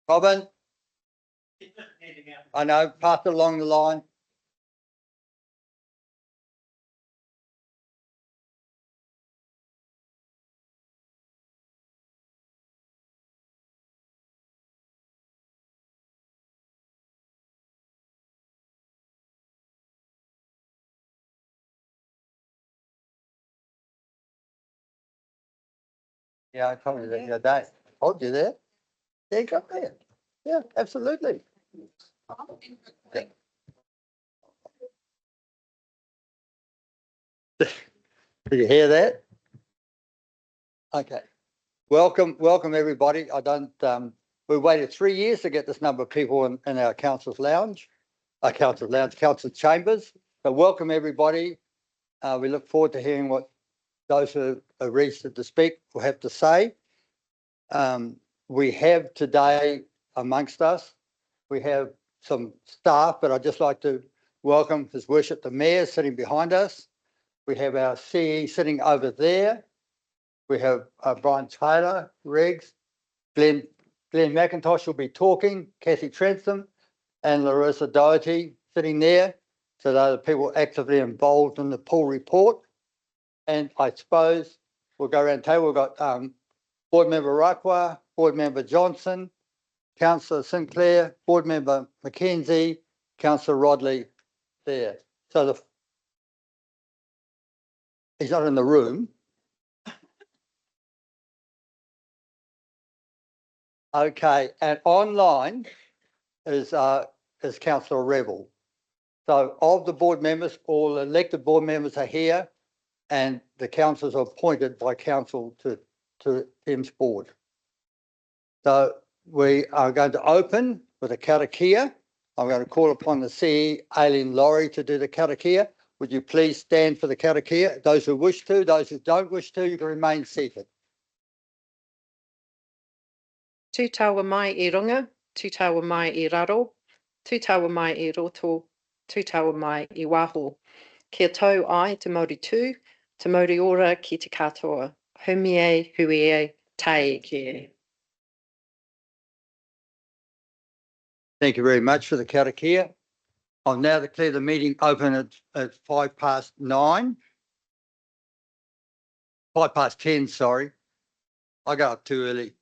Robin, I know, pass it along the line. Yeah, I told you that the other day. Told you that. There you go there. Yeah, absolutely. Did you hear that? Okay. Welcome everybody. We waited 3 years to get this number of people in our council's lounge, council chambers. But welcome everybody. We look forward to hearing what those who are registered to speak will have to say. We have today amongst us, we have some staff, but I'd just like to welcome His Worship the Mayor sitting behind us. We have our CE sitting over there. We have Brian Taylor, Riggs, Glenn McIntosh will be talking, Kathy Trentham and Larissa Doherty sitting there. So they're the people actively involved in the pool report. And I suppose we'll go around the table. We've got Board Member Rakwa, Board Member Johnson, Councillor Sinclair, Board Member Mackenzie, Councillor Rodley there. So he's not in the room. Okay, and online is Councillor Rebel. So of the board members, all elected board members are here, and the councillors are appointed by council to Thames Board. So we are going to open with a Karakia. I'm going to call upon the CE, Aileen Laurie, to do the Karakia. Would you please stand for the Karakia? Those who wish to, those who don't wish to, you can remain seated. Tū taua mai I runga, tū taua mai I raro, tū taua mai I roto, tū taua mai I waho. Kia tau ai te Māori tū, te Māori ora ki te katoa. Humie, huie, tae kia. Thank you very much for the Karakia. I'll now declare the meeting open at 9:05. 10:05, sorry. I got up too early.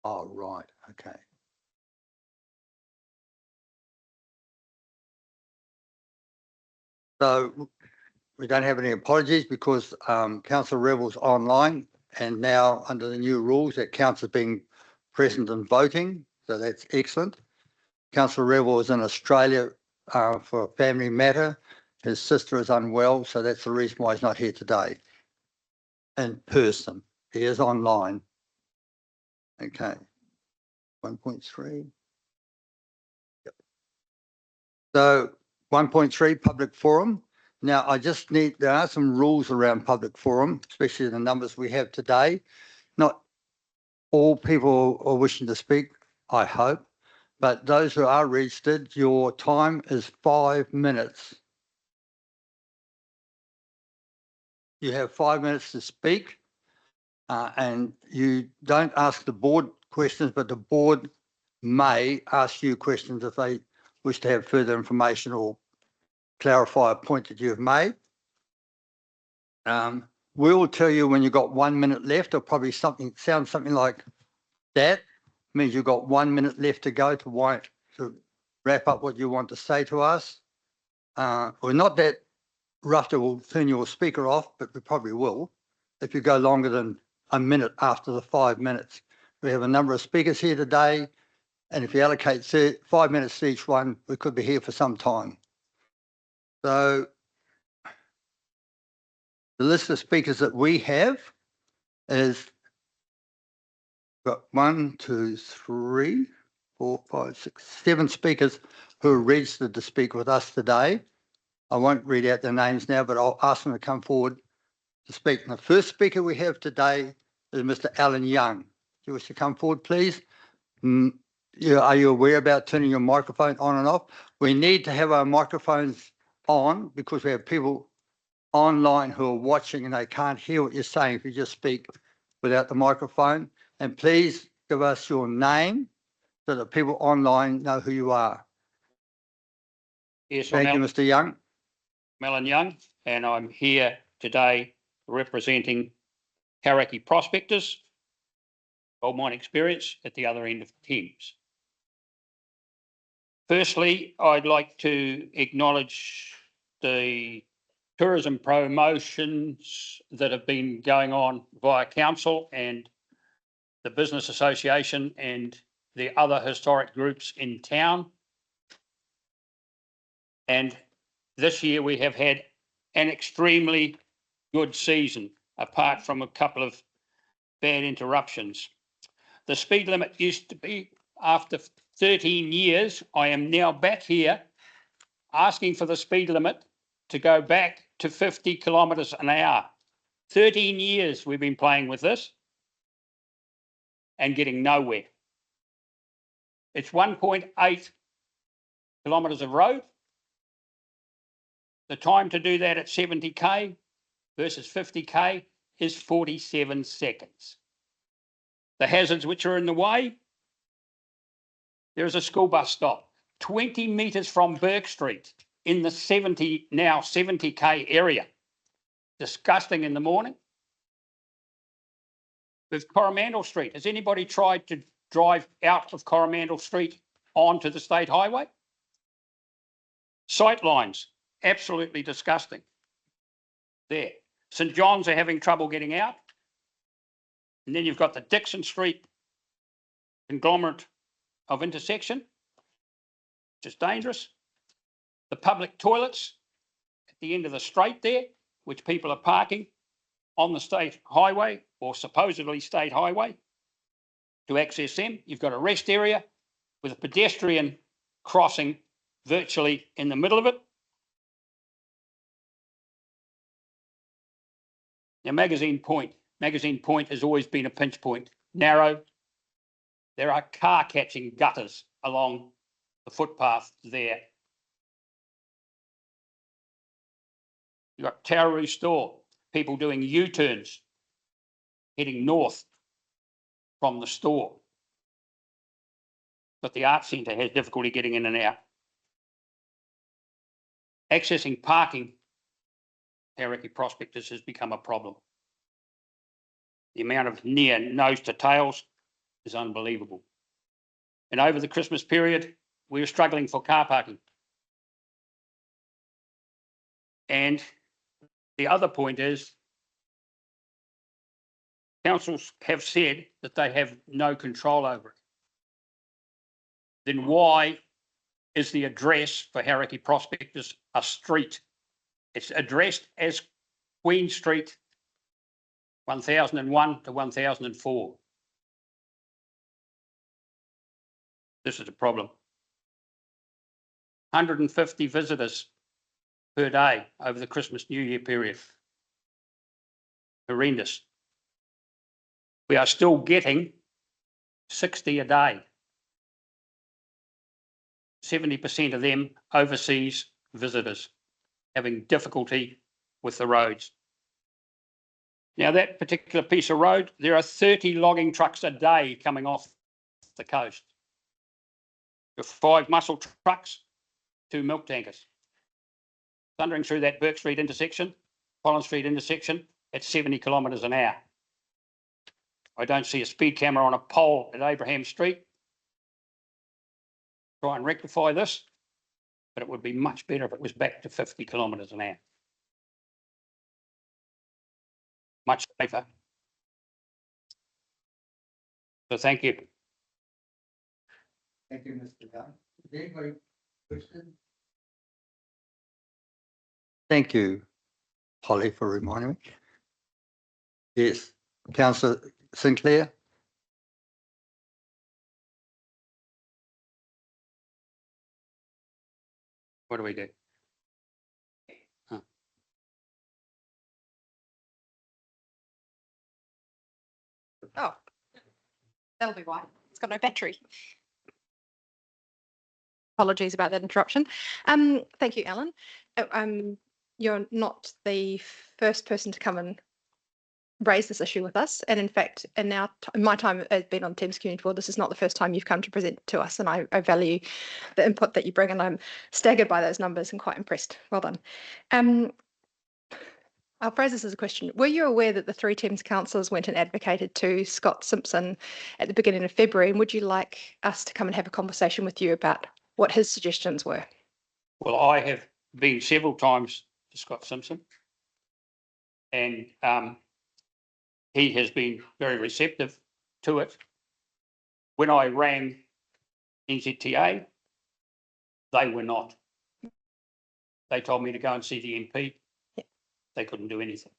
Oh, right. Okay. So we don't have any apologies because Councillor Rebel's online, and now under the new rules that Councillor being present and voting. So that's excellent. Councillor Rebel is in Australia for a family matter. His sister is unwell, so that's the reason why he's not here today in person. He is online. Okay. 1.3. Yep. So 1.3 public forum. Now there are some rules around public forum, especially the numbers we have today. Not all people are wishing to speak, I hope, but those who are registered, your time is 5 minutes. You have 5 minutes to speak, and you don't ask the board questions, but the board may ask you questions if they wish to have further information or clarify a point that you have made. We will tell you when you've got 1 minute left, or probably something like that. Means you've got 1 minute left to go to wrap up what you want to say to us. We're not that rough that we'll turn your speaker off, but we probably will if you go longer than a minute after the 5 minutes. We have a number of speakers here today, and if you allocate 5 minutes to each one, we could be here for some time. So the list of speakers that we have is got 1, 2, 3, 4, 5, 6, 7 speakers who are registered to speak with us today. I won't read out their names now, but I'll ask them to come forward to speak. And the first speaker we have today is Mr. Alan Young. Do you wish to come forward, please? are you aware about turning your microphone on and off? We need to have our microphones on because we have people online who are watching and they can't hear what you're saying if you just speak without the microphone. And please give us your name so that people online know who you are. Yes, Thank you, Mr. Young. Melon Young, and I'm here today representing Karakia prospectors, gold mine experience at the other end of Thames. Firstly, I'd like to acknowledge the tourism promotions that have been going on via council and the business association and the other historic groups in town. And this year we have had an extremely good season, apart from a couple of bad interruptions. The speed limit used to be, after 13 years, I am now back here asking for the speed limit to go back to 50 kilometres an hour. 13 years we've been playing with this and getting nowhere. It's 1.8 kilometres of road. The time to do that at 70k versus 50k is 47 seconds. The hazards which are in the way, there is a school bus stop 20 metres from Burke Street in the 70k area. Disgusting in the morning. With Coromandel Street, has anybody tried to drive out of Coromandel Street onto the state highway? Sight lines, absolutely disgusting. There. St John's are having trouble getting out. And then you've got the Dixon Street conglomerate of intersection, which is dangerous. The public toilets at the end of the straight there, which people are parking on the state highway or supposedly state highway to access them. You've got a rest area with a pedestrian crossing virtually in the middle of it. Now, Magazine Point has always been a pinch point, narrow. There are car catching gutters along the footpath there. You've got Tararoo Store, people doing U-turns, heading north from the store. But the art centre has difficulty getting in and out. Accessing parking, Karakia prospectors, has become a problem. The amount of near nose to tails is unbelievable. And over the Christmas period, we were struggling for car parking. And the other point is, councils have said that they have no control over it. Then why is the address for Karakia prospectors a street? It's addressed as Queen Street, 1001 to 1004. This is a problem. 150 visitors per day over the Christmas New Year period. Horrendous. We are still getting 60 a day. 70% of them overseas visitors having difficulty with the roads. Now, that particular piece of road, there are 30 logging trucks a day coming off the coast. With 5 muscle trucks, 2 milk tankers. Thundering through that Burke Street intersection, Collins Street intersection at 70 kilometres an hour. I don't see a speed camera on a pole at Abraham Street. Try and rectify this, but it would be much better if it was back to 50 kilometres an hour. Much safer. So thank you. Thank you, Mr. Young. Is anybody question? Thank you, Holly, for reminding me. Yes, Councillor Sinclair. What do we do? Oh, that'll be why. It's got no battery. Apologies about that interruption. Thank you, Alan. You're not the first person to come and raise this issue with us. And in fact, in my time as being on Thames Community Board, this is not the first time you've come to present to us. And I value the input that you bring, and I'm staggered by those numbers and quite impressed. Well done. I'll phrase this as a question. Were you aware that the 3 Thames councillors went and advocated to Scott Simpson at the beginning of February? And would you like us to come and have a conversation with you about what his suggestions were? Well, I have been several times to Scott Simpson, and he has been very receptive to it. When I rang NZTA, they were not. They told me to go and see the MP. Yeah. They couldn't do anything.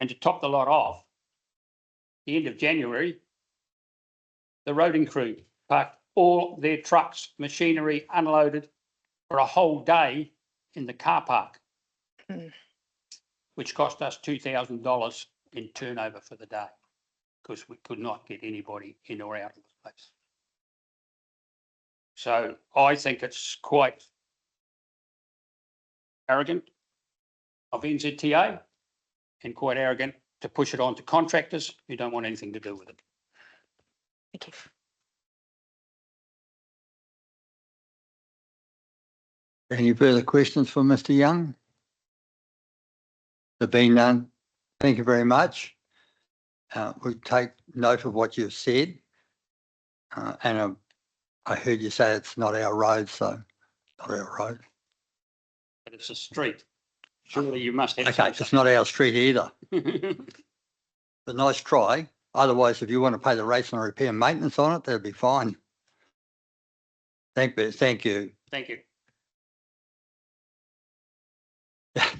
And to top the lot off, the end of January, the roading crew parked all their trucks, machinery unloaded for a whole day in the car park, which cost us $2,000 in turnover for the day because we could not get anybody in or out of the place. So I think it's quite arrogant of NZTA and quite arrogant to push it on to contractors who don't want anything to do with it. Thank you. Any further questions for Mr. Young? There being none, thank you very much. We take note of what you've said. And I heard you say it's not our road, so not our road. But it's a street. Surely you must have. Okay, it's not our street either. But nice try. Otherwise, if you want to pay the rates and repair and maintenance on it, that'd be fine. Thank you. Thank you.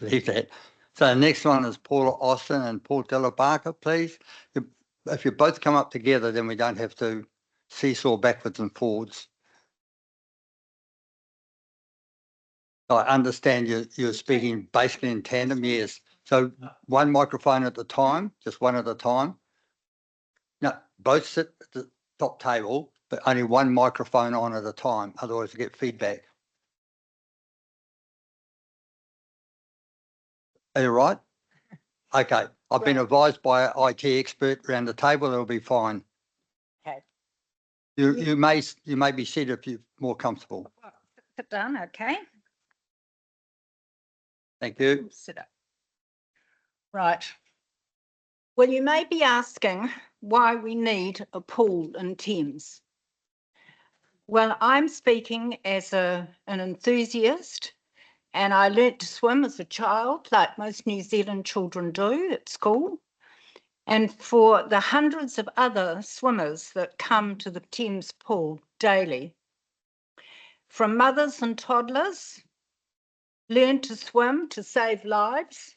Leave that. So the next one is Paula Austin and Paul Delabarca, please. If you both come up together, then we don't have to seesaw backwards and forwards. I understand you're speaking basically in tandem, yes. So one microphone at a time, just one at a time. No, both sit at the top table, but only one microphone on at a time. Otherwise, you get feedback. Are you right? Okay. I've been advised by an IT expert around the table. It'll be fine. Okay. You may be seated if you're more comfortable. Sit down, okay. Thank you. Sit up. Right. Well, you may be asking why we need a pool in Thames. Well, I'm speaking as an enthusiast, and I learnt to swim as a child, like most New Zealand children do at school. And for the hundreds of other swimmers that come to the Thames pool daily, from mothers and toddlers, learn to swim to save lives,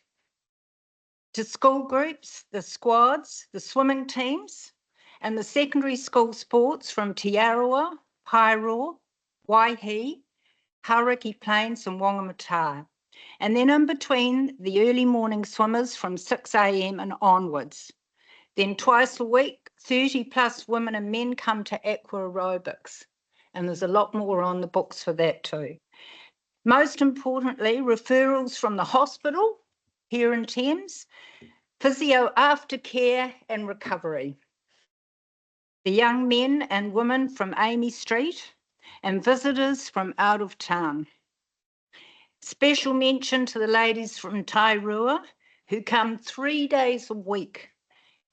to school groups, the squads, the swimming teams, and the secondary school sports from Te Arawa, Paeroa, Waihi, Karakia Plains and Whangamata. And then in between, the early morning swimmers from 6 a.m. and onwards. Then twice a week, 30 plus women and men come to aqua aerobics. And there's a lot more on the books for that too. Most importantly, referrals from the hospital here in Thames, physio aftercare and recovery. The young men and women from Amy Street and visitors from out of town. Special mention to the ladies from Tairua who come 3 days a week,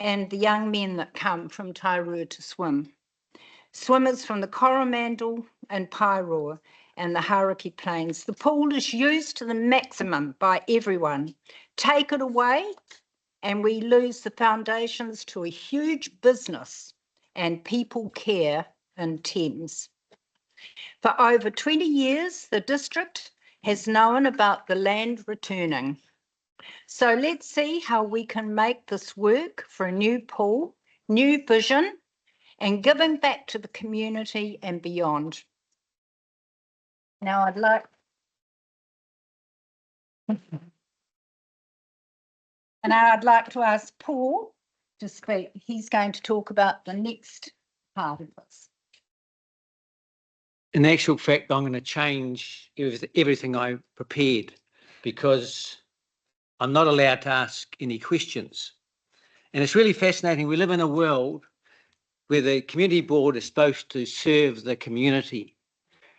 and the young men that come from Tairua to swim. Swimmers from the Coromandel and Paeroa and the Karakia Plains. The pool is used to the maximum by everyone. Take it away and we lose the foundations to a huge business and people care in Thames. For over 20 years, the district has known about the land returning. So let's see how we can make this work for a new pool, new vision, and giving back to the community and beyond. Now I'd like to ask Paul to speak. He's going to talk about the next part of this. in actual fact, I'm going to change everything I prepared because I'm not allowed to ask any questions. And it's really fascinating. We live in a world where the community board is supposed to serve the community.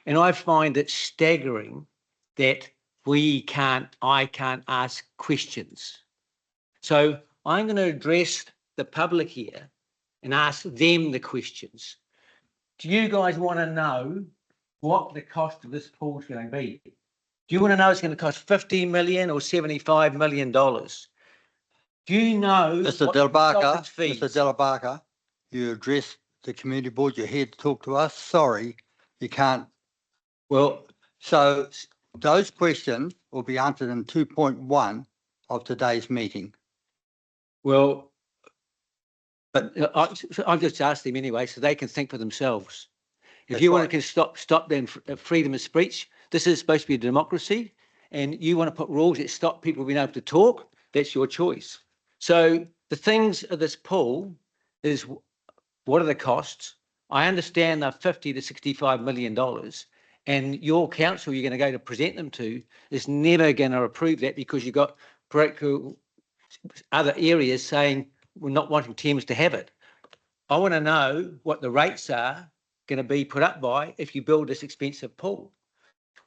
And I find it staggering that I can't ask questions. So I'm going to address the public here and ask them the questions. Do you guys want to know what the cost of this pool is going to be? Do you want to know it's going to cost $50 million or $75 million? Do you know Mr. what Delbarca, consultants' fees? Mr. Delbarca, you addressed the community board, you're here to talk to us. Sorry, you can't. Well, So those questions will be answered in 2.1 of today's meeting. well, but I'll just ask them anyway, so they can think for themselves. If That's you want right. to stop them freedom of speech, this is supposed to be a democracy, and you want to put rules that stop people being able to talk, that's your choice. So the things of this pool is, what are the costs? I understand they're $50 to $65 million, and your council you're going to go to present them to is never going to approve that because you've got political other areas saying we're not wanting Thames to have it. I want to know what the rates are going to be put up by if you build this expensive pool.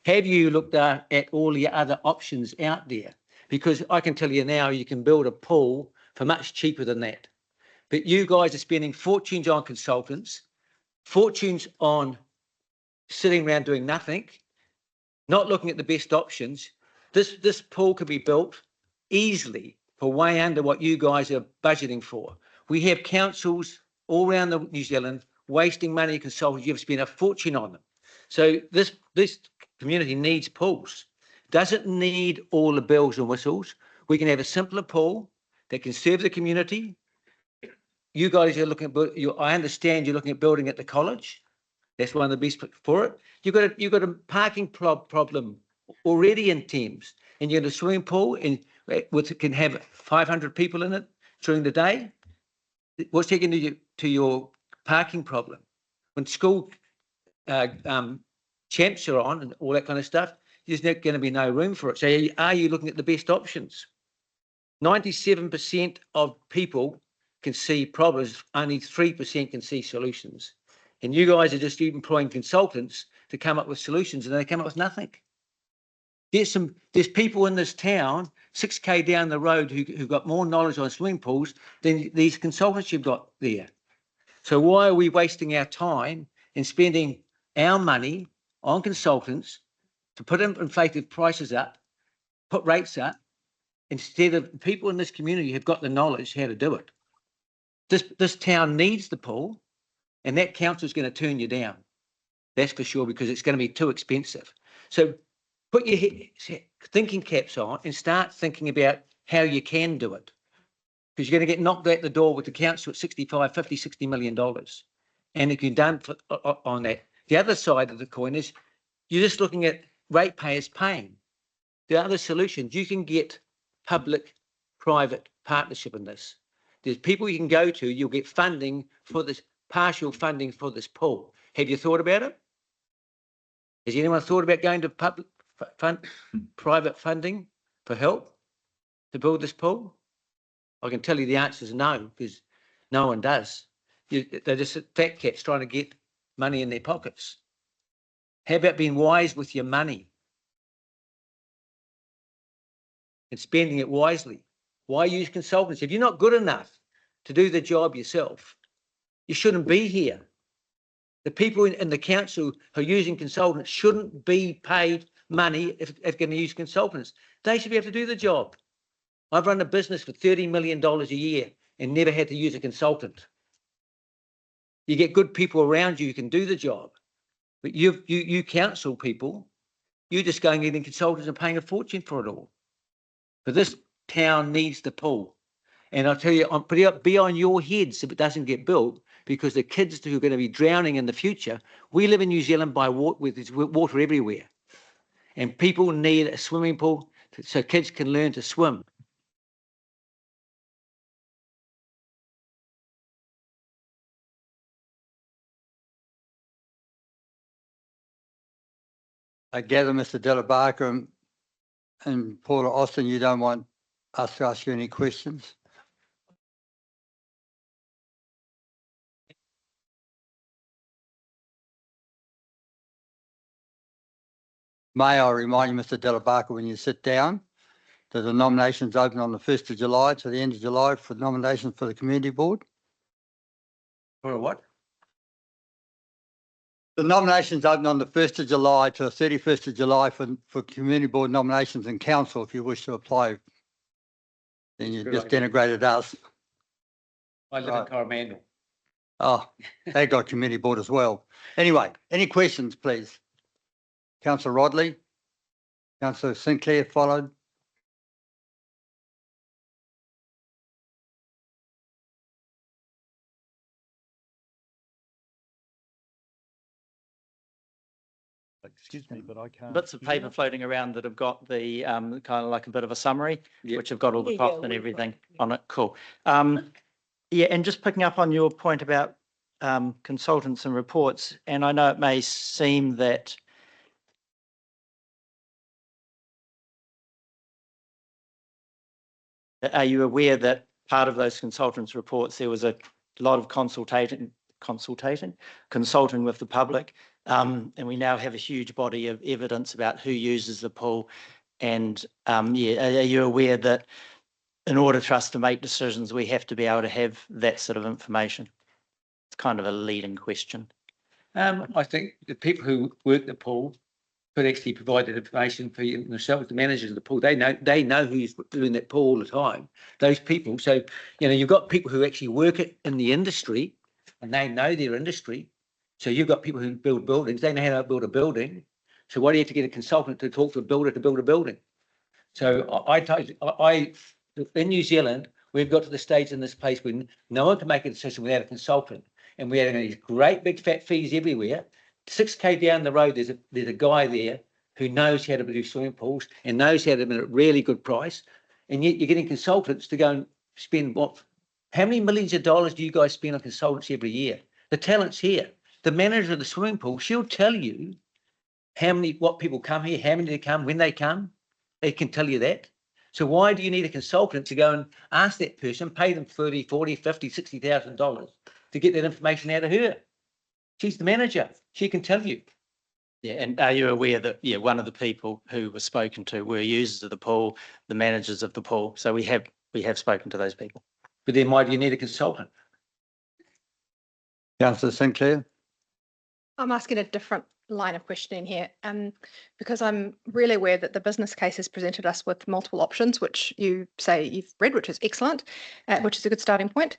Have you looked at all the other options out there? Because I can tell you now, you can build a pool for much cheaper than that. But you guys are spending fortunes on consultants, fortunes on sitting around doing nothing, not looking at the best options. This pool could be built easily for way under what you guys are budgeting for. We have councils all around New Zealand wasting money on consultants. You've spent a fortune on them. So this community needs pools. Doesn't need all the bells and whistles. We can have a simpler pool that can serve the community. You guys are looking at, I understand you're looking at building at the college. That's one of the best for it. You've got a parking problem already in Thames, and you have a swimming pool and can have 500 people in it during the day. What's that going to do to your parking problem? When school champs are on and all that kind of stuff, there's not going to be no room for it. So are you looking at the best options? 97% of people can see problems, only 3% can see solutions. And you guys are just employing consultants to come up with solutions, and they come up with nothing. There's people in this town, 6K down the road, who've got more knowledge on swimming pools than these consultants you've got there. So why are we wasting our time and spending our money on consultants to put inflated prices up, put rates up, instead of people in this community who've got the knowledge how to do it? This town needs the pool, and that council is going to turn you down. That's for sure, because it's going to be too expensive. So put your thinking caps on and start thinking about how you can do it, because you're going to get knocked out the door with the council at 65, 50, $60 million. And if you're done on that, the other side of the coin is you're just looking at ratepayers paying. The other solutions, you can get public-private partnership in this. There's people you can go to, you'll get funding for this, partial funding for this pool. Have you thought about it? Has anyone thought about going to private funding for help to build this pool? I can tell you the answer is no, because no one does. They're just fat cats trying to get money in their pockets. How about being wise with your money and spending it wisely? Why use consultants? If you're not good enough to do the job yourself, you shouldn't be here. The people in the council who are using consultants shouldn't be paid money if they're going to use consultants. They should be able to do the job. I've run a business for $30 million a year and never had to use a consultant. You get good people around you who can do the job, but you council people, you're just going in consultants and paying a fortune for it all. But this town needs the pool. And I'll tell you, be on your heads if it doesn't get built, because the kids who are going to be drowning in the future, we live in New Zealand by with water everywhere. And people need a swimming pool so kids can learn to swim. I gather, Mr. Delabarka and Paula Austin, you don't want us to ask you any questions? May I remind you, Mr. Delabarka, when you sit down, that the nominations open on the 1st of July to the end of July for nominations for the community board? For what? The nominations open on the 1st of July to the 31st of July for community board nominations and council. If you wish to apply, then you Good just idea. denigrated us. I live in Right. Coromandel. Oh, they got community board as well. Anyway, any questions, please? Councillor Rodley, Councillor Sinclair followed. Excuse me, but I can't. Bits of paper floating around that have got the kind of like a bit of a summary, Yep. which have got all the Yeah, costs yeah, and we've everything got- on it. Cool. Yeah, and just picking up on your point about consultants and reports, and I know it may seem that are you aware that part of those consultants' reports, there was a lot of consulting with the public, and we now have a huge body of evidence about who uses the pool. And yeah, are you aware that in order for us to make decisions, we have to be able to have that sort of information? It's kind of a leading question. I think the people who work the pool could actually provide that information for you themselves, the managers of the pool. They know who's doing that pool all the time. Those people. So, you know, you've got people who actually work it in the industry and they know their industry. So you've got people who build buildings, they know how to build a building. So why do you have to get a consultant to talk to a builder to build a building? So I in New Zealand, we've got to the stage in this place when no one can make a decision without a consultant. And we're having these great big fat fees everywhere. 6K down the road, there's a guy there who knows how to do swimming pools and knows how to do it at a really good price. And yet you're getting consultants to go and spend what? How many millions of dollars do you guys spend on consultants every year? The talent's here. The manager of the swimming pool, she'll tell you what people come here, how many they come, when they come. They can tell you that. So why do you need a consultant to go and ask that person, pay them 30, 40, 50, $60,000 to get that information out of her? She's the manager. She can tell you. Yeah, and are you aware that, yeah, one of the people who was spoken to were users of the pool, the managers of the pool. So we have spoken to those people. But then why do you need a consultant? Councillor Sinclair. I'm asking a different line of questioning here, because I'm really aware that the business case has presented us with multiple options, which you say you've read, which is excellent, which is a good starting point.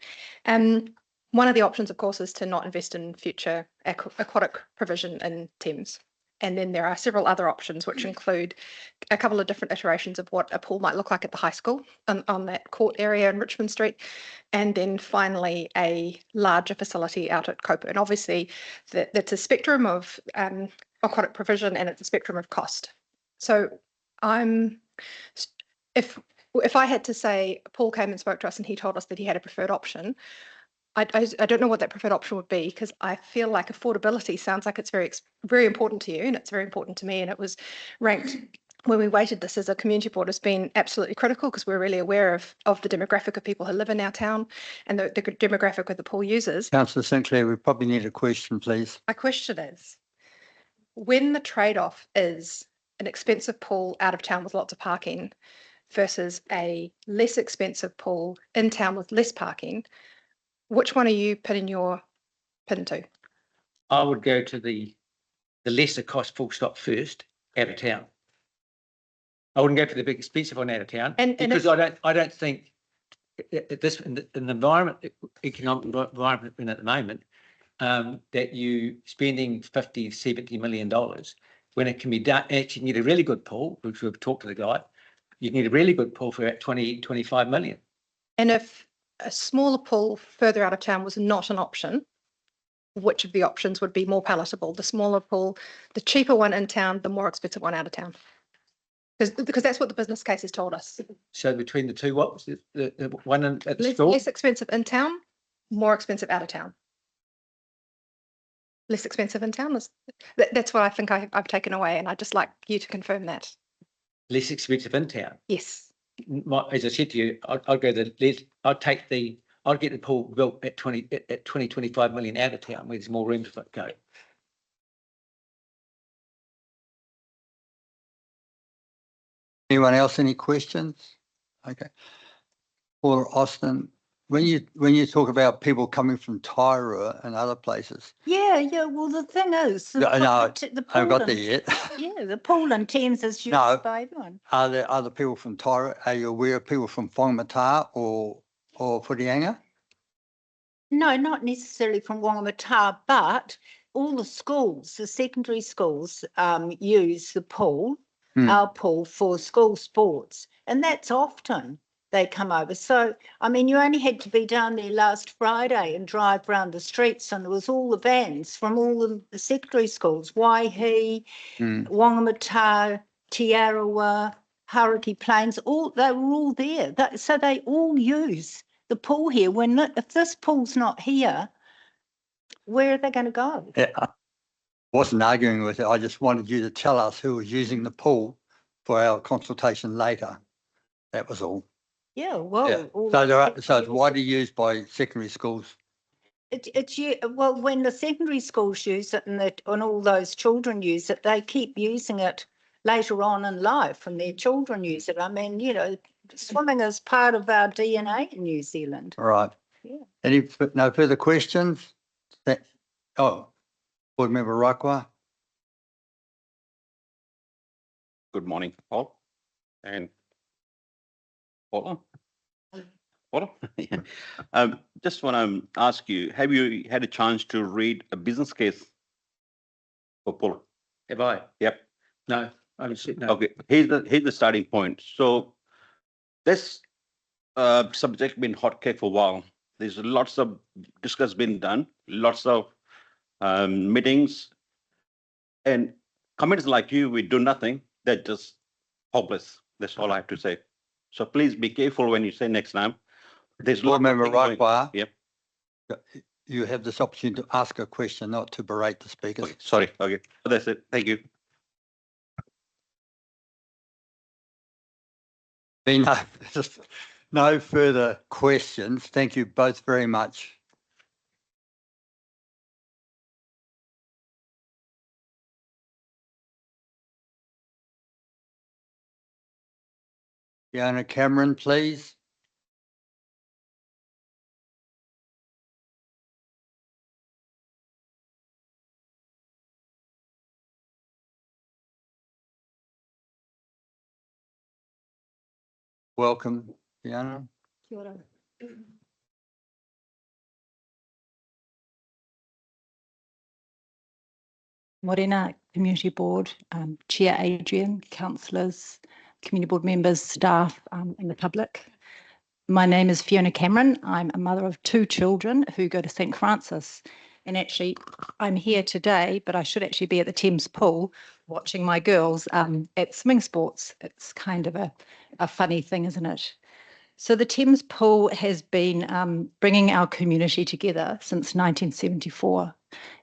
One of the options, of course, is to not invest in future aquatic provision in Thames. And then there are several other options, which include a couple of different iterations of what a pool might look like at the high school on that court area in Richmond Street. And then finally, a larger facility out at Copa. And obviously, that's a spectrum of aquatic provision and it's a spectrum of cost. So if I had to say, Paul came and spoke to us and he told us that he had a preferred option, I don't know what that preferred option would be, because I feel like affordability sounds like it's very important to you, and it's very important to me. And it was ranked when we weighted this as a community board as being absolutely critical, because we're really aware of the demographic of people who live in our town and the demographic of the pool users. Councillor Sinclair, we probably need a question, please. My question is, when the trade-off is an expensive pool out of town with lots of parking versus a less expensive pool in town with less parking, which one are you putting your pin to? I would go to the lesser cost full stop first, out of town. I wouldn't go for the big expensive one out of town, because I don't think this in the environment, economic environment we're in at the moment, that you spending $50, $70 million when it can be done. Actually, you need a really good pool, which we've talked to the guy. You need a really good pool for about 20, 25 million. And if a smaller pool further out of town was not an option, which of the options would be more palatable? The smaller pool, the cheaper one in town, the more expensive one out of town? Because that's what the business case has told us. So between the two, what was the one at the store? Less expensive in town, more expensive out of town. less expensive in town. That's what I think I've taken away, and I'd just like you to confirm that. Less expensive in town. Yes. As I said to you, I'd get the pool built at 25 million out of town where there's more room to go. Anyone else, any questions? Okay. Paula, Austin, when you talk about people coming from Tairua and other places, Yeah, well, the thing is, no, the I pool haven't got and- there yet. Yeah, the pool and Thames is used No. by everyone. Are there other people from Tairua? Are you aware of people from Whangamata or Whitianga? No, not necessarily from Whangamata, but all the schools, the secondary schools, use the pool, our pool, for school sports, and that's often they come over. So, I mean, you only had to be down there last Friday and drive around the streets, and there was all the vans from all the secondary schools, Waihi, Whangamata, Te Arawa, Hauraki Plains, they were all there. So they all use the pool here. If this pool's not here, where are they going to go? Yeah, I wasn't arguing with it. I just wanted you to tell us who was using the pool for our consultation later. That was all. Yeah, well, Yeah. all So the so it's widely used by secondary schools. well, when the secondary schools use it and all those children use it, they keep using it later on in life, and their children use it. I mean, swimming is part of our DNA in New Zealand. All right. Yeah. No further questions? Board Member Rakwa. Good morning, Paul and Paula. Paula? Yeah. Just want to ask you, have you had a chance to read a business case for Paula? Have I? Yep. No, I haven't seen. No. Okay, here's the starting point. So this subject been hot cake for a while. There's lots of discuss been done, lots of meetings, and comments like you, we do nothing. They're just hopeless. That's all I have to say. So please be careful when you say next time. There's Board Member going- Rakwa. Yep. You have this opportunity to ask a question, not to berate the speakers. Okay, sorry. Okay, that's it. Thank you. Being no further questions. Thank you both very much. Fiona Cameron, please. Welcome, Fiona. Kia ora. Morena Community Board, Chair Adrian, councillors, Community Board members, staff, and the public. My name is Fiona Cameron. I'm a mother of 2 children who go to St Francis. And actually, I'm here today, but I should actually be at the Thames pool watching my girls at swimming sports. It's kind of a funny thing, isn't it? So the Thames pool has been bringing our community together since 1974.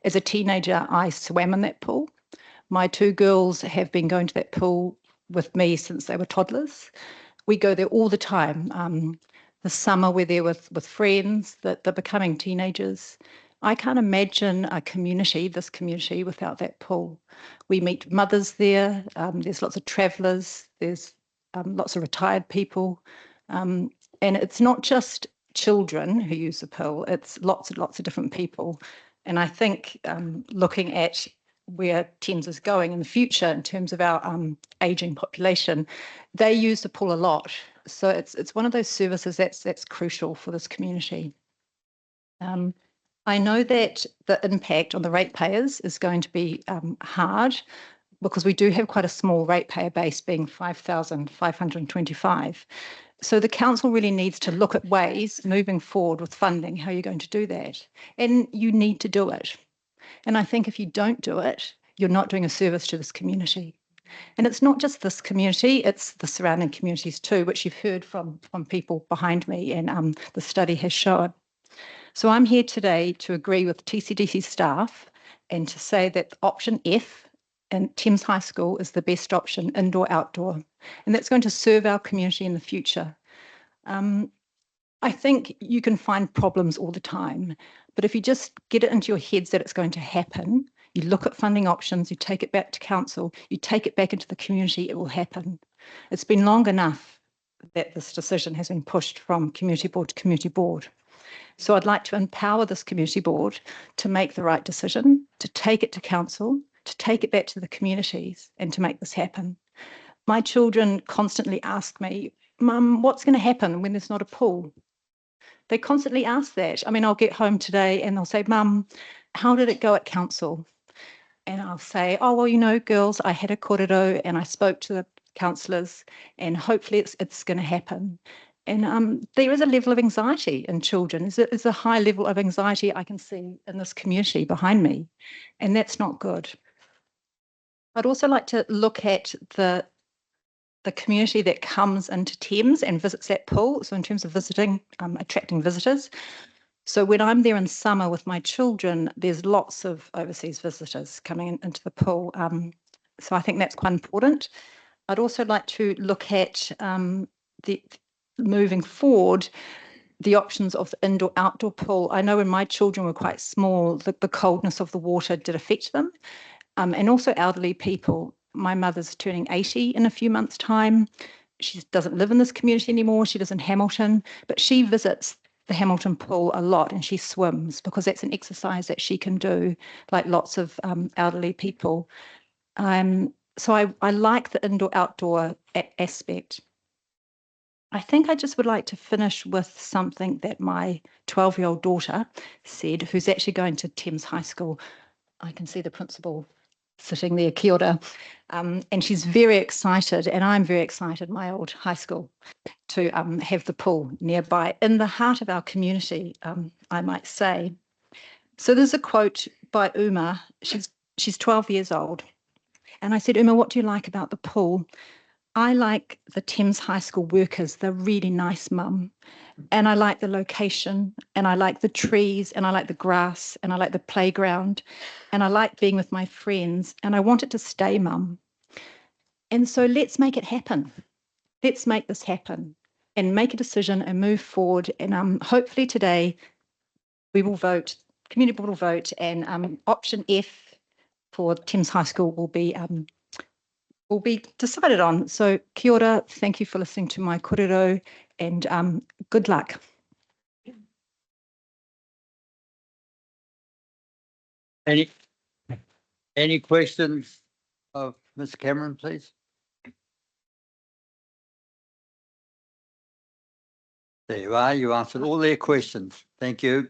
As a teenager, I swam in that pool. My 2 girls have been going to that pool with me since they were toddlers. We go there all the time. The summer we're there with friends that they're becoming teenagers. I can't imagine this community without that pool. We meet mothers there. There's lots of travellers. There's lots of retired people. And it's not just children who use the pool, it's lots and lots of different people. And I think looking at where Thames is going in the future in terms of our ageing population, they use the pool a lot. So it's one of those services that's crucial for this community. I know that the impact on the ratepayers is going to be hard because we do have quite a small ratepayer base, being 5,525. So the council really needs to look at ways moving forward with funding, how you're going to do that. And you need to do it. And I think if you don't do it, you're not doing a service to this community. And it's not just this community, it's the surrounding communities too, which you've heard from people behind me and the study has shown. So I'm here today to agree with TCDC staff and to say that option F in Thames High School is the best option, indoor, outdoor, and that's going to serve our community in the future. I think you can find problems all the time, but if you just get it into your heads that it's going to happen, you look at funding options, you take it back to council, you take it back into the community, it will happen. It's been long enough that this decision has been pushed from community board to community board. So I'd like to empower this community board to make the right decision, to take it to council, to take it back to the communities and to make this happen. My children constantly ask me, Mum, what's going to happen when there's not a pool? They constantly ask that. I mean, I'll get home today and they'll say, Mum, how did it go at council? And I'll say, oh, well, you know, girls, I had a kōrero and I spoke to the councillors and hopefully it's going to happen. And there is a level of anxiety in children. There's a high level of anxiety I can see in this community behind me, and that's not good. I'd also like to look at the community that comes into Thames and visits that pool. So in terms of visiting, attracting visitors. So when I'm there in summer with my children, there's lots of overseas visitors coming into the pool. So I think that's quite important. I'd also like to look at moving forward, the options of the indoor-outdoor pool. I know when my children were quite small, the coldness of the water did affect them, and also elderly people. My mother's turning 80 in a few months' time. She doesn't live in this community anymore. She lives in Hamilton, but she visits the Hamilton pool a lot and she swims because that's an exercise that she can do, like lots of elderly people. So I like the indoor-outdoor aspect. I think I just would like to finish with something that my 12-year-old daughter said, who's actually going to Thames High School. I can see the principal sitting there, kia ora. And she's very excited, and I'm very excited, my old high school, to have the pool nearby, in the heart of our community, I might say. So there's a quote by Uma. She's 12 years old. And I said, Uma, what do you like about the pool? I like the Thames High School workers. They're really nice, Mum. And I like the location, and I like the trees, and I like the grass, and I like the playground, and I like being with my friends, and I want it to stay, Mum. And so let's make it happen. Let's make this happen and make a decision and move forward. And hopefully today we will vote, community board will vote, and option F for Thames High School will be decided on. So kia ora, thank you for listening to my kōrero, and good luck. Any questions of Ms. Cameron, please? There you are. You answered all their questions. Thank you.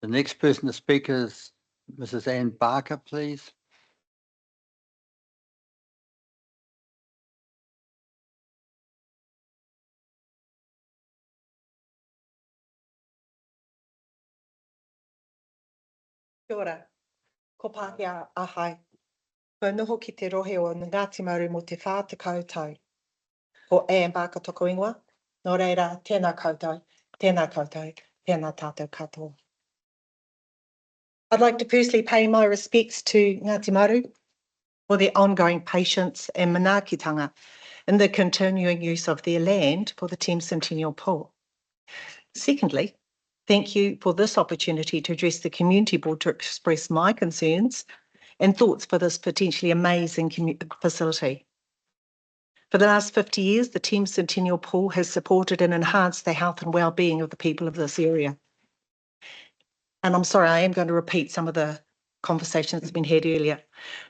The next person to speak is Mrs. Ann Barker, please. Kia ora, ko Pākehā ahai. Ko noho ki te rohe o Ngāti Māori mo te whāta koutou. Ko Ann Barker toko ingoa. Nō reira, tēnā koutou, tēnā koutou, tēnā tātou katoa. I'd like to firstly pay my respects to Ngāti Māori for their ongoing patience and manaakitanga in the continuing use of their land for the Thames Centennial Pool. Secondly, thank you for this opportunity to address the Community Board to express my concerns and thoughts for this potentially amazing facility. For the last 50 years, the Thames Centennial Pool has supported and enhanced the health and well-being of the people of this area. And I'm sorry, I am going to repeat some of the conversations that's been had earlier.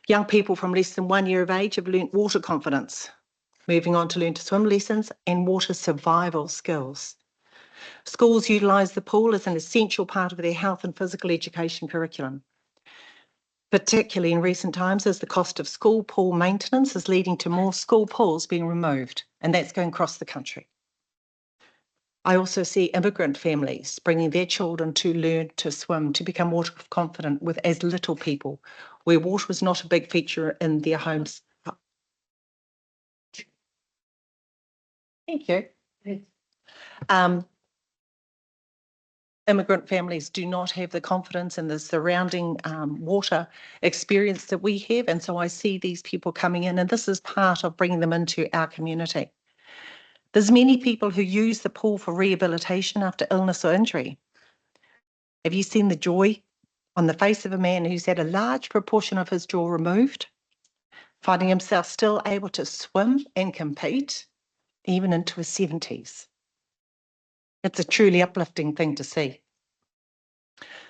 Young people from less than 1 year of age have learnt water confidence, moving on to learn to swim lessons and water survival skills. Schools utilise the pool as an essential part of their health and physical education curriculum, particularly in recent times as the cost of school pool maintenance is leading to more school pools being removed, and that's going across the country. I also see immigrant families bringing their children to learn to swim, to become water confident with as little people, where water was not a big feature in their homes. Thank you. immigrant families do not have the confidence in the surrounding water experience that we have. And so I see these people coming in, and this is part of bringing them into our community. There's many people who use the pool for rehabilitation after illness or injury. Have you seen the joy on the face of a man who's had a large proportion of his jaw removed, finding himself still able to swim and compete, even into his 70s? It's a truly uplifting thing to see.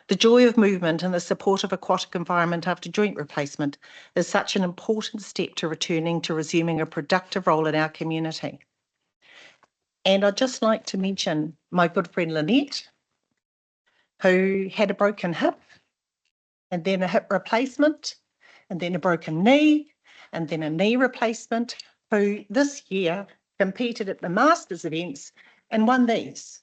The joy of movement and the supportive aquatic environment after joint replacement is such an important step to returning to resuming a productive role in our community. And I'd just like to mention my good friend Lynette, who had a broken hip and then a hip replacement and then a broken knee and then a knee replacement, who this year competed at the Masters events and won these.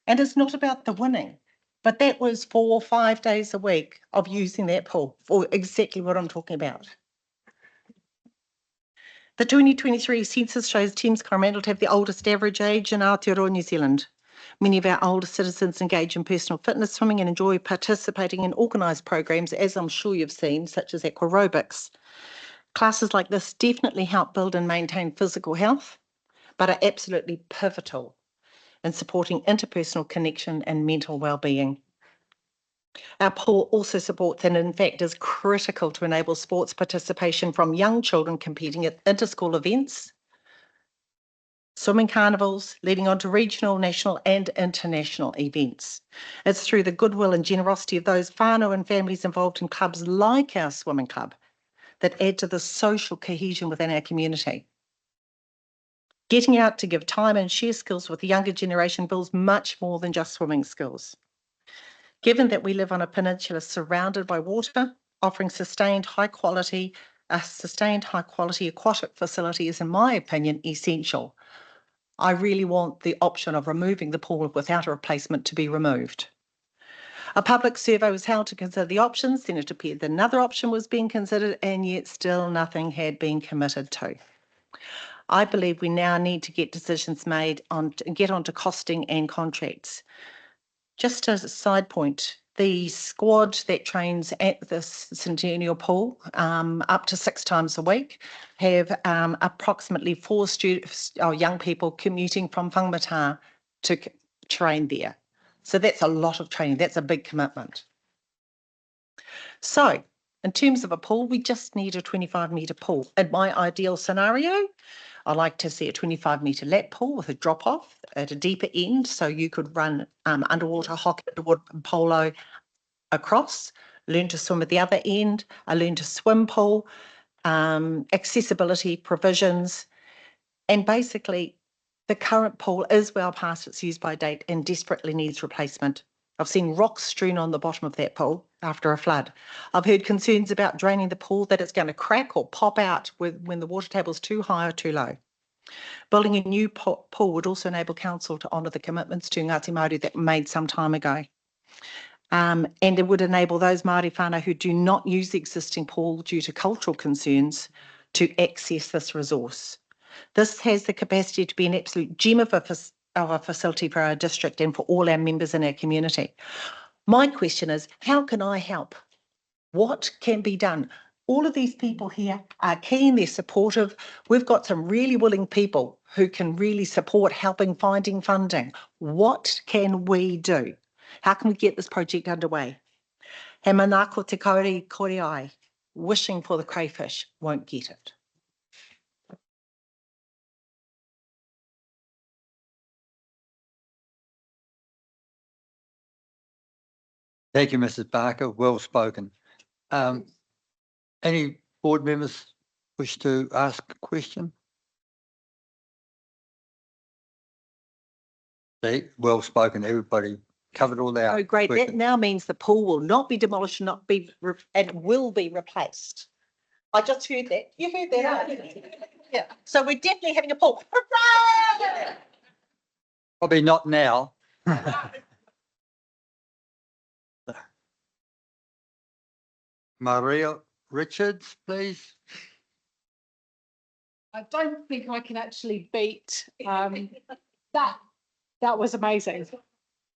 And it's not about the winning, but that was 4 or 5 days a week of using that pool for exactly what I'm talking about. The 2023 census shows Thames Community to have the oldest average age in Aotearoa, New Zealand. Many of our older citizens engage in personal fitness, swimming, and enjoy participating in organised programs, as I'm sure you've seen, such as aquarobics. Classes like this definitely help build and maintain physical health, but are absolutely pivotal in supporting interpersonal connection and mental well-being. Our pool also supports and in fact is critical to enable sports participation from young children competing at inter-school events, swimming carnivals, leading on to regional, national and international events. It's through the goodwill and generosity of those whānau and families involved in clubs like our swimming club that add to the social cohesion within our community. Getting out to give time and share skills with the younger generation builds much more than just swimming skills. Given that we live on a peninsula surrounded by water, offering sustained high quality aquatic facility is, in my opinion, essential. I really want the option of removing the pool without a replacement to be removed. A public survey was held to consider the options, then it appeared that another option was being considered, and yet still nothing had been committed to. I believe we now need to get decisions made on get onto costing and contracts. Just as a side point, the squad that trains at the Centennial Pool up to 6 times a week have approximately 4 young people commuting from Whangamata to train there. So that's a lot of training. That's a big commitment. So in terms of a pool, we just need a 25-metre pool. In my ideal scenario, I like to see a 25-metre lap pool with a drop-off at a deeper end, so you could run underwater hockey, underwater polo across, learn to swim at the other end, a learn to swim pool, accessibility provisions, and basically the current pool is well past its use by date and desperately needs replacement. I've seen rocks strewn on the bottom of that pool after a flood. I've heard concerns about draining the pool, that it's going to crack or pop out when the water table is too high or too low. Building a new pool would also enable council to honour the commitments to Ngāti Māori that were made some time ago. And it would enable those Māori whānau who do not use the existing pool due to cultural concerns to access this resource. This has the capacity to be an absolute gem of a facility for our district and for all our members in our community. My question is, how can I help? What can be done? All of these people here are keen, they're supportive. We've got some really willing people who can really support helping finding funding. What can we do? How can we get this project underway? He manako te kauri kore ai, wishing for the crayfish, won't get it. Thank you, Mrs. Barker. Well spoken. Any board members wish to ask a question? Well spoken, everybody. Covered all that. Oh, great. That now means the pool will not be demolished, and will be replaced. I just heard that. You heard that, right? Yeah. So we're definitely having a pool. Hooray! Probably not now. Maria Richards, please. I don't think I can actually beat that. That was amazing.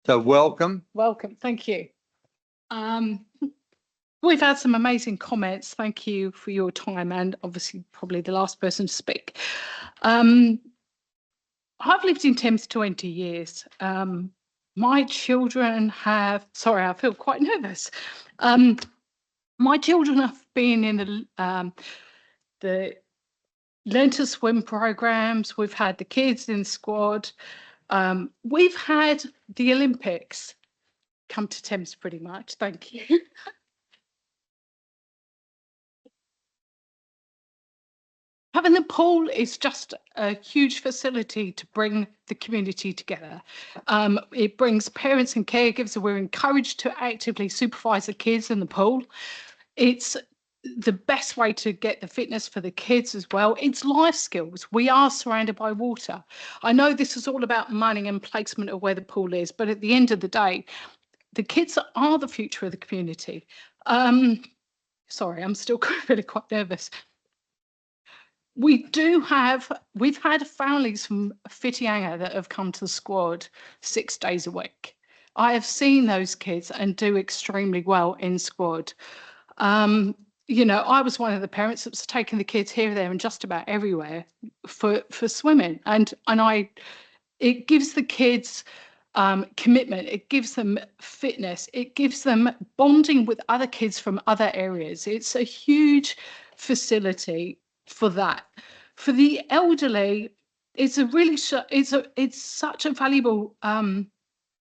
So welcome. Welcome. Thank you. We've had some amazing comments. Thank you for your time, and obviously probably the last person to speak. I've lived in Thames 20 years. My children have, sorry, I feel quite nervous. My children have been in the learn to swim programs. We've had the kids in squad. We've had the Olympics come to Thames pretty much. Thank you. Having the pool is just a huge facility to bring the community together. It brings parents and caregivers, so we're encouraged to actively supervise the kids in the pool. It's the best way to get the fitness for the kids as well. It's life skills. We are surrounded by water. I know this is all about money and placement of where the pool is, but at the end of the day, the kids are the future of the community. Sorry, I'm still really quite nervous. We've had families from Whitianga that have come to the squad 6 days a week. I have seen those kids and do extremely well in squad. You know, I was one of the parents that was taking the kids here, there, and just about everywhere for swimming, and it gives the kids commitment, it gives them fitness, it gives them bonding with other kids from other areas. It's a huge facility for that. For the elderly, it's such a valuable.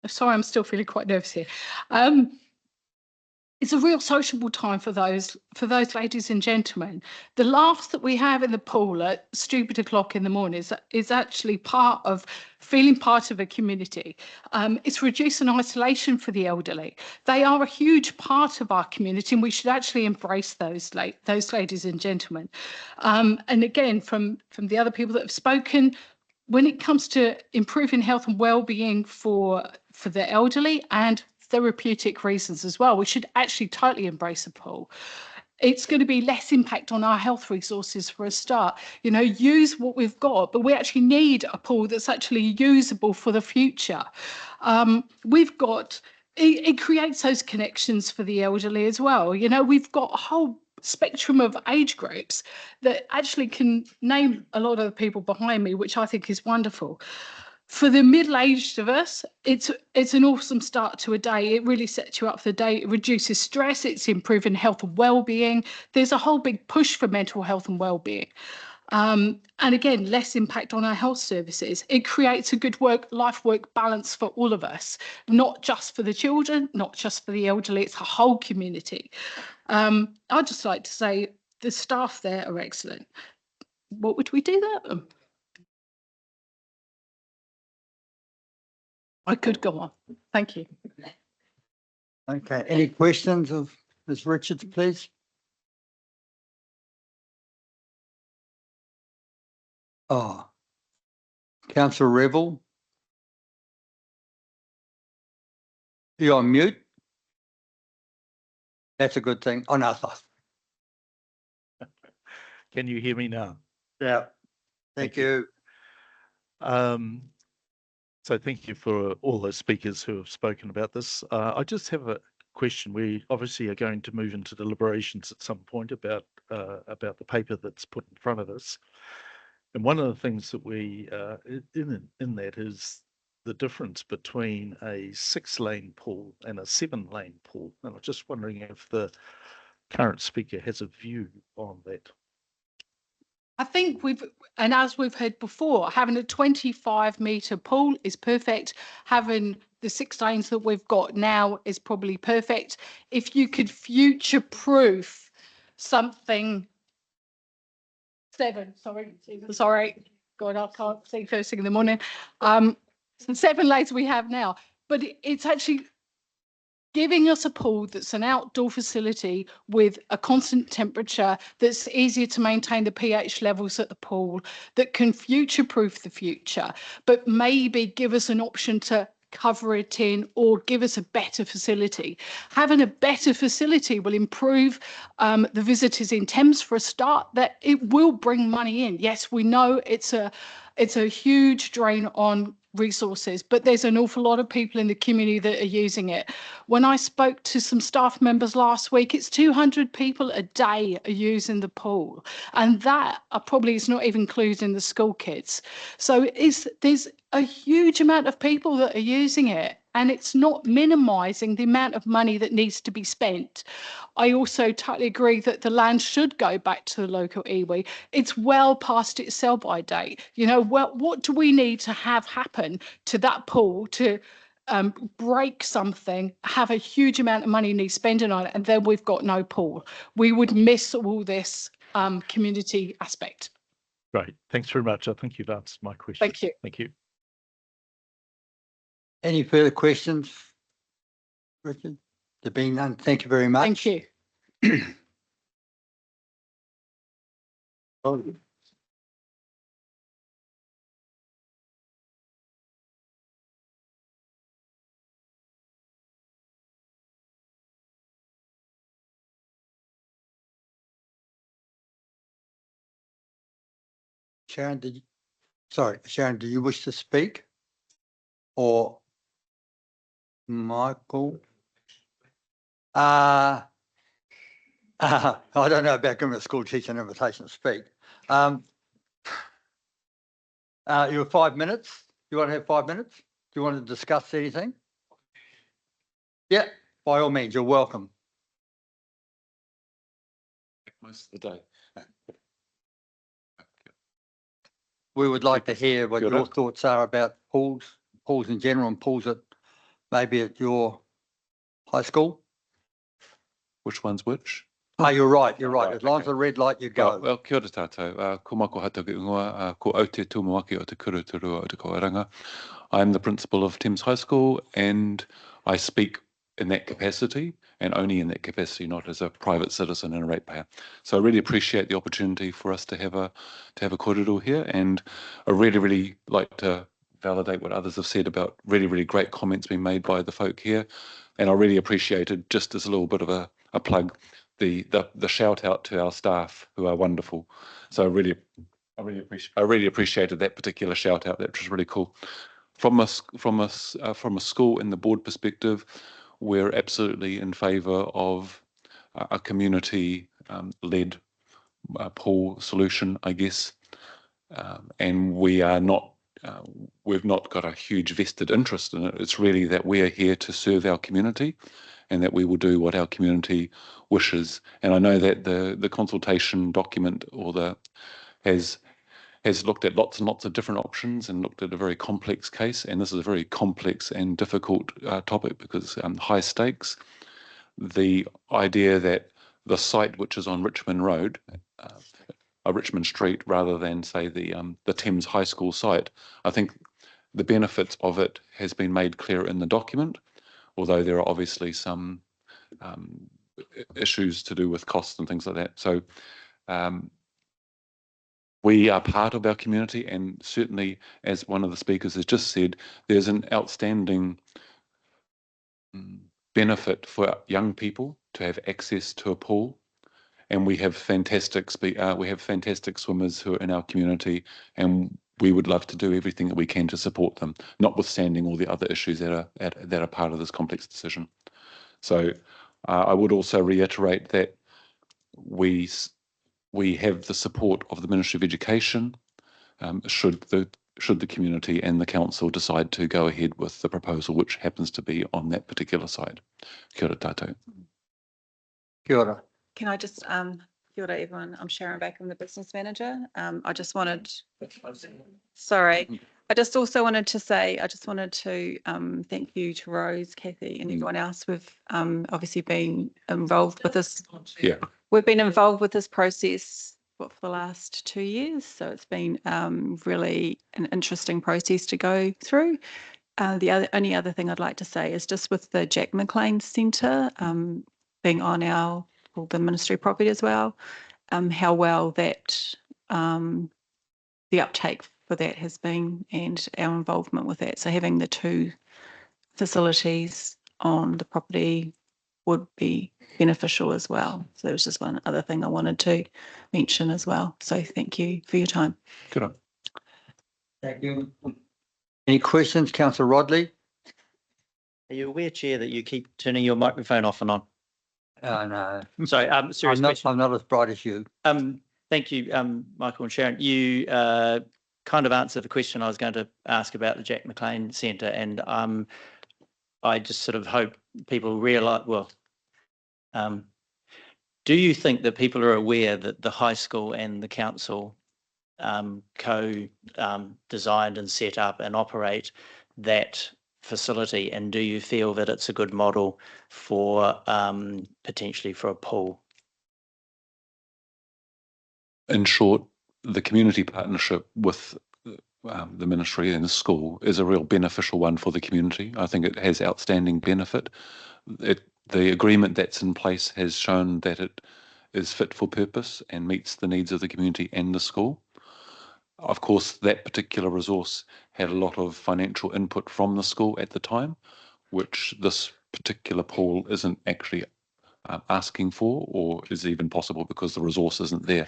Sorry, I'm still feeling quite nervous here. It's a real sociable time for those ladies and gentlemen. The laughs that we have in the pool at stupid o'clock in the morning is actually part of feeling part of a community. It's reducing isolation for the elderly. They are a huge part of our community, and we should actually embrace those ladies and gentlemen. And again, from the other people that have spoken, when it comes to improving health and well-being for the elderly and therapeutic reasons as well, we should actually totally embrace a pool. It's going to be less impact on our health resources for a start. You know, use what we've got, but we actually need a pool that's actually usable for the future. It creates those connections for the elderly as well. You know, we've got a whole spectrum of age groups that actually can name a lot of the people behind me, which I think is wonderful. For the middle-aged of us, it's an awesome start to a day. It really sets you up for the day. It reduces stress. It's improving health and well-being. There's a whole big push for mental health and well-being. And again, less impact on our health services. It creates a good life-work balance for all of us, not just for the children, not just for the elderly. It's a whole community. I'd just like to say the staff there are excellent. What would we do there? I could go on. Thank you. Okay, any questions of Ms. Richards, please? Oh, Councillor Revel. You're on mute. That's a good thing. Oh, no. Can you hear me now? Yeah. Thank you. So thank you for all those speakers who have spoken about this. I just have a question. We obviously are going to move into deliberations at some point about the paper that's put in front of us. And one of the things that we in that is the difference between a 6-lane pool and a 7-lane pool. And I'm just wondering if the current speaker has a view on that. I think as we've heard before, having a 25-metre pool is perfect. Having the 6 lanes that we've got now is probably perfect. If you could future-proof something, 7, sorry, God, I can't see first thing in the morning. So 7 lanes we have now, but it's actually giving us a pool that's an outdoor facility with a constant temperature, that's easier to maintain the pH levels at the pool, that can future-proof the future, but maybe give us an option to cover it in or give us a better facility. Having a better facility will improve the visitors in Thames for a start, that it will bring money in. Yes, we know it's a huge drain on resources, but there's an awful lot of people in the community that are using it. When I spoke to some staff members last week, it's 200 people a day are using the pool, and that probably is not even including the school kids. So there's a huge amount of people that are using it, and it's not minimising the amount of money that needs to be spent. I also totally agree that the land should go back to the local iwi. It's well past its sell-by date. You know, what do we need to have happen to that pool to break something, have a huge amount of money needs spending on it, and then we've got no pool? We would miss all this community aspect. Great. Thanks very much. I think you've answered my question. Thank you. Thank you. Any further questions? Richard? There being none, thank you very much. Thank you. Oh, Sharon, Sharon, do you wish to speak? Or Michael? I don't know about giving a school teacher an invitation to speak. You have 5 minutes. You want to have 5 minutes? Do you want to discuss anything? Yeah, by all means, you're welcome. Most of the day. We would like to hear what Kia ora. your thoughts are about pools in general, and pools at maybe at your high school. Which one's which? Oh, you're right. Right, As long as okay. the red light, you go. Well, kia ora tātou. Ko mako hata ki ungoa, ko au te tūmawaki o te kuruturu o te koaranga. I'm the principal of Thames High School, and I speak in that capacity, and only in that capacity, not as a private citizen and a ratepayer. So I really appreciate the opportunity for us to have a korero here, and I really like to validate what others have said about really great comments being made by the folk here. And I really appreciated, just as a little bit of a plug, the shout out to our staff who are wonderful. So I really appreciated that particular shout out. That was really cool. From a school and the board perspective, we're absolutely in favour of a community led pool solution, I guess, and we are not. We've not got a huge vested interest in it. It's really that we are here to serve our community, and that we will do what our community wishes. And I know that the consultation document has looked at lots and lots of different options and looked at a very complex case. And this is a very complex and difficult topic because high stakes. The idea that the site, which is on Richmond Road, Richmond Street, rather than say the Thames High School site, I think the benefits of it has been made clear in the document, although there are obviously some issues to do with costs and things like that. So we are part of our community, and certainly, as one of the speakers has just said, there's an outstanding benefit for young people to have access to a pool. And we have fantastic swimmers who are in our community, and we would love to do everything that we can to support them, notwithstanding all the other issues that are part of this complex decision. So I would also reiterate that we have the support of the Ministry of Education should the community and the council decide to go ahead with the proposal, which happens to be on that particular site. Kia ora tātou. Kia ora. Can I just, kia ora everyone, I'm Sharon Baker, I'm the business manager. I just wanted, sorry, I just also wanted to say, thank you to Rose, Kathy and everyone else. We've obviously been involved with this. Yeah. We've been involved with this process for the last 2 years. So it's been really an interesting process to go through. The only other thing I'd like to say is just with the Jack McLean Centre being on the ministry property as well, how well that the uptake for that has been and our involvement with that. So having the two facilities on the property would be beneficial as well. So there was just one other thing I wanted to mention as well. So thank you for your time. Good on. Thank you. Any questions, councillor Rodley? Are you aware, Chair, that you keep turning your microphone off and on? No. Sorry, serious question. I'm not as bright as you. Thank you, Michael and Sharon. You kind of answered the question I was going to ask about the Jack McLean Centre, and I just sort of hope people realise, do you think that people are aware that the high school and the council co-designed and set up and operate that facility, and do you feel that it's a good model for potentially for a pool? In short, the community partnership with the ministry and the school is a real beneficial one for the community. I think it has outstanding benefit. The agreement that's in place has shown that it is fit for purpose and meets the needs of the community and the school. Of course, that particular resource had a lot of financial input from the school at the time, which this particular pool isn't actually asking for, or is even possible because the resource isn't there.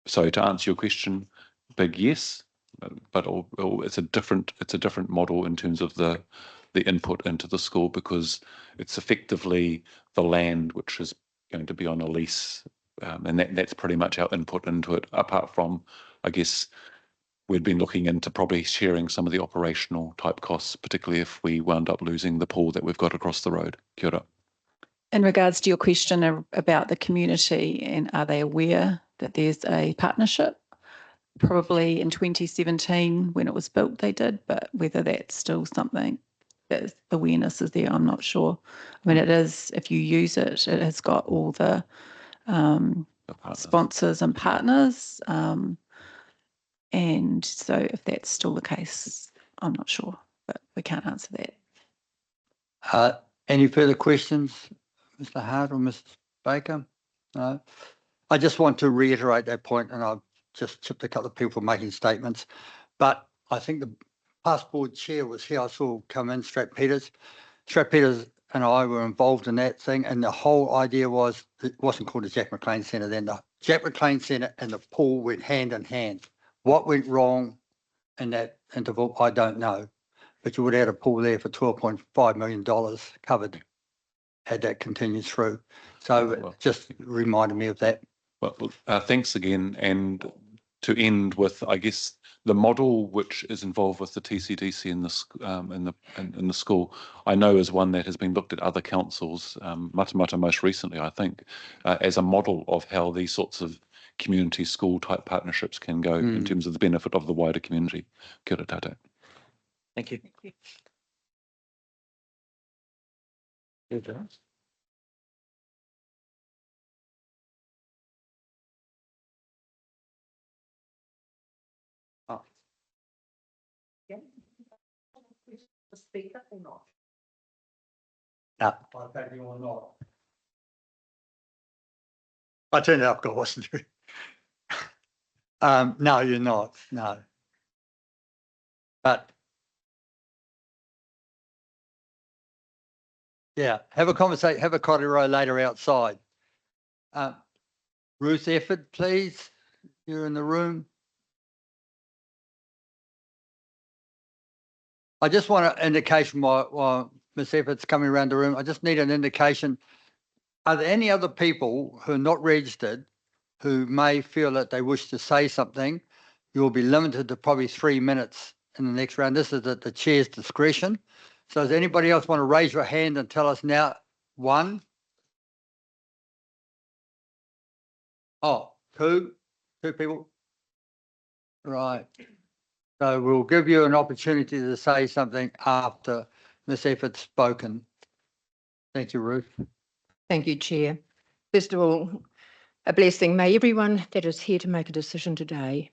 So to answer your question, big yes, but it's a different model in terms of the input into the school, because it's effectively the land which is going to be on a lease, and that's pretty much our input into it, apart from, I guess, we'd been looking into probably sharing some of the operational type costs, particularly if we wound up losing the pool that we've got across the road. Kia ora. In regards to your question about the community and are they aware that there's a partnership? Probably in 2017 when it was built they did, but whether that's still something that awareness is there, I'm not sure. I mean, it is, if you use it, it has got all the sponsors and partners. And so if that's still the case, I'm not sure, but we can't answer that. Any further questions, Mr. Hart or Mrs. Baker? No. I just want to reiterate that point, and I've just chipped a couple of people making statements, but I think the past board chair was here. I saw come in, Strat Peters. Strat Peters and I were involved in that thing, and the whole idea was, it wasn't called the Jack McLean Centre then, the Jack McLean Centre and the pool went hand in hand. What went wrong in that interval, I don't know, but you would have had a pool there for $12.5 million covered had that continued through. So it just reminded me of that. Well, thanks again. And to end with, I guess, the model which is involved with the TCDC in the school, I know is one that has been looked at other councils, Matamata most recently, I think, as a model of how these sorts of community school type partnerships can go in terms of the benefit of the wider community. Kia ora tātou. Thank you. Speaker or not? No. I turned it up, I wasn't. No, you're not. No. But yeah, have a conversation, have a corridor later outside. Ruth Efford, please. You're in the room. I just want an indication while Ms. Efford's coming around the room. I just need an indication. Are there any other people who are not registered who may feel that they wish to say something? You'll be limited to probably 3 minutes in the next round. This is at the chair's discretion. So does anybody else want to raise your hand and tell us now? One. Oh, two people. Right. So we'll give you an opportunity to say something after Ms. Efford's spoken. Thank you, Ruth. Thank you, Chair. First of all, a blessing. May everyone that is here to make a decision today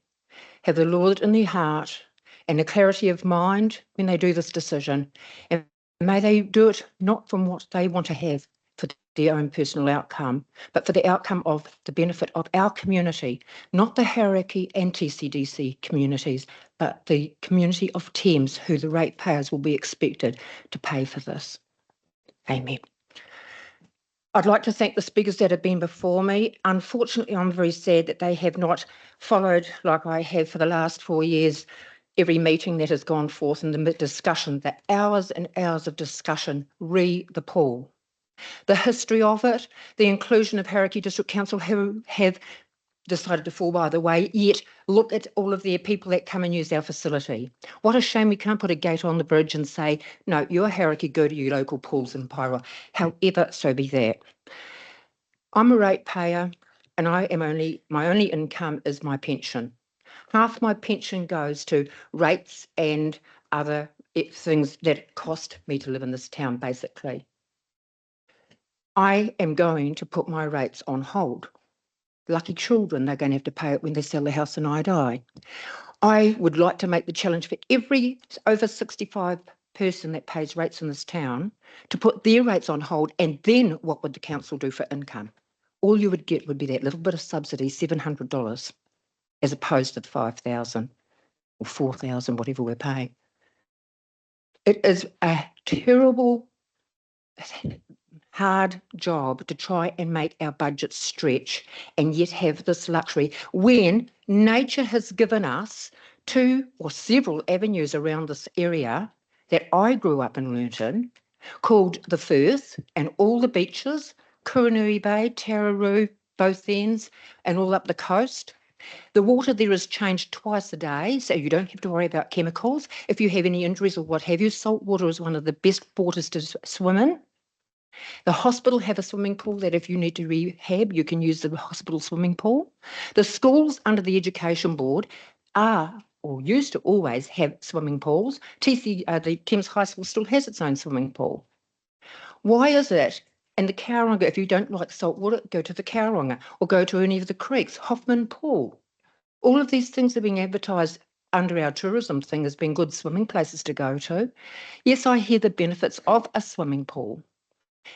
have the Lord in their heart and the clarity of mind when they do this decision. And may they do it not from what they want to have for their own personal outcome, but for the outcome of the benefit of our community, not the Karakia and TCDC communities, but the community of Thames, who the ratepayers will be expected to pay for this. Amen. I'd like to thank the speakers that have been before me. Unfortunately, I'm very sad that they have not followed, like I have for the last 4 years, every meeting that has gone forth and the discussion, the hours and hours of discussion, re the pool. The history of it, the inclusion of Karakia District Council who have decided to fall by the way, yet look at all of their people that come and use our facility. What a shame we can't put a gate on the bridge and say, no, you're Karakia, go to your local pools in Paira. However, so be that. I'm a ratepayer and my only income is my pension. Half my pension goes to rates and other things that cost me to live in this town, basically. I am going to put my rates on hold. Lucky children, they're going to have to pay it when they sell the house and I die. I would like to make the challenge for every over 65 person that pays rates in this town to put their rates on hold, and then what would the council do for income? All you would get would be that little bit of subsidy, $700, as opposed to the 5,000 or 4,000, whatever we're paying. It is a terrible, hard job to try and make our budget stretch and yet have this luxury when nature has given us two or several avenues around this area that I grew up and learnt in, called the Firth and all the beaches, Kuranui Bay, Tararoo, both ends, and all up the coast. The water there is changed twice a day, so you don't have to worry about chemicals. If you have any injuries or what have you, salt water is one of the best waters to swim in. The hospital have a swimming pool that if you need to rehab, you can use the hospital swimming pool. The schools under the Education Board are or used to always have swimming pools. The Thames High School still has its own swimming pool. Why is it? And the Karakia, if you don't like salt water, go to the Karakia or go to any of the creeks, Hoffman Pool. All of these things are being advertised under our tourism thing as being good swimming places to go to. Yes, I hear the benefits of a swimming pool.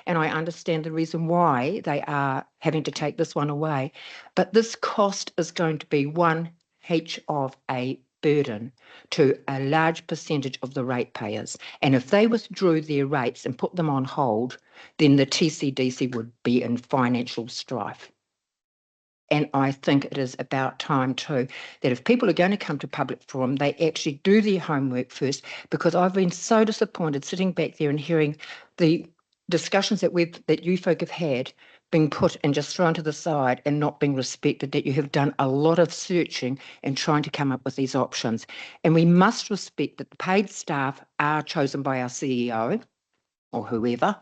And I understand the reason why they are having to take this one away. But this cost is going to be one heck of a burden to a large percentage of the ratepayers. And if they withdrew their rates and put them on hold, then the TCDC would be in financial strife. And I think it is about time too, that if people are going to come to public forum, they actually do their homework first, because I've been so disappointed sitting back there and hearing the discussions that you folk have had being put and just thrown to the side and not being respected, that you have done a lot of searching and trying to come up with these options. And we must respect that the paid staff are chosen by our CEO or whoever,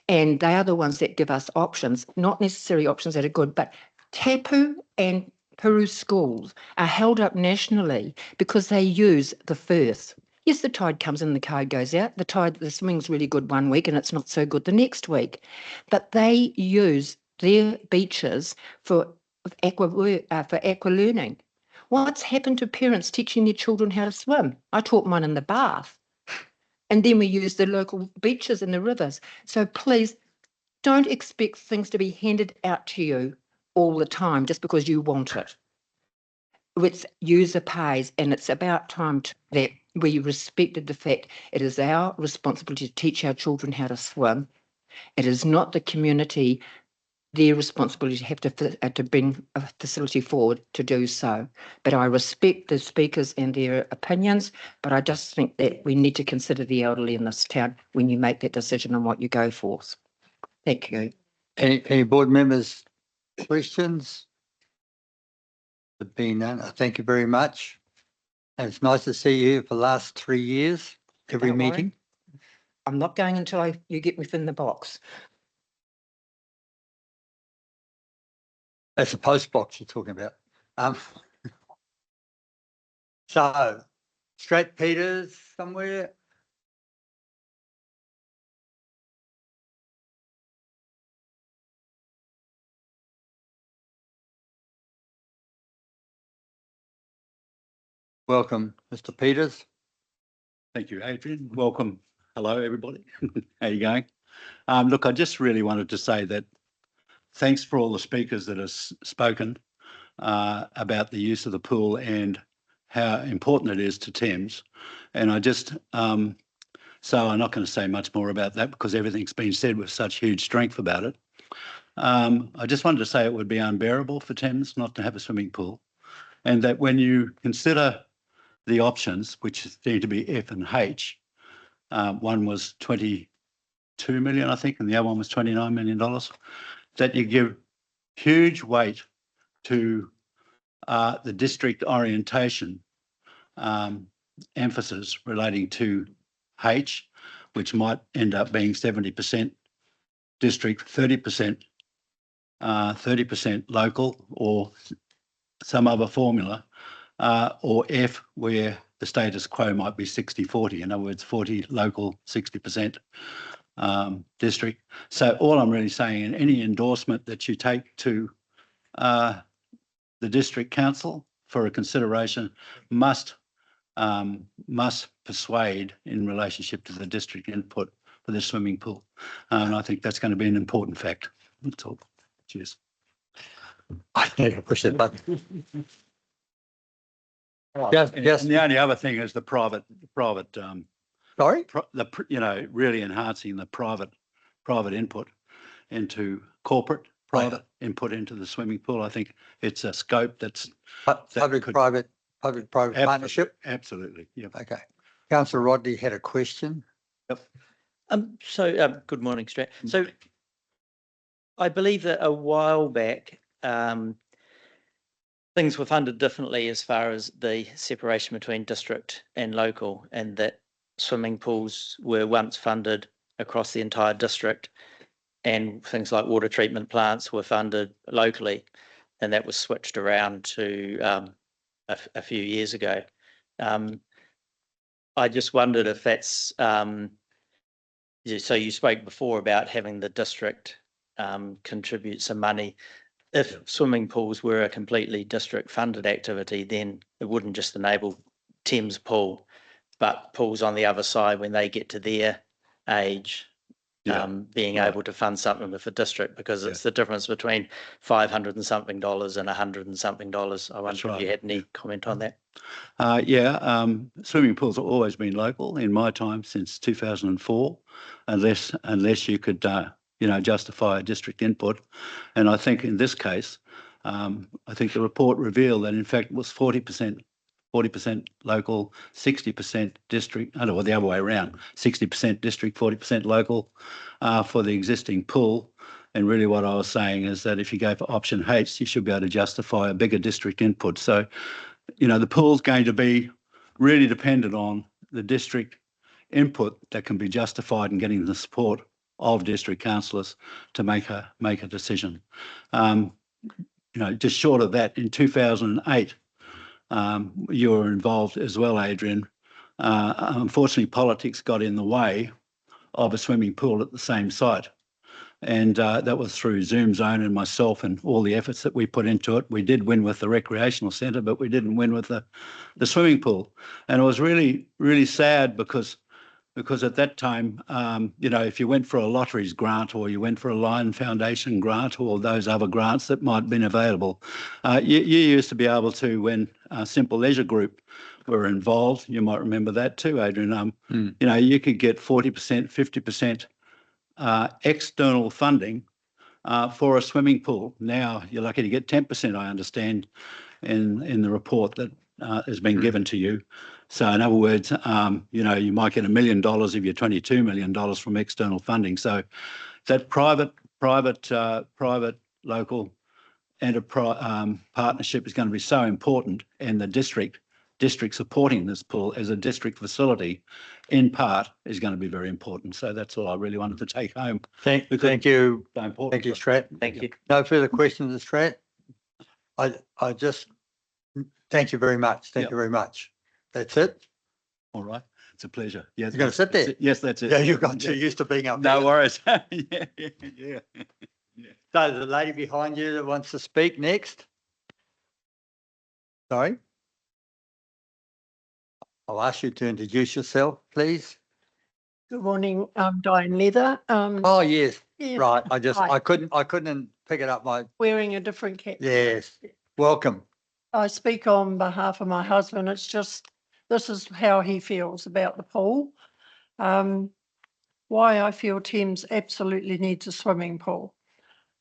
and they are the ones that give us options, not necessarily options that are good, but Tapu and Peru schools are held up nationally because they use the Firth. Yes, the tide comes in, the tide goes out. The swimming's really good one week and it's not so good the next week. But they use their beaches for aqua learning. What's happened to parents teaching their children how to swim? I taught mine in the bath. And then we use the local beaches and the rivers. So please don't expect things to be handed out to you all the time just because you want it. It's user pays, and it's about time that we respected the fact it is our responsibility to teach our children how to swim. It is not the community, their responsibility to have to bring a facility forward to do so. But I respect the speakers and their opinions, but I just think that we need to consider the elderly in this town when you make that decision on what you go for. Thank you. Any board members, questions? There being none, thank you very much. And it's nice to see you here for the last 3 years, every Don't worry. meeting. I'm not going until you get within the box. That's a post box you're talking about. So, Strat Peters somewhere. Welcome, Mr. Peters. Thank you, Adrian. Welcome. Hello, everybody. How you going? Look, I just really wanted to say that thanks for all the speakers that have spoken about the use of the pool and how important it is to Thames. And I just, so I'm not going to say much more about that because everything's been said with such huge strength about it. I just wanted to say it would be unbearable for Thames not to have a swimming pool, and that when you consider the options, which seem to be F and H. One was 22 million, I think, and the other one was $29 million, that you give huge weight to the district orientation emphasis relating to H, which might end up being 70% district, 30% local, or some other formula, or F, where the status quo might be 60-40. In other words, 40 local, 60% district. So all I'm really saying, in any endorsement that you take to the district council for a consideration must persuade in relationship to the district input for the swimming pool. And I think that's going to be an important fact. That's all. Cheers. I need to push that button. And the only other thing is the private, Sorry? really enhancing the private input into corporate private input into the swimming pool. I think it's a scope that's Public-private partnership? Absolutely. Yeah. Okay. Councillor Rodney had a question. Good morning, Strat. So I believe that a while back, things were funded differently as far as the separation between district and local, and that swimming pools were once funded across the entire district, and things like water treatment plants were funded locally, and that was switched around to a few years ago. I just wondered if that's, so you spoke before about having the district contribute some money. If swimming pools were a completely district funded activity, then it wouldn't just enable Thames pool, but pools on the other side, when they get to their age, being able to fund something with the district, because it's the difference between $500 and something and $100 and something. I wonder if you had any comment on that. Swimming pools have always been local in my time since 2004, unless you could justify a district input. And I think in this case, I think the report revealed that in fact it was 40% local, 60% district, or the other way around, 60% district, 40% local for the existing pool. And really what I was saying is that if you go for option H, you should be able to justify a bigger district input. So, the pool's going to be really dependent on the district input that can be justified in getting the support of district councillors to make a decision. Just short of that, in 2008, you were involved as well, Adrian. Unfortunately, politics got in the way of a swimming pool at the same site. And that was through Zoom Zone and myself and all the efforts that we put into it. We did win with the recreational centre, but we didn't win with the swimming pool. And it was really, really sad because at that time, if you went for a lotteries grant or you went for a Lion Foundation grant or those other grants that might have been available, you used to be able to, when Simple Leisure Group were involved, you might remember that too, Adrian, you could get 40%, 50% external funding for a swimming pool. Now you're lucky to get 10%, I understand, in the report that has been given to you. So in other words, you might get $1 million of your $22 million from external funding. So that private local enterprise partnership is going to be so important, and the district supporting this pool as a district facility in part is going to be very important. So that's all I really wanted to take home. Thank you. Thank you, Strat. Thank you. No further questions, Strat. I just thank you very much. Thank you very much. That's it. All right. It's a pleasure. Yes. You're going to sit there? Yes, that's it. Yeah, you've got too used to being up there. No worries. Yeah. So the lady behind you that wants to speak next. Sorry. I'll ask you to introduce yourself, please. Good morning, I'm Diane Leather. Oh, yes. Yeah, Right. hi. I couldn't pick it up. Wearing a different cap. Yes. Welcome. I speak on behalf of my husband. It's just, this is how he feels about the pool. Why I feel Thames absolutely needs a swimming pool.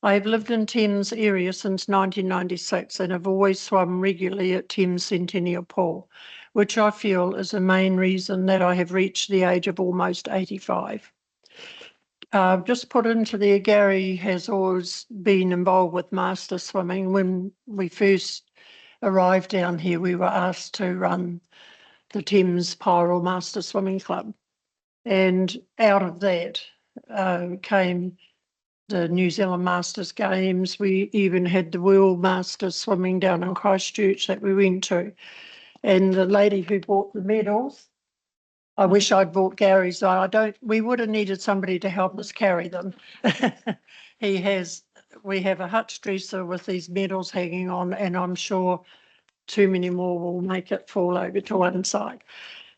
I have lived in Thames area since 1996 and have always swum regularly at Thames Centennial Pool, which I feel is the main reason that I have reached the age of almost 85. Just put into there, Gary has always been involved with master swimming. When we first arrived down here, we were asked to run the Thames Pyral Master Swimming Club. And out of that came the New Zealand Masters Games. We even had the World Masters swimming down in Christchurch that we went to. And the lady who bought the medals, I wish I'd bought Gary's. We would have needed somebody to help us carry them. We have a hutch dresser with these medals hanging on, and I'm sure too many more will make it fall over to one side.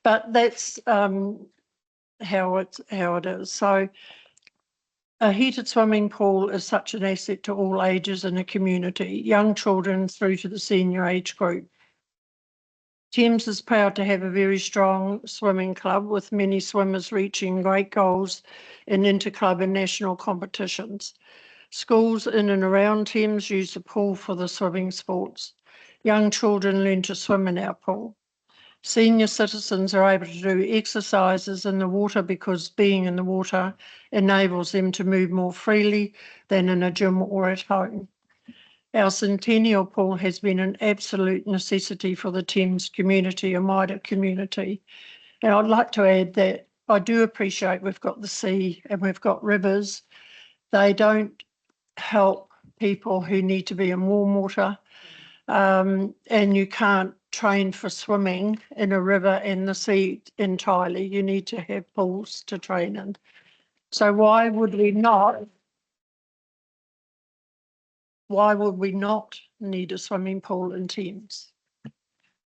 But that's how it is. So a heated swimming pool is such an asset to all ages in a community, young children through to the senior age group. Thames is proud to have a very strong swimming club with many swimmers reaching great goals in interclub and national competitions. Schools in and around Thames use the pool for the swimming sports. Young children learn to swim in our pool. Senior citizens are able to do exercises in the water because being in the water enables them to move more freely than in a gym or at home. Our Centennial Pool has been an absolute necessity for the Thames community and wider community. And I'd like to add that I do appreciate we've got the sea and we've got rivers. They don't help people who need to be in warm water. And you can't train for swimming in a river and the sea entirely. You need to have pools to train in. So why would we not need a swimming pool in Thames?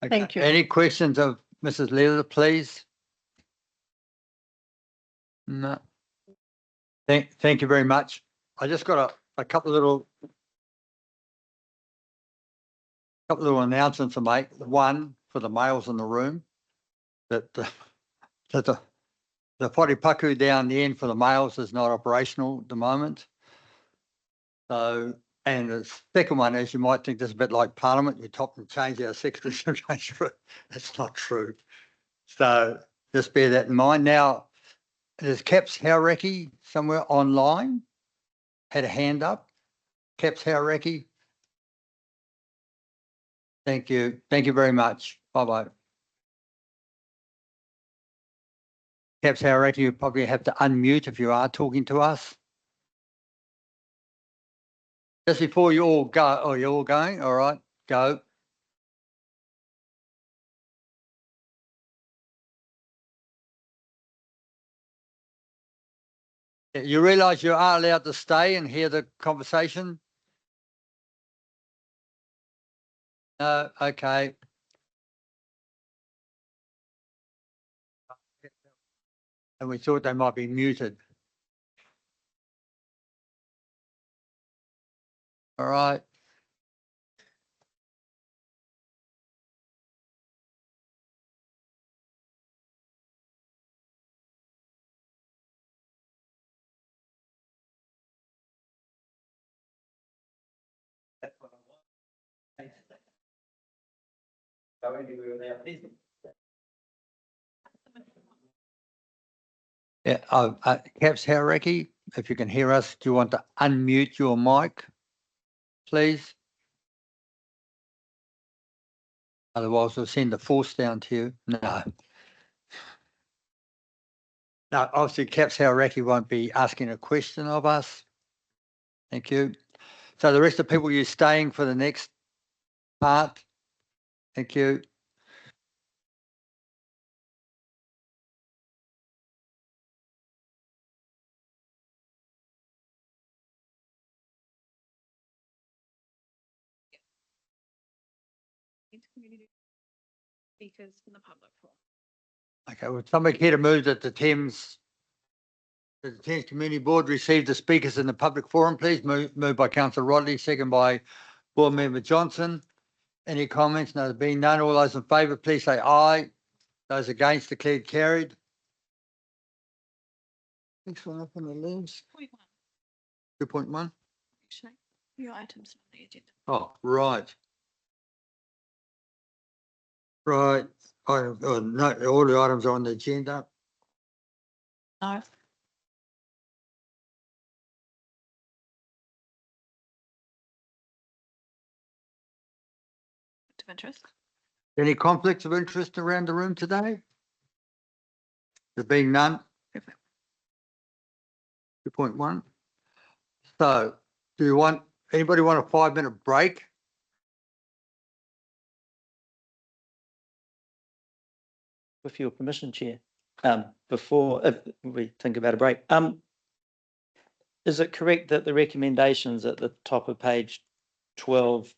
Thank you. Any questions of Mrs. Leather, please? No. Thank you very much. I just got a couple of little announcements to make. One, for the males in the room, that the wharepaku down the end for the males is not operational at the moment. So, and the second one is, you might think this is a bit like Parliament, you top and change our sex discrimination. That's not true. So just bear that in mind. Now, there's Caps Hauraki somewhere online, had a hand up. Caps Hauraki. Thank you. Thank you very much. Bye-bye. Caps Hauraki, you probably have to unmute if you are talking to us. Just before you all go, oh, you're all going? All right, go. You realise you are allowed to stay and hear the conversation? No, okay. And we thought they might be muted. All right. Yeah, Caps Hauraki, if you can hear us, do you want to unmute your mic, please? Otherwise, we'll send the force down to you. No. No, obviously, Caps Hauraki won't be asking a question of us. Thank you. So the rest of the people, you're staying for the next part. Thank you. Speakers in the public forum. Okay, well, somebody here to move that the Thames Community Board receive the speakers in the public forum, please. Moved by Councillor Rodley, second by Board Member Johnson. Any comments? No, there being none. All those in favour, please say aye. Those against, declared carried. Next one up on the list. 2.1. Actually, your items on the agenda. Oh, right. Right. No, all the items are on the agenda. No. Of interest. Any conflicts of interest around the room today? There being none. 2.1. So anybody want a 5-minute break? With your permission, Chair, before we think about a break, is it correct that the recommendations at the top of page 12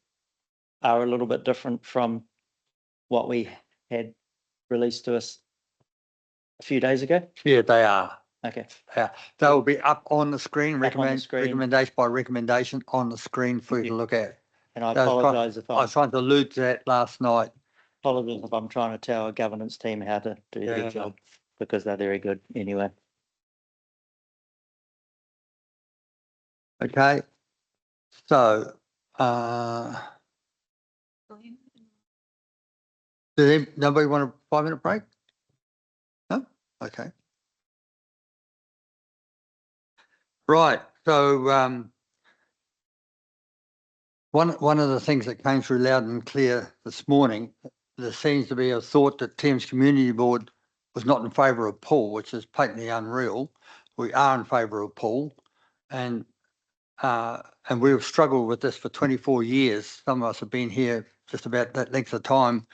are a little bit different from what we had released to us a few days ago? Yeah, they are. Okay. Yeah, they will be up on the screen, Up on the screen. recommendation by recommendation on the screen for you to look at. And I Those apologise if I I'm was trying to allude to that last night. apologies if I'm trying to tell our governance team how to do their Yeah. job, because they're very good anyway. Okay. So, nobody want a 5-minute break? No? Okay. Right. So, one of the things that came through loud and clear this morning, there seems to be a thought that Thames Community Board was not in favour of pool, which is patently unreal. We are in favour of pool, and we've struggled with this for 24 years. Some of us have been here just about that length of time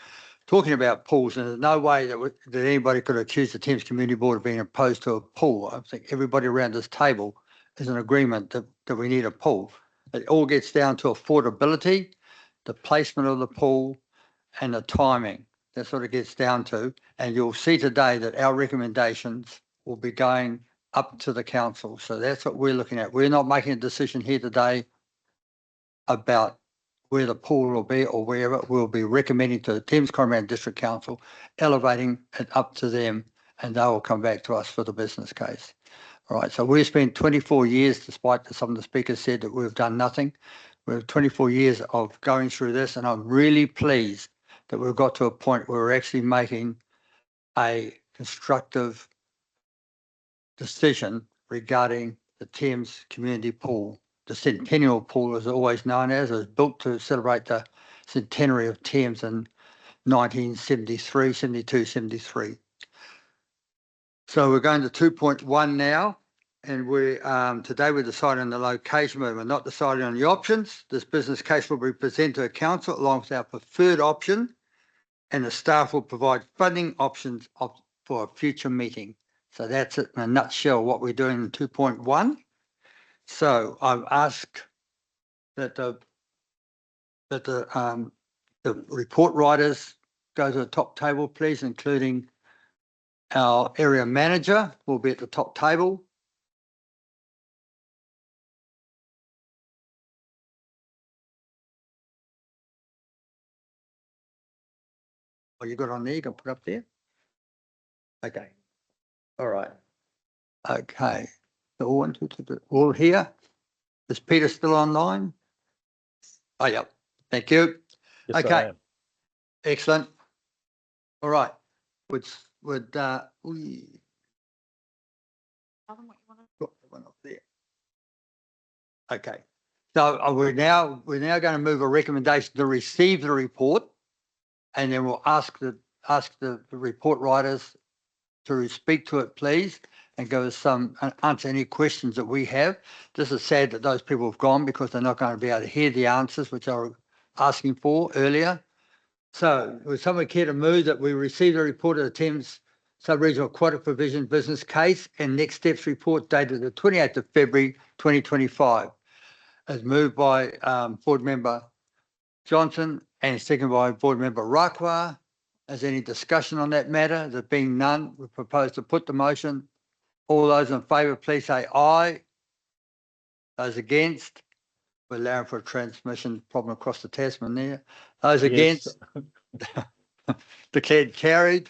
talking about pools, and there's no way that anybody could accuse the Thames Community Board of being opposed to a pool. I think everybody around this table is in agreement that we need a pool. It all gets down to affordability, the placement of the pool, and the timing. That's what it gets down to. And you'll see today that our recommendations will be going up to the council. So that's what we're looking at. We're not making a decision here today about where the pool will be or wherever. We'll be recommending to the Thames Coromandel District Council, elevating it up to them, and they will come back to us for the business case. All right, so we've spent 24 years, despite some of the speakers said that we've done nothing. We have 24 years of going through this, and I'm really pleased that we've got to a point where we're actually making a constructive decision regarding the Thames Community Pool. The Centennial Pool, as always known as, was built to celebrate the centenary of Thames in 1973, 72, 73. So we're going to 2.1 now, and today we're deciding on the location, but we're not deciding on the options. This business case will be presented to council along with our preferred option, and the staff will provide funding options for a future meeting. So that's it in a nutshell what we're doing in 2.1. So I've asked that the report writers go to the top table, please, including our area manager will be at the top table. Oh, you got on there, you can put up there. Okay. All right. Okay. So all here. Is Peter still online? Oh, yeah. Thank you. Yes, I Okay. am. Excellent. All right. Would got the one up there. Okay. So we're now going to move a recommendation to receive the report, and then we'll ask the report writers to speak to it, please, and give us answer any questions that we have. This is sad that those people have gone because they're not going to be able to hear the answers which I was asking for earlier. So would someone care to move that we receive the report of the Thames Sub-Regional Aquatic Provision Business Case and Next Steps Report dated the 28th of February 2025, as moved by Board Member Johnson and seconded by Board Member Rakwa. Is there any discussion on that matter? There being none, we propose to put the motion. All those in favour, please say aye. Those against? We're allowing for a transmission problem across the Tasman there. Those against? Declared carried.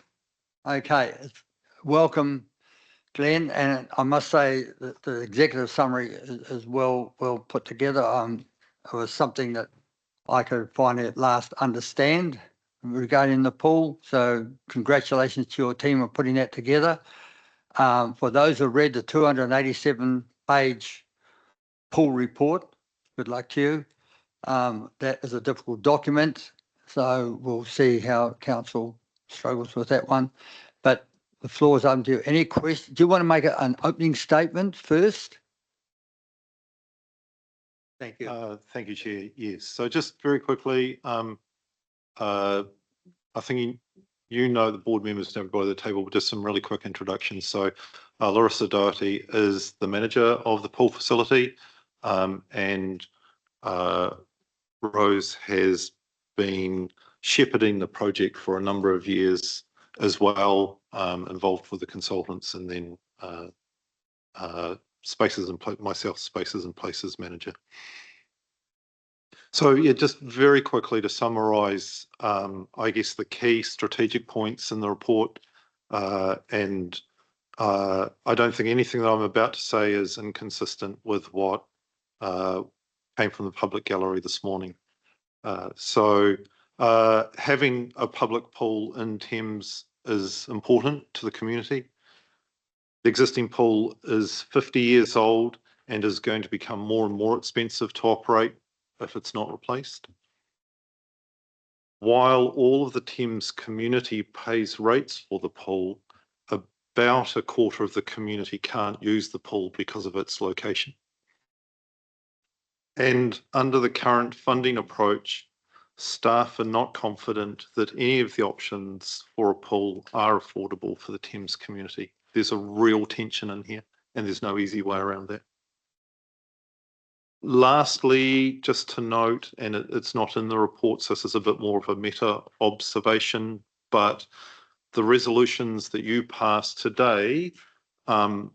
Okay, welcome Glenn, and I must say that the executive summary is well put together. It was something that I could finally at last understand regarding the pool. So congratulations to your team on putting that together. For those who read the 287-page pool report, good luck to you. That is a difficult document, so we'll see how council struggles with that one. But the floor is open to you. Any questions? Do you want to make an opening statement first? Thank you. Thank you, Chair. Yes. So just very quickly, I think you know the board members and everybody at the table, but just some really quick introductions. So Larissa Doherty is the manager of the pool facility, and Rose has been shepherding the project for a number of years as well, involved with the consultants, and then myself, Spaces and Places manager. So yeah, just very quickly to summarise, I guess the key strategic points in the report, and I don't think anything that I'm about to say is inconsistent with what came from the public gallery this morning. So having a public pool in Thames is important to the community. The existing pool is 50 years old and is going to become more and more expensive to operate if it's not replaced. While all of the Thames community pays rates for the pool, about a quarter of the community can't use the pool because of its location. And under the current funding approach, staff are not confident that any of the options for a pool are affordable for the Thames community. There's a real tension in here, and there's no easy way around that. Lastly, just to note, and it's not in the report, so this is a bit more of a meta observation, but the resolutions that you passed today, or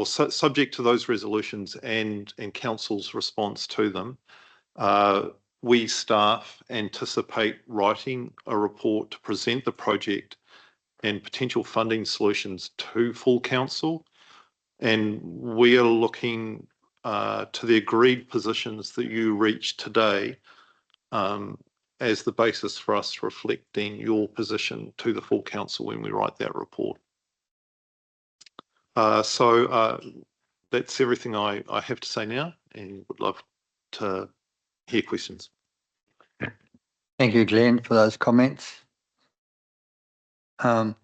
subject to those resolutions and council's response to them, we staff anticipate writing a report to present the project and potential funding solutions to full council, and we are looking to the agreed positions that you reached today as the basis for us reflecting your position to the full council when we write that report. So that's everything I have to say now, and would love to hear questions. Thank you, Glenn, for those comments. I'm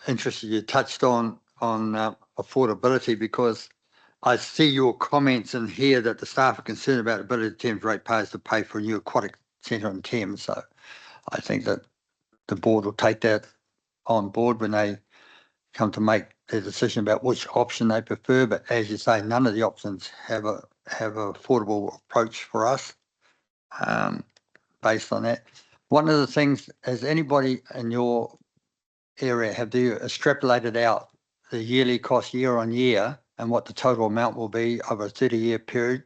interested you touched on affordability, because I see your comments in here that the staff are concerned about the ability of Thames ratepayers to pay for a new aquatic centre in Thames. So I think that the board will take that on board when they come to make their decision about which option they prefer. But as you say, none of the options have an affordable approach for us based on that. One of the things, has anybody in your area, have you extrapolated out the yearly cost year on year and what the total amount will be over a 30-year period?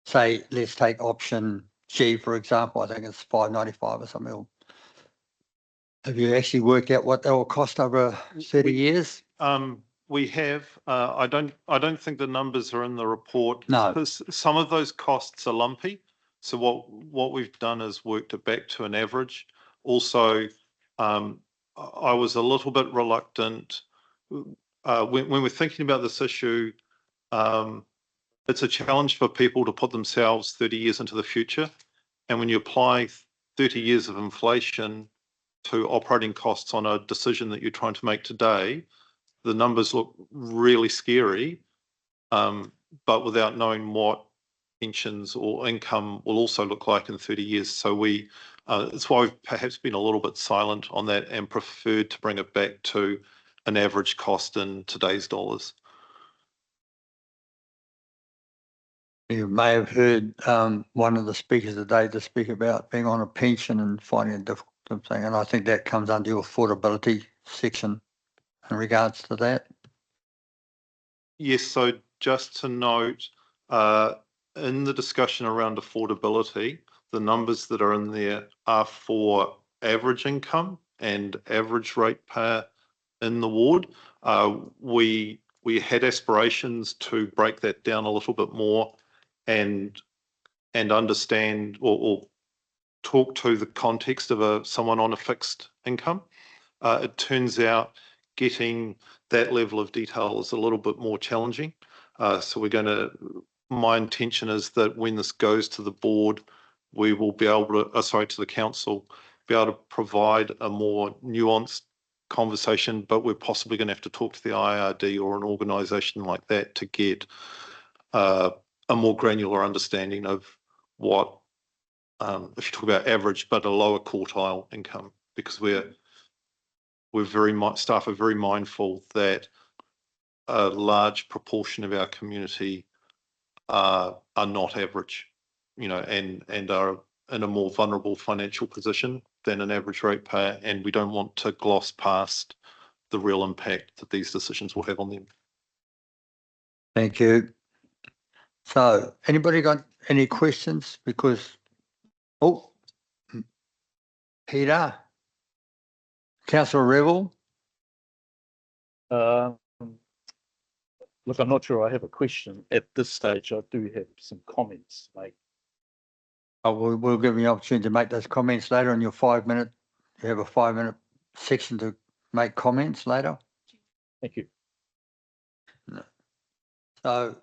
Say, let's take option G, for example. I think it's 595 or something. Have you actually worked out what that will cost over 30 years? We have. I don't think the numbers are in the report. No. Because some of those costs are lumpy. So what we've done is worked it back to an average. Also, I was a little bit reluctant when we're thinking about this issue. It's a challenge for people to put themselves 30 years into the future. And when you apply 30 years of inflation to operating costs on a decision that you're trying to make today, the numbers look really scary, but without knowing what pensions or income will also look like in 30 years. So that's why we've perhaps been a little bit silent on that and preferred to bring it back to an average cost in today's dollars. You may have heard one of the speakers today to speak about being on a pension and finding it difficult thing, and I think that comes under your affordability section in regards to that. Yes, so just to note, in the discussion around affordability, the numbers that are in there are for average income and average ratepayer in the ward. We had aspirations to break that down a little bit more and understand or talk to the context of someone on a fixed income. It turns out getting that level of detail is a little bit more challenging. So my intention is that when this goes to the board, we will be able to, to the council, be able to provide a more nuanced conversation, but we're possibly going to have to talk to the IRD or an organisation like that to get a more granular understanding of what, if you talk about average, but a lower quartile income, because staff are very mindful that a large proportion of our community are not average, and are in a more vulnerable financial position than an average ratepayer, and we don't want to gloss past the real impact that these decisions will have on them. Thank you. So anybody got any questions? Because, Peter, Councillor Revel. Look, I'm not sure I have a question at this stage. I do have some comments to make. We'll give you an opportunity to make those comments later on your 5 minute. You have a 5 minute section to make comments later. Thank you. So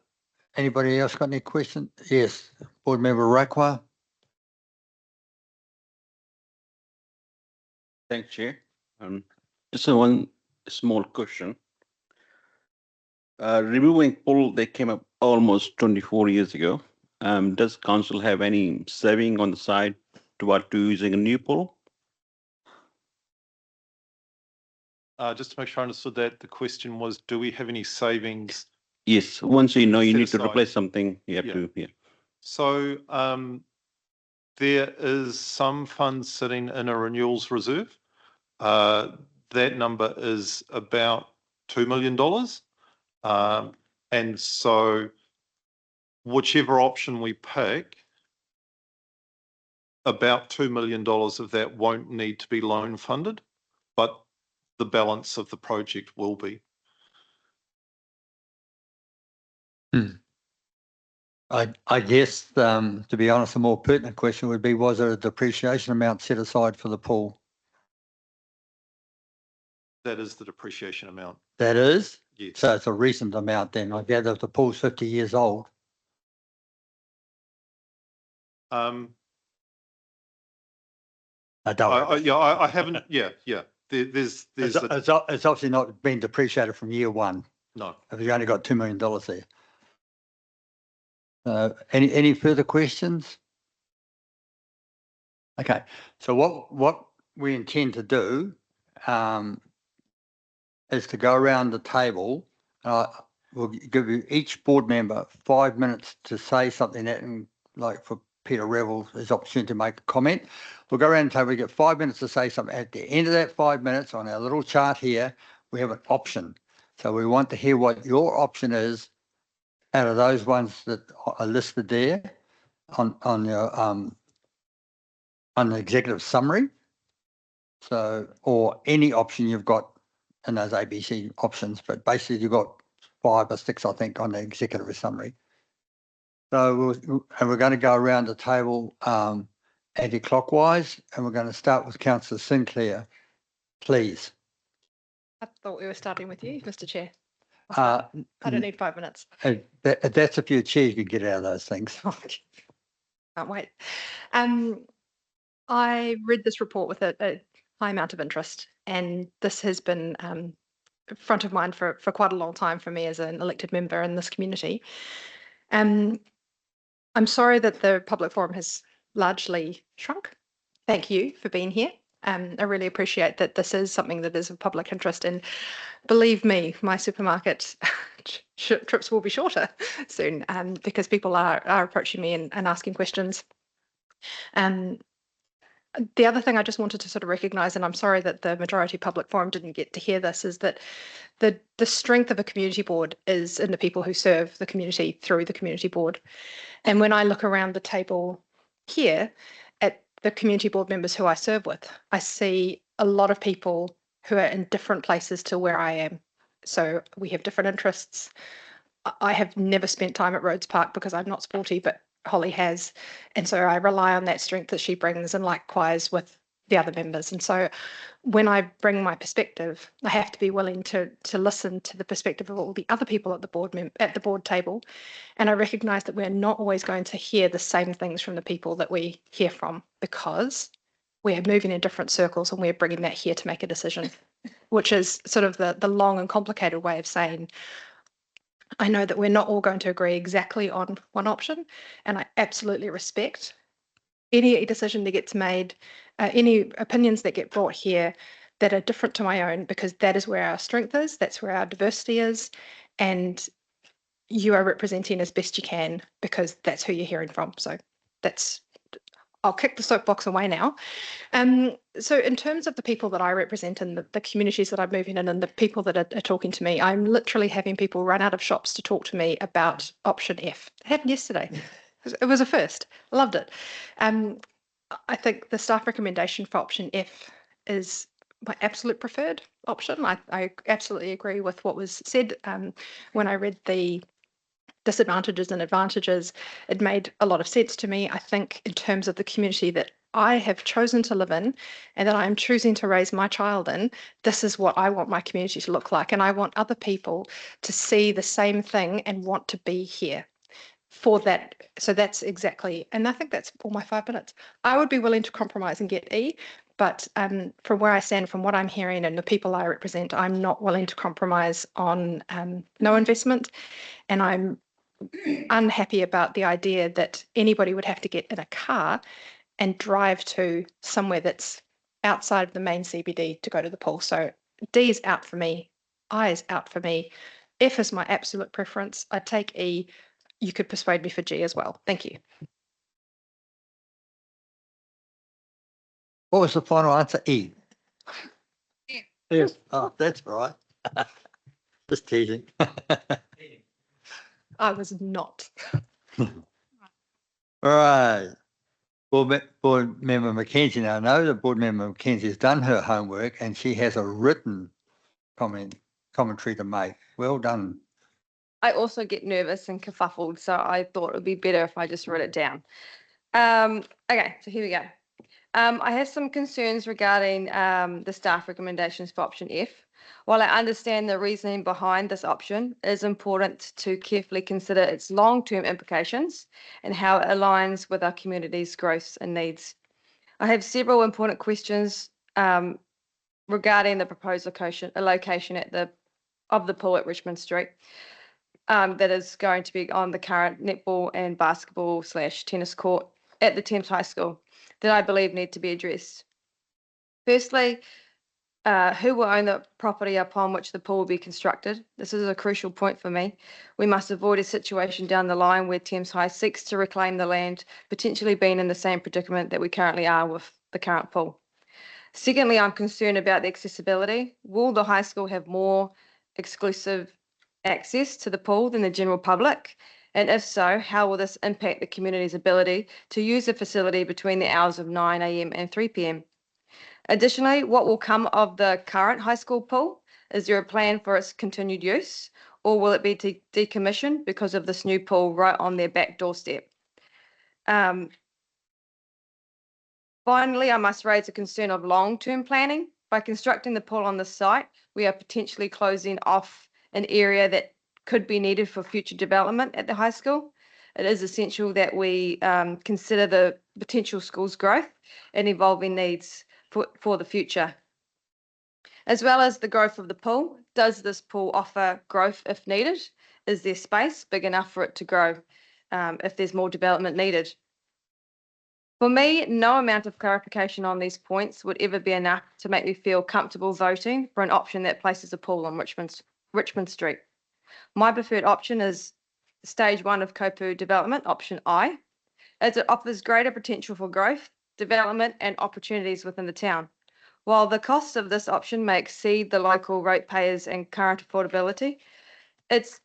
anybody else got any questions? Yes, Board Member Rakwa. Thanks, Chair. Just one small question. Removing pool, they came up almost 24 years ago. Does council have any saving on the side toward using a new pool? Just to make sure I understood that, the question was, do we have any savings? Yes, once you know you Set need to aside. replace something, you have to, yeah. So there is some funds sitting in a renewals reserve. That number is about $2 million. And so whichever option we pick, about $2 million of that won't need to be loan funded, but the balance of the project will be. I guess, to be honest, a more pertinent question would be, was there a depreciation amount set aside for the pool? That is the depreciation amount. That is? Yes. So it's a recent amount then. I gather if the pool's 50 years old. I don't. I haven't. Yeah. There's It's obviously not been depreciated from year one. no. If you only got $2 million there. Any further questions? Okay. So what we intend to do is to go around the table. We'll give you each board member 5 minutes to say something that, like for Peter Revel, his opportunity to make a comment. We'll go around the table, we get 5 minutes to say something. At the end of that 5 minutes, on our little chart here, we have an option. So we want to hear what your option is out of those ones that are listed there on your on the executive summary. So, or any option you've got in those ABC options, but basically you've got 5 or 6, I think, on the executive summary. So we're going to go around the table anti-clockwise, and we're going to start with Councillor Sinclair, please. I thought we were starting with you, Mr. Chair. I I don't need 5 minutes. That's if you're a chair, you can get out of those things. Can't wait. I read this report with a high amount of interest, and this has been front of mind for quite a long time for me as an elected member in this community. I'm sorry that the public forum has largely shrunk. Thank you for being here. I really appreciate that this is something that is of public interest, and believe me, my supermarket trips will be shorter soon because people are approaching me and asking questions. The other thing I just wanted to sort of recognise, and I'm sorry that the majority public forum didn't get to hear this, is that the strength of a community board is in the people who serve the community through the community board. And when I look around the table here at the community board members who I serve with, I see a lot of people who are in different places to where I am. So we have different interests. I have never spent time at Rhodes Park because I'm not sporty, but Holly has. And so I rely on that strength that she brings, and likewise with the other members. And so when I bring my perspective, I have to be willing to listen to the perspective of all the other people at the board table. And I recognise that we're not always going to hear the same things from the people that we hear from, because we're moving in different circles and we're bringing that here to make a decision, which is sort of the long and complicated way of saying, I know that we're not all going to agree exactly on one option, and I absolutely respect any decision that gets made, any opinions that get brought here that are different to my own, because that is where our strength is, that's where our diversity is, and you are representing as best you can because that's who you're hearing from. So that's, I'll kick the soapbox away now. So in terms of the people that I represent and the communities that I'm moving in and the people that are talking to me, I'm literally having people run out of shops to talk to me about option F. It happened yesterday. It was a first. Loved it. I think the staff recommendation for option F is my absolute preferred option. I absolutely agree with what was said when I read the disadvantages and advantages. It made a lot of sense to me. I think in terms of the community that I have chosen to live in and that I'm choosing to raise my child in, this is what I want my community to look like. And I want other people to see the same thing and want to be here for that. So that's exactly, and I think that's all my 5 minutes. I would be willing to compromise and get E, but from where I stand, from what I'm hearing and the people I represent, I'm not willing to compromise on no investment. And I'm unhappy about the idea that anybody would have to get in a car and drive to somewhere that's outside of the main CBD to go to the pool. So D is out for me, I is out for me, F is my absolute preference. I'd take E. You could persuade me for G as well. Thank you. What was the final answer? E. Yes. Oh, that's right. Just teasing. I was not. All right. Board member Mackenzie. Now I know that board member Mackenzie has done her homework and she has a written commentary to make. Well done. I also get nervous and kerfuffled, so I thought it would be better if I just wrote it down. Okay, so here we go. I have some concerns regarding the staff recommendations for option F. While I understand the reasoning behind this option, it is important to carefully consider its long-term implications and how it aligns with our community's growth and needs. I have several important questions regarding the proposed location of the pool at Richmond Street that is going to be on the current netball and basketball / tennis court at the Thames High School that I believe need to be addressed. Firstly, who will own the property upon which the pool will be constructed? This is a crucial point for me. We must avoid a situation down the line where Thames High seeks to reclaim the land, potentially being in the same predicament that we currently are with the current pool. Secondly, I'm concerned about the accessibility. Will the high school have more exclusive access to the pool than the general public? And if so, how will this impact the community's ability to use the facility between the hours of 9 a.m. and 3 p.m? Additionally, what will come of the current high school pool? Is there a plan for its continued use, or will it be decommissioned because of this new pool right on their back doorstep? Finally, I must raise a concern of long-term planning. By constructing the pool on the site, we are potentially closing off an area that could be needed for future development at the high school. It is essential that we consider the potential school's growth and evolving needs for the future. As well as the growth of the pool, does this pool offer growth if needed? Is there space big enough for it to grow if there's more development needed? For me, no amount of clarification on these points would ever be enough to make me feel comfortable voting for an option that places a pool on Richmond Street. My preferred option is stage 1 of Kopu development, option I, as it offers greater potential for growth, development and opportunities within the town. While the costs of this option may exceed the local ratepayers and current affordability, it's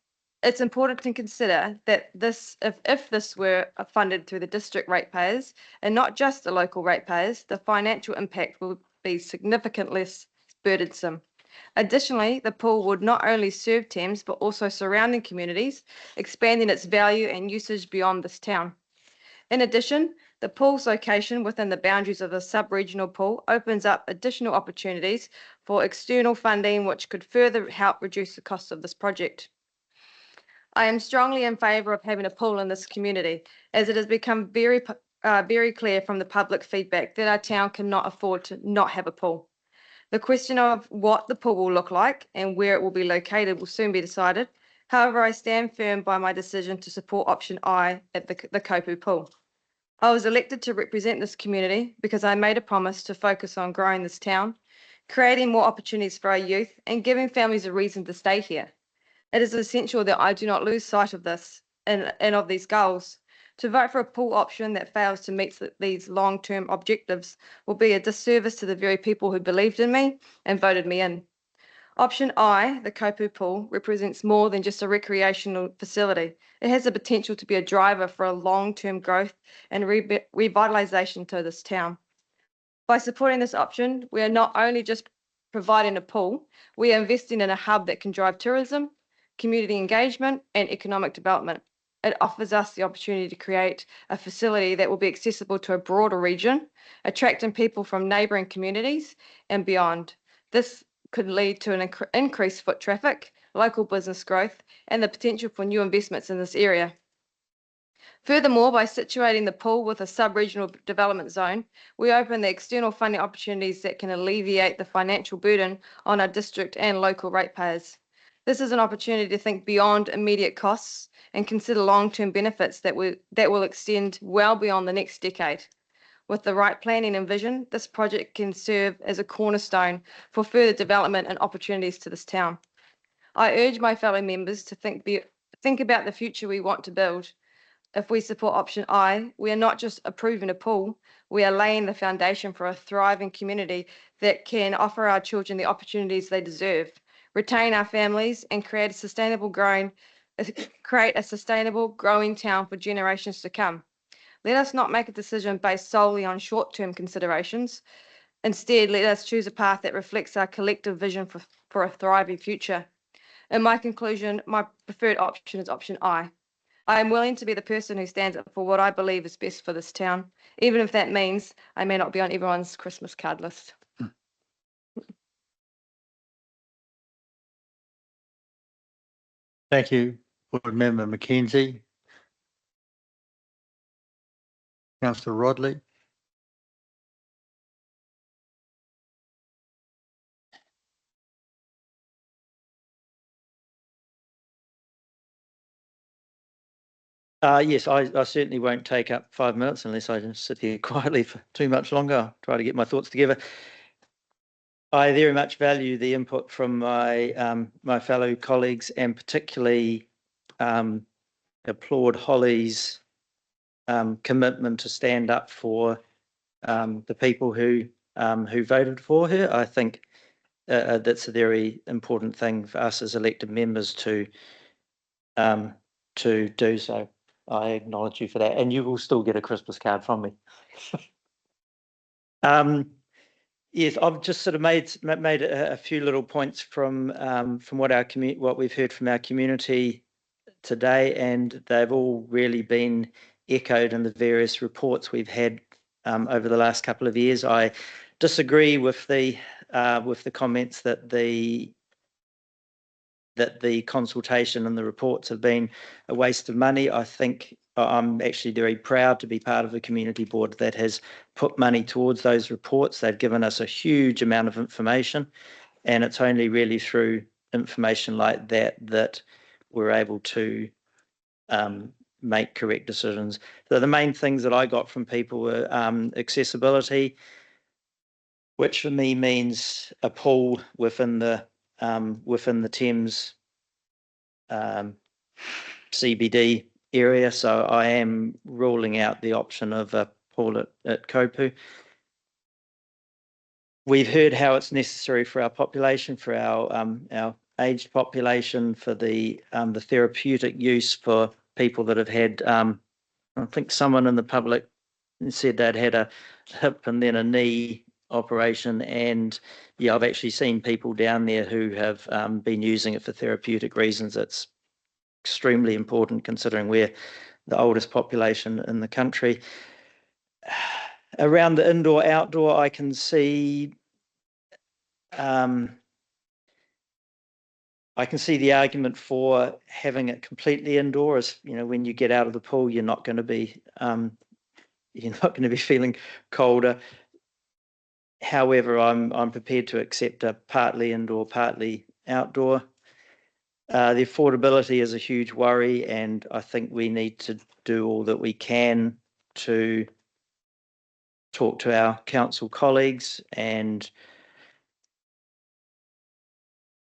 important to consider that if this were funded through the district ratepayers and not just the local ratepayers, the financial impact will be significantly burdensome. Additionally, the pool would not only serve Thames but also surrounding communities, expanding its value and usage beyond this town. In addition, the pool's location within the boundaries of the sub-regional pool opens up additional opportunities for external funding, which could further help reduce the cost of this project. I am strongly in favour of having a pool in this community, as it has become very clear from the public feedback that our town cannot afford to not have a pool. The question of what the pool will look like and where it will be located will soon be decided. However, I stand firm by my decision to support option I at the Kopu pool. I was elected to represent this community because I made a promise to focus on growing this town, creating more opportunities for our youth, and giving families a reason to stay here. It is essential that I do not lose sight of this and of these goals. To vote for a pool option that fails to meet these long-term objectives will be a disservice to the very people who believed in me and voted me in. Option I, the Kopu pool, represents more than just a recreational facility. It has the potential to be a driver for a long-term growth and revitalisation to this town. By supporting this option, we are not only just providing a pool, we are investing in a hub that can drive tourism, community engagement, and economic development. It offers us the opportunity to create a facility that will be accessible to a broader region, attracting people from neighbouring communities and beyond. This could lead to an increased foot traffic, local business growth, and the potential for new investments in this area. Furthermore, by situating the pool with a sub-regional development zone, we open the external funding opportunities that can alleviate the financial burden on our district and local ratepayers. This is an opportunity to think beyond immediate costs and consider long-term benefits that will extend well beyond the next decade. With the right planning and vision, this project can serve as a cornerstone for further development and opportunities to this town. I urge my fellow members to think about the future we want to build. If we support option I, we are not just approving a pool, we are laying the foundation for a thriving community that can offer our children the opportunities they deserve, retain our families, and create a sustainable growing town for generations to come. Let us not make a decision based solely on short-term considerations. Instead, let us choose a path that reflects our collective vision for a thriving future. In my conclusion, my preferred option is option I. I am willing to be the person who stands up for what I believe is best for this town, even if that means I may not be on everyone's Christmas card list. Thank you, Board Member Mackenzie. Councillor Rodley. Yes, I certainly won't take up 5 minutes unless I just sit here quietly for too much longer. I'll try to get my thoughts together. I very much value the input from my fellow colleagues, and particularly applaud Holly's commitment to stand up for the people who voted for her. I think that's a very important thing for us as elected members to do so. I acknowledge you for that, and you will still get a Christmas card from me. Yes, I've just sort of made a few little points from what we've heard from our community today, and they've all really been echoed in the various reports we've had over the last couple of years. I disagree with the comments that the consultation and the reports have been a waste of money. I think I'm actually very proud to be part of a community board that has put money towards those reports. They've given us a huge amount of information, and it's only really through information like that that we're able to make correct decisions. So the main things that I got from people were accessibility, which for me means a pool within the Thames CBD area. So I am ruling out the option of a pool at Kopu. We've heard how it's necessary for our population, for our aged population, for the therapeutic use for people that have had, I think someone in the public said they'd had a hip and then a knee operation. And yeah, I've actually seen people down there who have been using it for therapeutic reasons. It's extremely important considering we're the oldest population in the country. Around the indoor outdoor, I can see the argument for having it completely indoors. You know, when you get out of the pool, you're not going to be feeling colder. However, I'm prepared to accept a partly indoor, partly outdoor. The affordability is a huge worry, and I think we need to do all that we can to talk to our council colleagues and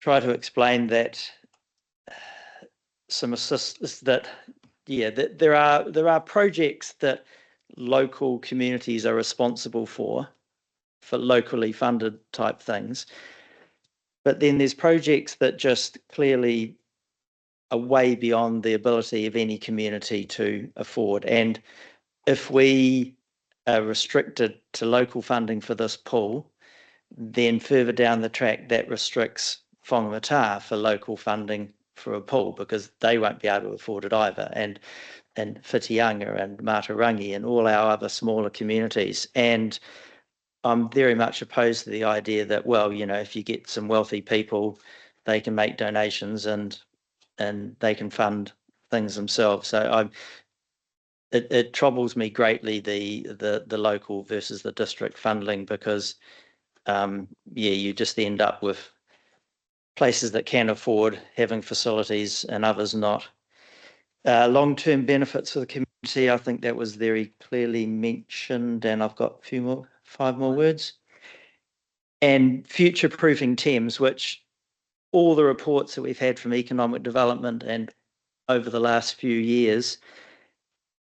try to explain that that there are projects that local communities are responsible for locally funded type things, but then there's projects that just clearly are way beyond the ability of any community to afford. And if we are restricted to local funding for this pool, then further down the track that restricts Whangamata for local funding for a pool, because they won't be able to afford it either, and Whitianga and Matarangi and all our other smaller communities. And I'm very much opposed to the idea that, well, you know, if you get some wealthy people, they can make donations and they can fund things themselves. So it troubles me greatly, the local versus the district funding, because you just end up with places that can afford having facilities and others not. Long-term benefits for the community, I think that was very clearly mentioned, and I've got 5 more words. And future-proofing Thames, which all the reports that we've had from economic development and over the last few years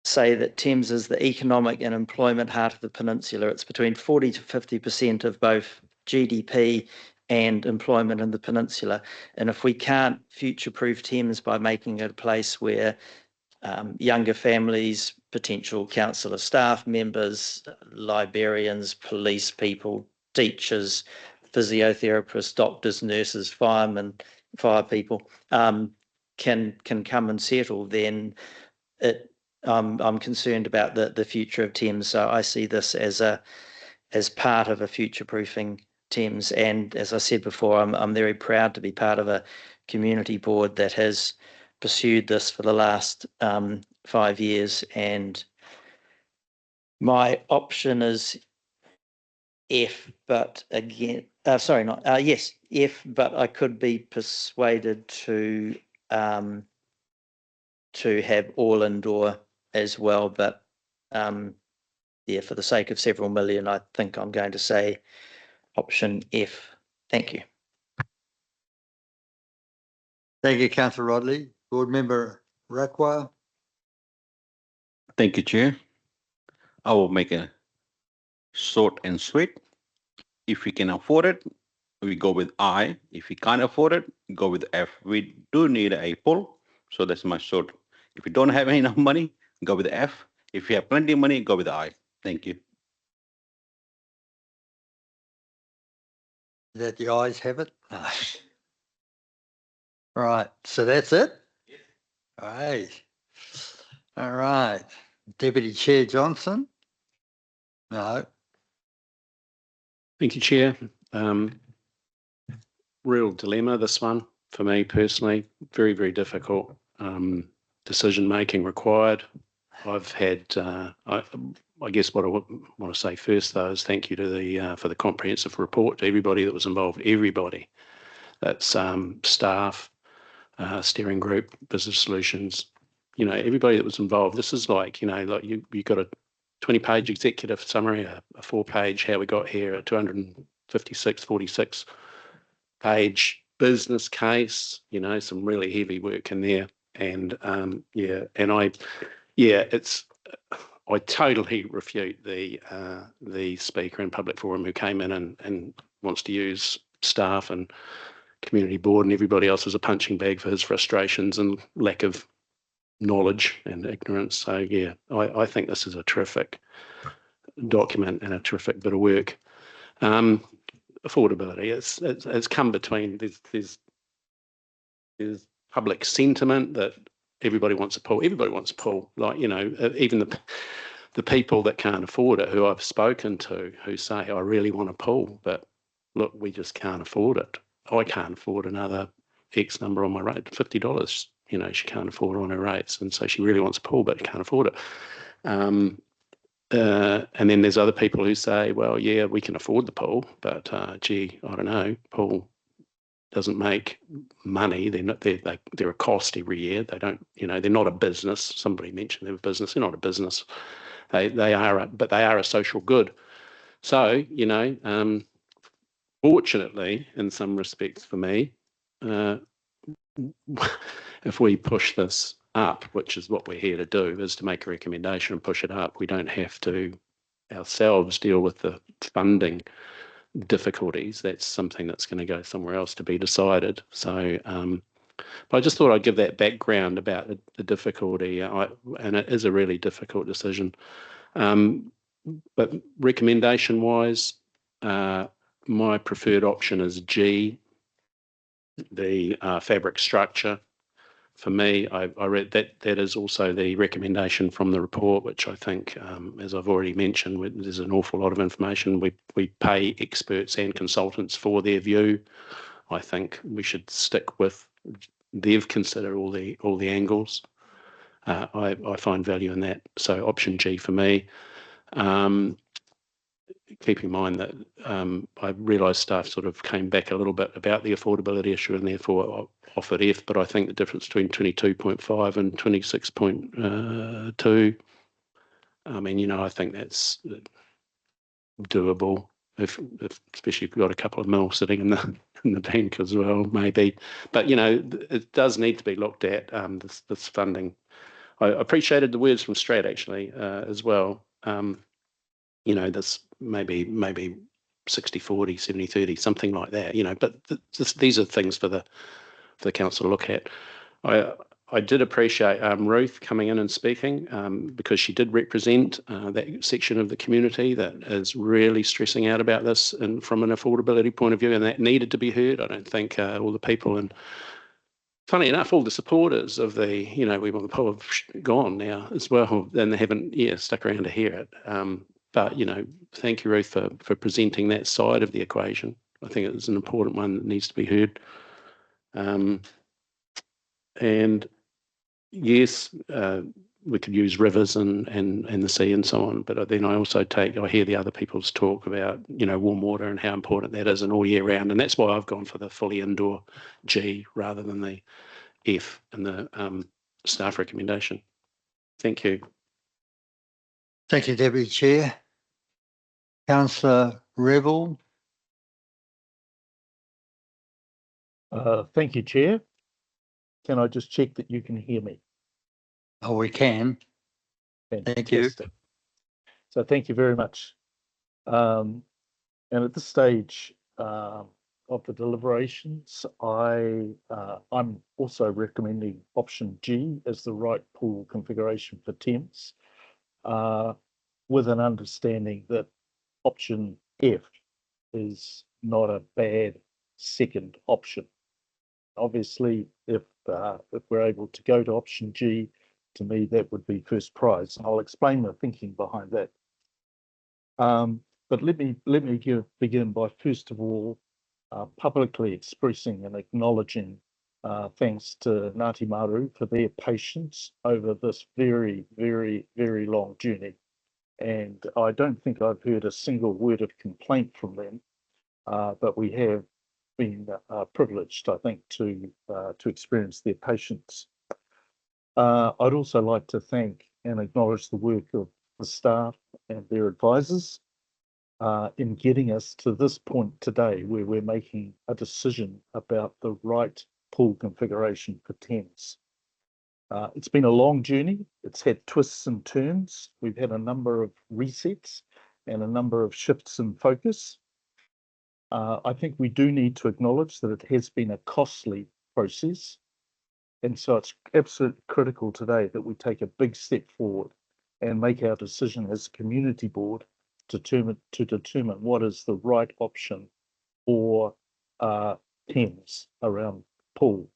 say that Thames is the economic and employment heart of the peninsula. It's between 40 to 50% of both GDP and employment in the peninsula. And if we can't future-proof Thames by making it a place where younger families, potential councillor staff members, librarians, police people, teachers, physiotherapists, doctors, nurses, firemen, fire people can come and settle, then I'm concerned about the future of Thames. So I see this as part of a future-proofing Thames. And as I said before, I'm very proud to be part of a community board that has pursued this for the last 5 years. And my option is F, but again, yes, F, but I could be persuaded to have all indoor as well. But for the sake of several million, I think I'm going to say option F. Thank you. Thank you, Councillor Rodley. Board Member Rakwa. Thank you, Chair. I will make it short and sweet. If we can afford it, we go with I. If we can't afford it, go with F. We do need a pool, so that's my short. If we don't have enough money, go with F. If you have plenty of money, go with I. Thank you. That the ayes have it? No. Right, so that's it? Yes. All right. All right. Deputy Chair Johnson? No. Thank you, Chair. Real dilemma, this one, for me personally. Very, very difficult decision-making required. I've had, I guess what I want to say first, though, is thank you to for the comprehensive report, to everybody that was involved, everybody. That's staff, steering group, business solutions, you know, everybody that was involved. This is like, you know, like you got a 20-page executive summary, a 4-page how we got here, a 46 page business case, you know, some really heavy work in there. And I totally refute the speaker in public forum who came in and wants to use staff and community board and everybody else as a punching bag for his frustrations and lack of knowledge and ignorance. So yeah, I think this is a terrific document and a terrific bit of work. Affordability, it's come between, there's public sentiment that everybody wants a pool. Everybody wants a pool. Like, you know, even the people that can't afford it, who I've spoken to, who say, I really want a pool, but look, we just can't afford it. I can't afford another X number on my rate, $50. You know, she can't afford on her rates. And so she really wants a pool, but can't afford it. And then there's other people who say, well, yeah, we can afford the pool, but gee, I don't know, pool doesn't make money. They're a cost every year. They don't, you know, they're not a business. Somebody mentioned they're a business. They're not a business. They are, but they are a social good. So, you know, fortunately, in some respects for me, if we push this up, which is what we're here to do, is to make a recommendation and push it up. We don't have to ourselves deal with the funding difficulties. That's something that's going to go somewhere else to be decided. So, but I just thought I'd give that background about the difficulty, and it is a really difficult decision. But recommendation-wise, my preferred option is G, the fabric structure. For me, I read that is also the recommendation from the report, which I think, as I've already mentioned, there's an awful lot of information. We pay experts and consultants for their view. I think we should stick with, they've considered all the angles. I find value in that. So option G for me. Keep in mind that I realise staff sort of came back a little bit about the affordability issue and therefore offered F, but I think the difference between 22.5 and 26.2, I mean, you know, I think that's doable, if especially if you've got a couple of mil sitting in the bank as well, maybe. But, you know, it does need to be looked at, this funding. I appreciated the words from Strat actually as well. You know, this maybe 60-40, 70-30, something like that, you know, but these are things for the council to look at. I did appreciate Ruth coming in and speaking because she did represent that section of the community that is really stressing out about this and from an affordability point of view, and that needed to be heard. I don't think all the people, and funny enough, all the supporters of the, you know, we want the pool have gone now as well, and they haven't, stuck around to hear it. But, you know, thank you, Ruth, for presenting that side of the equation. I think it's an important one that needs to be heard. And yes, we could use rivers and the sea and so on, but then I also I hear the other people's talk about, you know, warm water and how important that is and all year round. And that's why I've gone for the fully indoor G rather than the F in the staff recommendation. Thank you. Thank you, Deputy Chair. Councillor Rebel. Thank you, Chair. Can I just check that you can hear me? Oh, we can. Thank you. Fantastic. So thank you very much. And at this stage of the deliberations, I'm also recommending option G as the right pool configuration for Thames, with an understanding that option F is not a bad second option. Obviously, if we're able to go to option G, to me that would be first prize. And I'll explain the thinking behind that. But let me begin by first of all publicly expressing and acknowledging thanks to Ngāti Maru for their patience over this very, very, very long journey. And I don't think I've heard a single word of complaint from them, but we have been privileged, I think, to experience their patience. I'd also like to thank and acknowledge the work of the staff and their advisors in getting us to this point today where we're making a decision about the right pool configuration for Thames. It's been a long journey. It's had twists and turns. We've had a number of resets and a number of shifts in focus. I think we do need to acknowledge that it has been a costly process. And so it's absolutely critical today that we take a big step forward and make our decision as a community board to determine what is the right option for Thames around pool.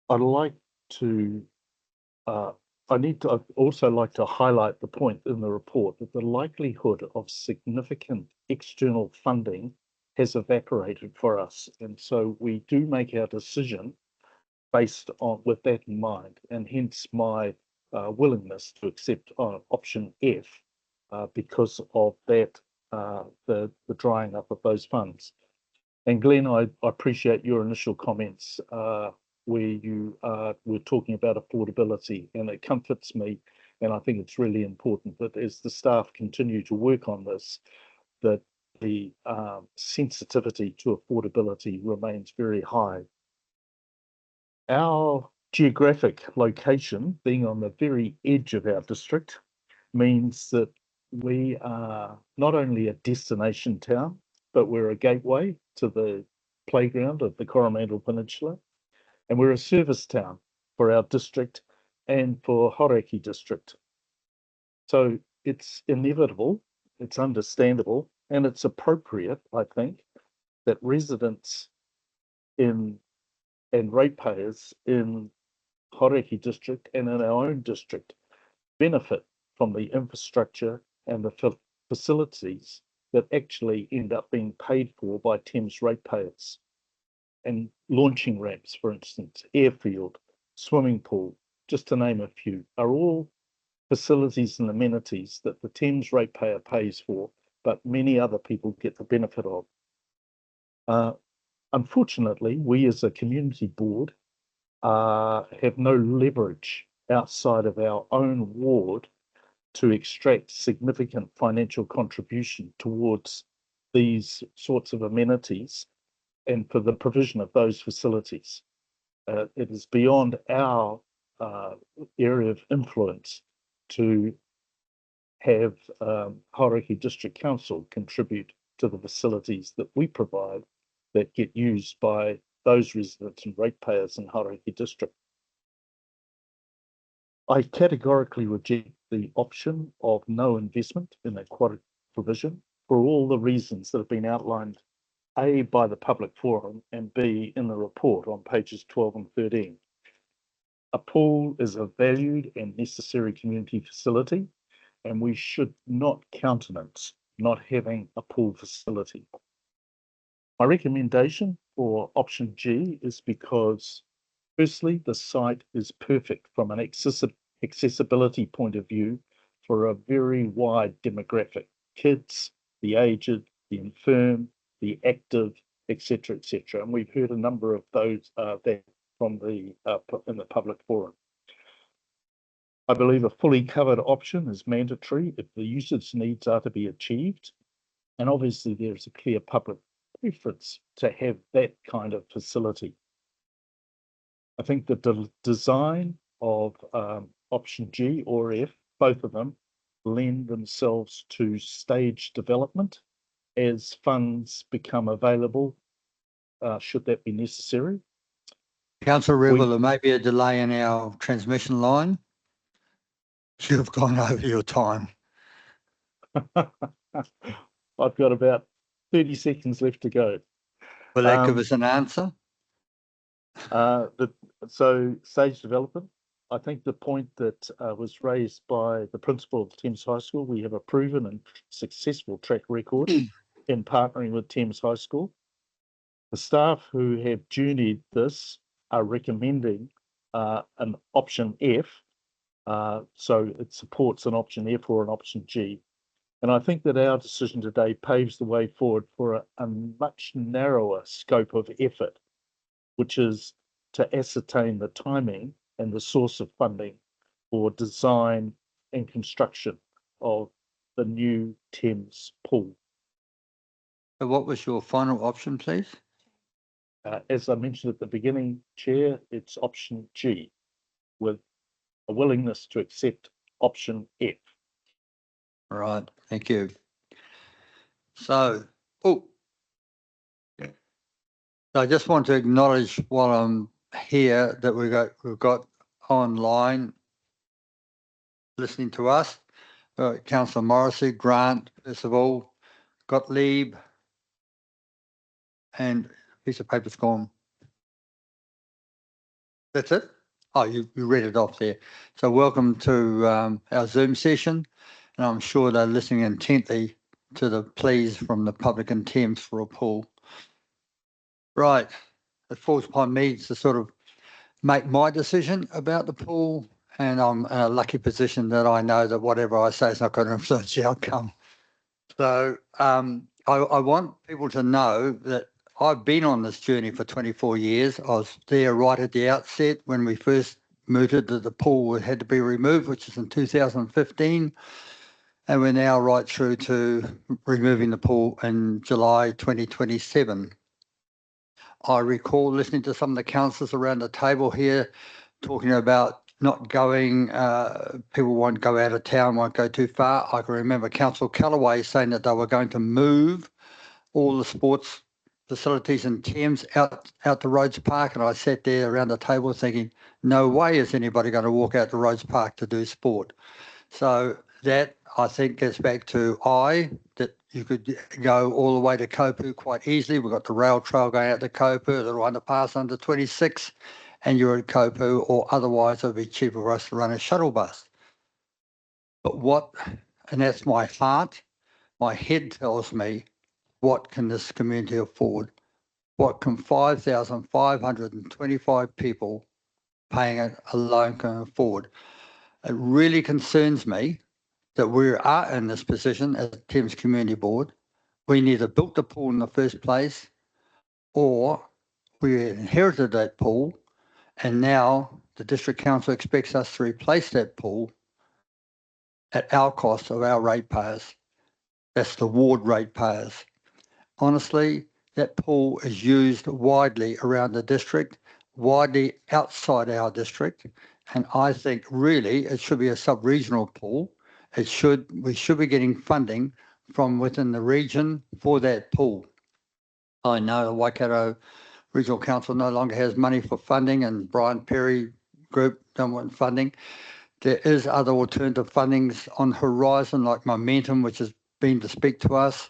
I'd like to I'd also like to highlight the point in the report that the likelihood of significant external funding has evaporated for us. And so we do make our decision based on with that in mind, and hence my willingness to accept option F because of that, the drying up of those funds. And Glenn, I appreciate your initial comments where you were talking about affordability, and it comforts me. And I think it's really important that as the staff continue to work on this, that the sensitivity to affordability remains very high. Our geographic location, being on the very edge of our district, means that we are not only a destination town, but we're a gateway to the playground of the Coromandel Peninsula, and we're a service town for our district and for Karakia district. So it's inevitable, it's understandable, and it's appropriate, I think, that residents and ratepayers in Karakia district and in our own district benefit from the infrastructure and the facilities that actually end up being paid for by Thames ratepayers. And launching ramps, for instance, airfield, swimming pool, just to name a few, are all facilities and amenities that the Thames ratepayer pays for, but many other people get the benefit of. Unfortunately, we as a community board have no leverage outside of our own ward to extract significant financial contribution towards these sorts of amenities and for the provision of those facilities. It is beyond our area of influence to have Karakia District Council contribute to the facilities that we provide that get used by those residents and ratepayers in Karakia District. I categorically reject the option of no investment in aquatic provision for all the reasons that have been outlined, A, by the public forum, and B, in the report on pages 12 and 13. A pool is a valued and necessary community facility, and we should not countenance not having a pool facility. My recommendation for option G is because, firstly, the site is perfect from an accessibility point of view for a very wide demographic: kids, the aged, the infirm, the active, etc., etc. And we've heard a number of those that from the in the public forum. I believe a fully covered option is mandatory if the usage needs are to be achieved, and obviously there's a clear public preference to have that kind of facility. I think that the design of option G or F, both of them, lend themselves to stage development as funds become available, should that be necessary. Councillor Rebel, there may be a delay in our transmission line. You've gone over your time. I've got about 30 seconds left to go. Will that give us an answer? So stage development, I think the point that was raised by the principal of Thames High School, we have a proven and successful track record in partnering with Thames High School. The staff who have journeyed this are recommending an option F, so it supports an option F or an option G. And I think that our decision today paves the way forward for a much narrower scope of effort, which is to ascertain the timing and the source of funding for design and construction of the new Thames pool. So what was your final option, please? As I mentioned at the beginning, Chair, it's option G, with a willingness to accept option F. All right, thank you. So, I just want to acknowledge while I'm here that we've got online listening to us. Councillor Morrissey, Grant, first of all, Gottlieb, and piece of paper's gone. That's it? Oh, you read it off there. So welcome to our Zoom session, and I'm sure they're listening intently to the pleas from the public in Thames for a pool. Right, it falls upon me to sort of make my decision about the pool, and I'm in a lucky position that I know that whatever I say is not going to influence the outcome. So I want people to know that I've been on this journey for 24 years. I was there right at the outset when we first mooted that the pool had to be removed, which is in 2015. And we're now right through to removing the pool in July 2027. I recall listening to some of the councillors around the table here talking about not going, people won't go out of town, won't go too far. I can remember Councillor Callaway saying that they were going to move all the sports facilities in Thames out to Rhodes Park, and I sat there around the table thinking, no way is anybody going to walk out to Rhodes Park to do sport. So that, I think, gets back to that you could go all the way to Kopu quite easily. We've got the rail trail going out to Kopu, the underpass under 26, and you're at Kopu, or otherwise it would be cheaper for us to run a shuttle bus. But and that's my heart, my head tells me, what can this community afford? What can 5,525 people paying it alone can afford? It really concerns me that we are in this position as Thames Community Board. We neither built the pool in the first place, or we inherited that pool, and now the District Council expects us to replace that pool at our cost of our ratepayers. That's the ward ratepayers. Honestly, that pool is used widely around the district, widely outside our district, and I think really it should be a sub-regional pool. We should be getting funding from within the region for that pool. I know the Waikato Regional Council no longer has money for funding, and Brian Perry Group don't want funding. There is other alternative fundings on horizon, like Momentum, which has been to speak to us,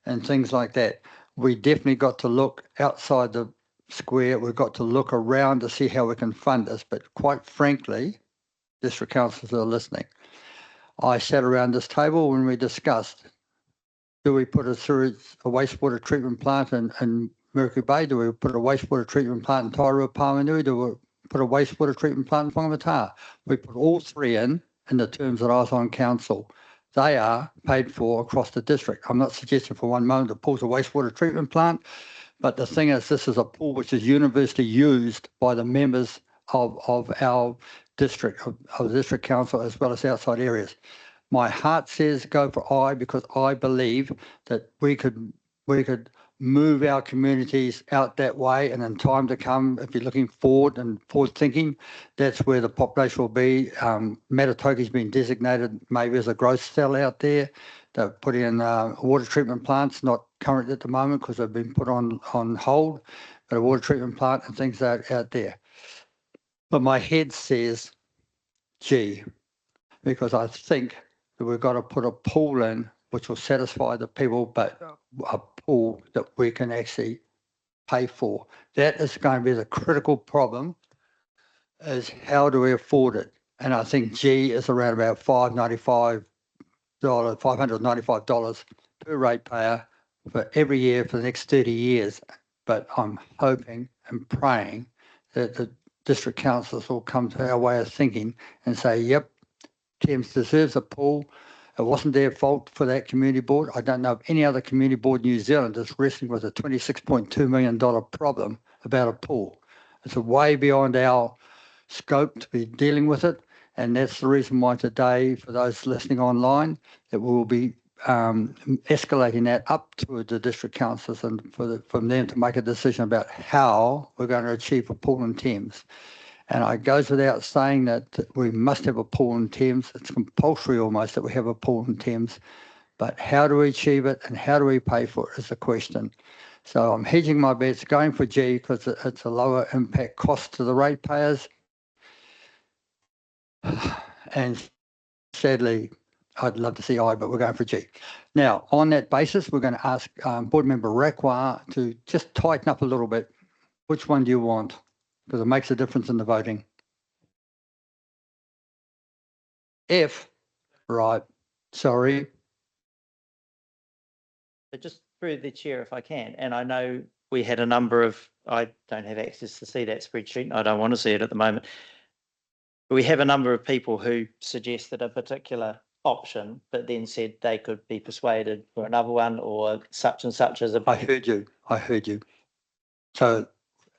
and things like that. We definitely got to look outside the square. We've got to look around to see how we can fund this. But quite frankly, district councillors are listening. I sat around this table when we discussed, do we put a wastewater treatment plant in Mercury Bay? Do we put a wastewater treatment plant in Tairua Pamanui? Do we put a wastewater treatment plant in Whangamata? We put all three in the terms that I was on council. They are paid for across the district. I'm not suggesting for one moment that pool's a wastewater treatment plant, but the thing is, this is a pool which is universally used by the members of our district, of the district council, as well as outside areas. My heart says go for I, because I believe that we could move our communities out that way, and in time to come, if you're looking forward and forward thinking, that's where the population will be. Matatoki's been designated maybe as a growth cell out there. They're putting in water treatment plants, not current at the moment because they've been put on hold, but a water treatment plant and things out there. But my head says, gee, because I think that we've got to put a pool in which will satisfy the people, but a pool that we can actually pay for. That is going to be the critical problem, is how do we afford it? And I think G is around about $595 per ratepayer for every year for the next 30 years. But I'm hoping and praying that the district councils will come to our way of thinking and say, yep, Thames deserves a pool. It wasn't their fault for that community board. I don't know of any other community board in New Zealand that's wrestling with a $26.2 million problem about a pool. It's way beyond our scope to be dealing with it. And that's the reason why today, for those listening online, that we will be escalating that up to the district councils and from them to make a decision about how we're going to achieve a pool in Thames. And it goes without saying that we must have a pool in Thames. It's compulsory almost that we have a pool in Thames. But how do we achieve it and how do we pay for it is the question. So I'm hedging my bets, going for G because it's a lower impact cost to the ratepayers. And sadly, I'd love to see I, but we're going for G. Now, on that basis, we're going to ask Board Member Rakwa to just tighten up a little bit. Which one do you want? Because it makes a difference in the voting. F, right, sorry. But just through the chair, if I can, and I know we had a number of, I don't have access to see that spreadsheet, and I don't want to see it at the moment. But we have a number of people who suggested a particular option, but then said they could be persuaded for another one or such and such as a. I heard you. So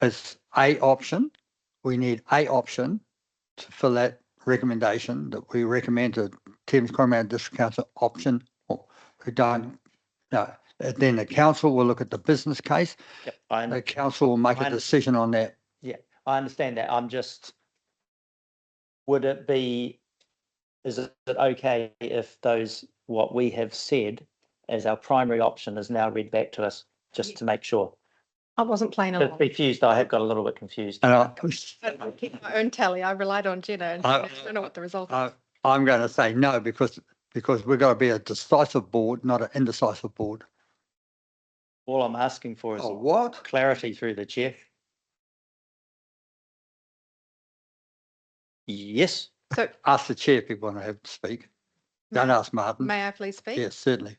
it's a option. We need a option to fill that recommendation that we recommend to Thames Community District Council option. We don't, no. Then the council will look at the business case. Yep, the council will make a decision on that. Yeah, I understand that. I'm just, would it be, is it okay if those, what we have said as our primary option is now read back to us, just to make sure? I wasn't playing Just along. confused, I have got a little bit confused. And I keep my own tally. I relied on Jenna and I don't know what the result is. I'm going to say no because we've got to be a decisive board, not an indecisive board. All I'm asking for is what? Clarity through the chair. Yes. So ask the chair if you want to have to speak. Don't ask Martin. may I please speak? Yes, certainly.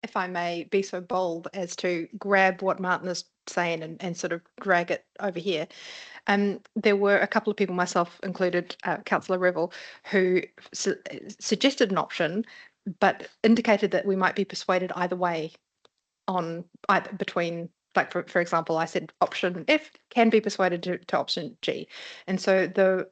If I may be so bold as to grab what Martin is saying and sort of drag it over here. There were a couple of people, myself included, Councillor Revel, who suggested an option, but indicated that we might be persuaded either way on either between, like for example, I said option F can be persuaded to option G. And so the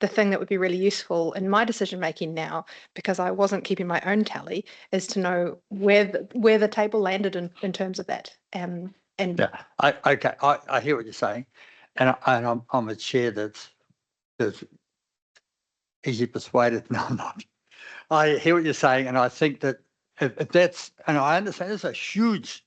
thing that would be really useful in my decision making now, because I wasn't keeping my own tally, is to know where the table landed in terms of that. And yeah, I hear what you're saying, and I'm a chair that's easily persuaded. No, I'm not. I hear what you're saying, and I think that if that's, and I understand it's a huge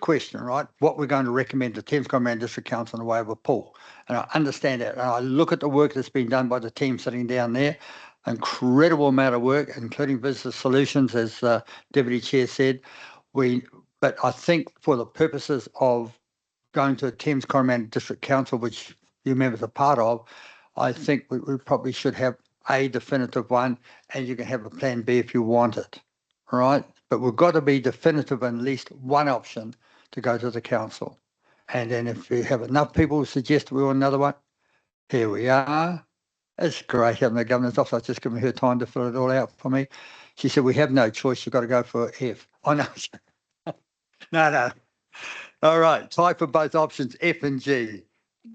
question, right? What we're going to recommend to Thames Community District Council in the way of a pool, and I understand that. And I look at the work that's been done by the team sitting down there, incredible amount of work, including Business Solutions, as Deputy Chair said. But I think for the purposes of going to a Thames Community District Council, which you members are part of, I think we probably should have a definitive one, and you can have a plan B if you want it, all right? But we've got to be definitive in at least one option to go to the council. And then if we have enough people who suggest we want another one, here we are. It's great having the governor's office. I've just given her time to fill it all out for me. She said, we have no choice. You've got to go for F. Oh, no. No. All right. Tie for both options, F and G.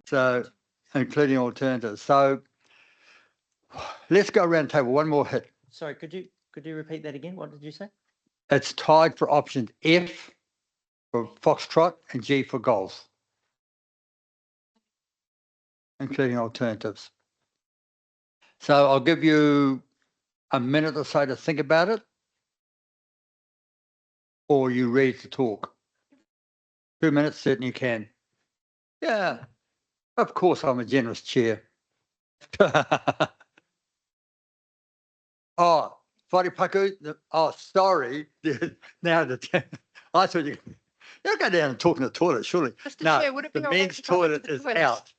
So, including alternatives. So, let's go around the table. One more hit. Sorry, could you repeat that again? What did you say? It's tied for options F for Foxtrot and G for golf, including alternatives. So I'll give you a minute or so to think about it, or are you ready to talk? 2 minutes, certainly you can. Yeah, of course I'm a generous chair. Oh, Wharipaku, oh, sorry. Now, I thought you'll go down and talk in the toilet, surely. Mr. No, Chair, would it be the all right men's to come into toilet the is toilet? out.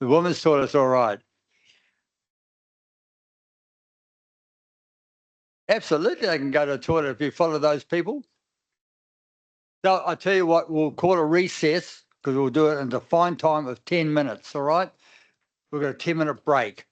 The women's toilet's all right. Absolutely, they can go to the toilet if you follow those people. So I tell you what, we'll call a recess because we'll do it in a defined time of 10 minutes, all right? We've got a 10-minute break.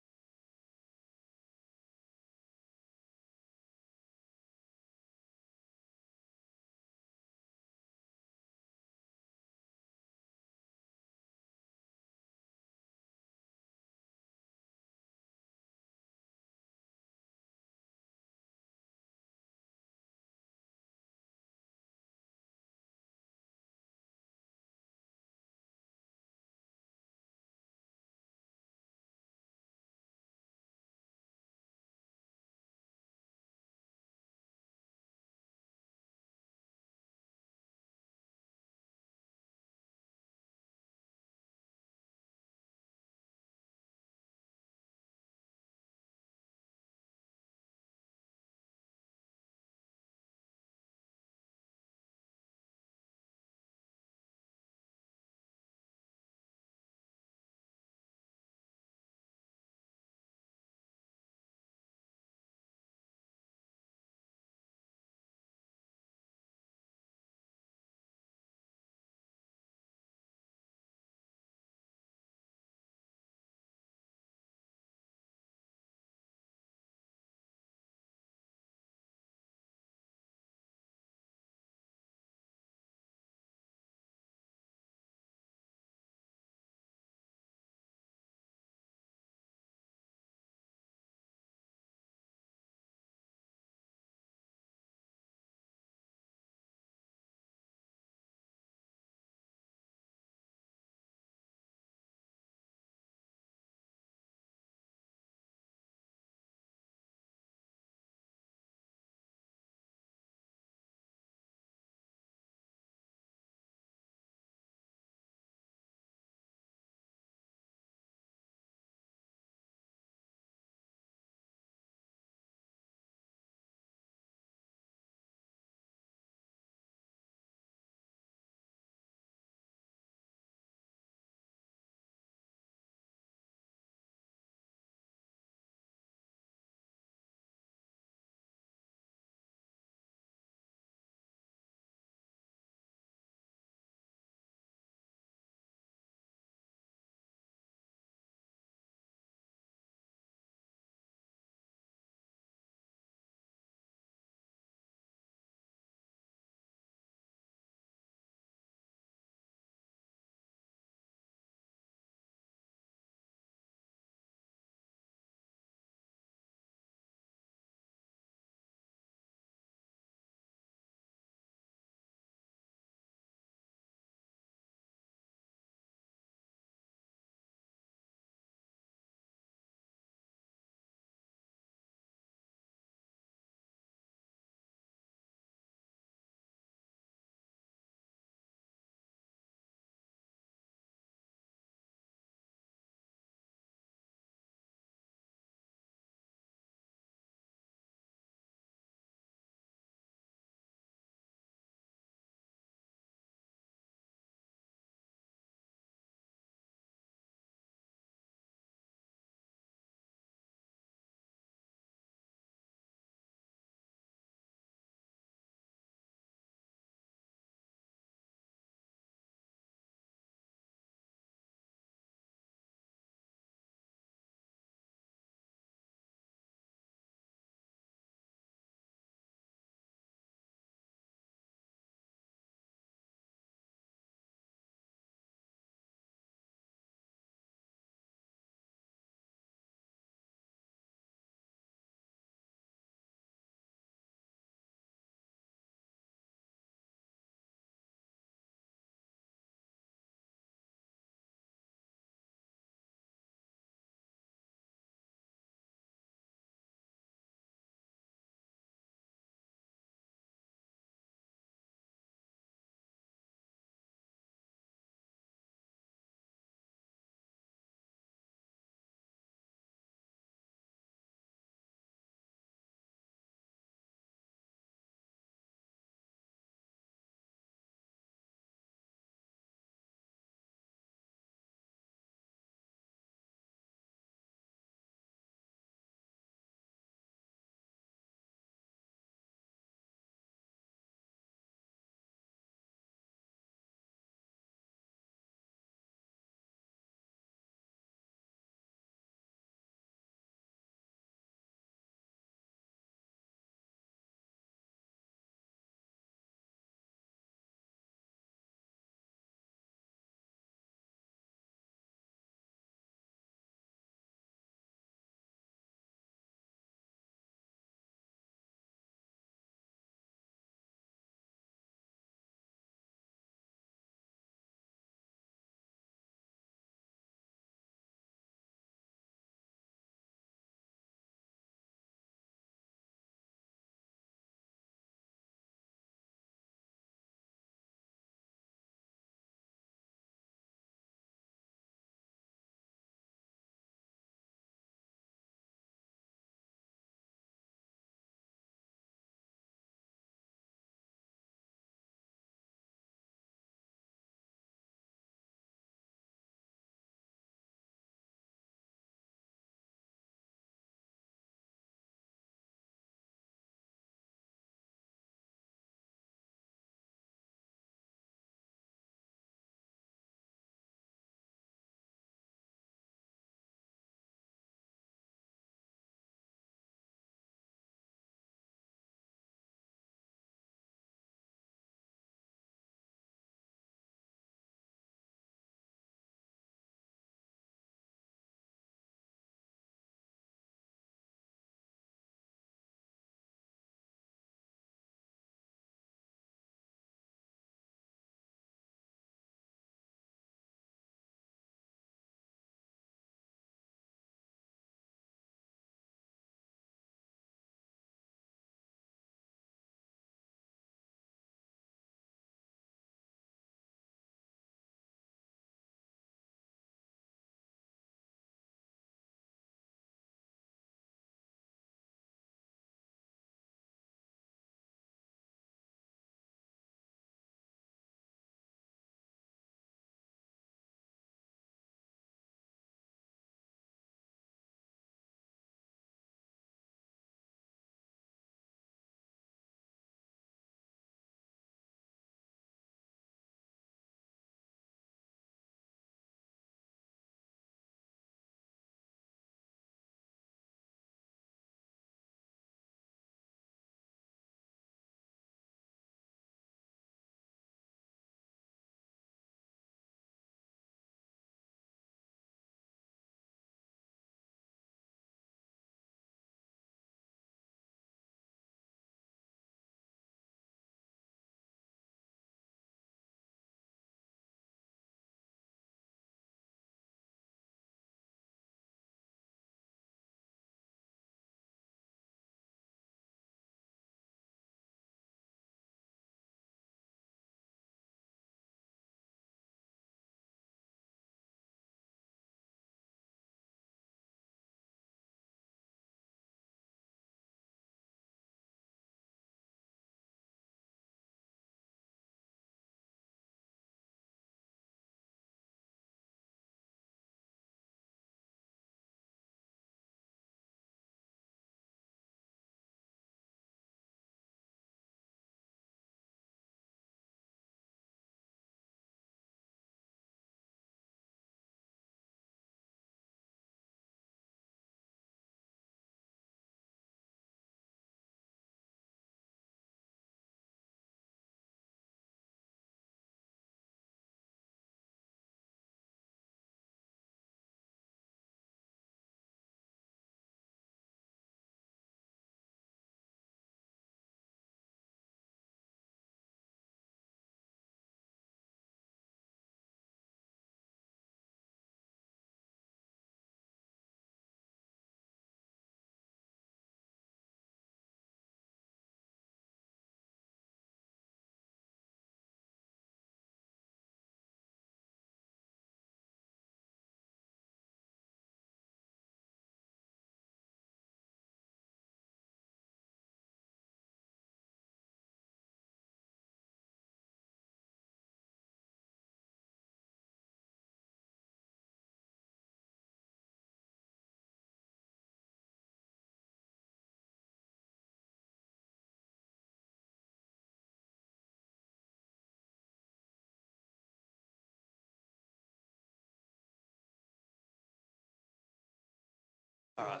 All right.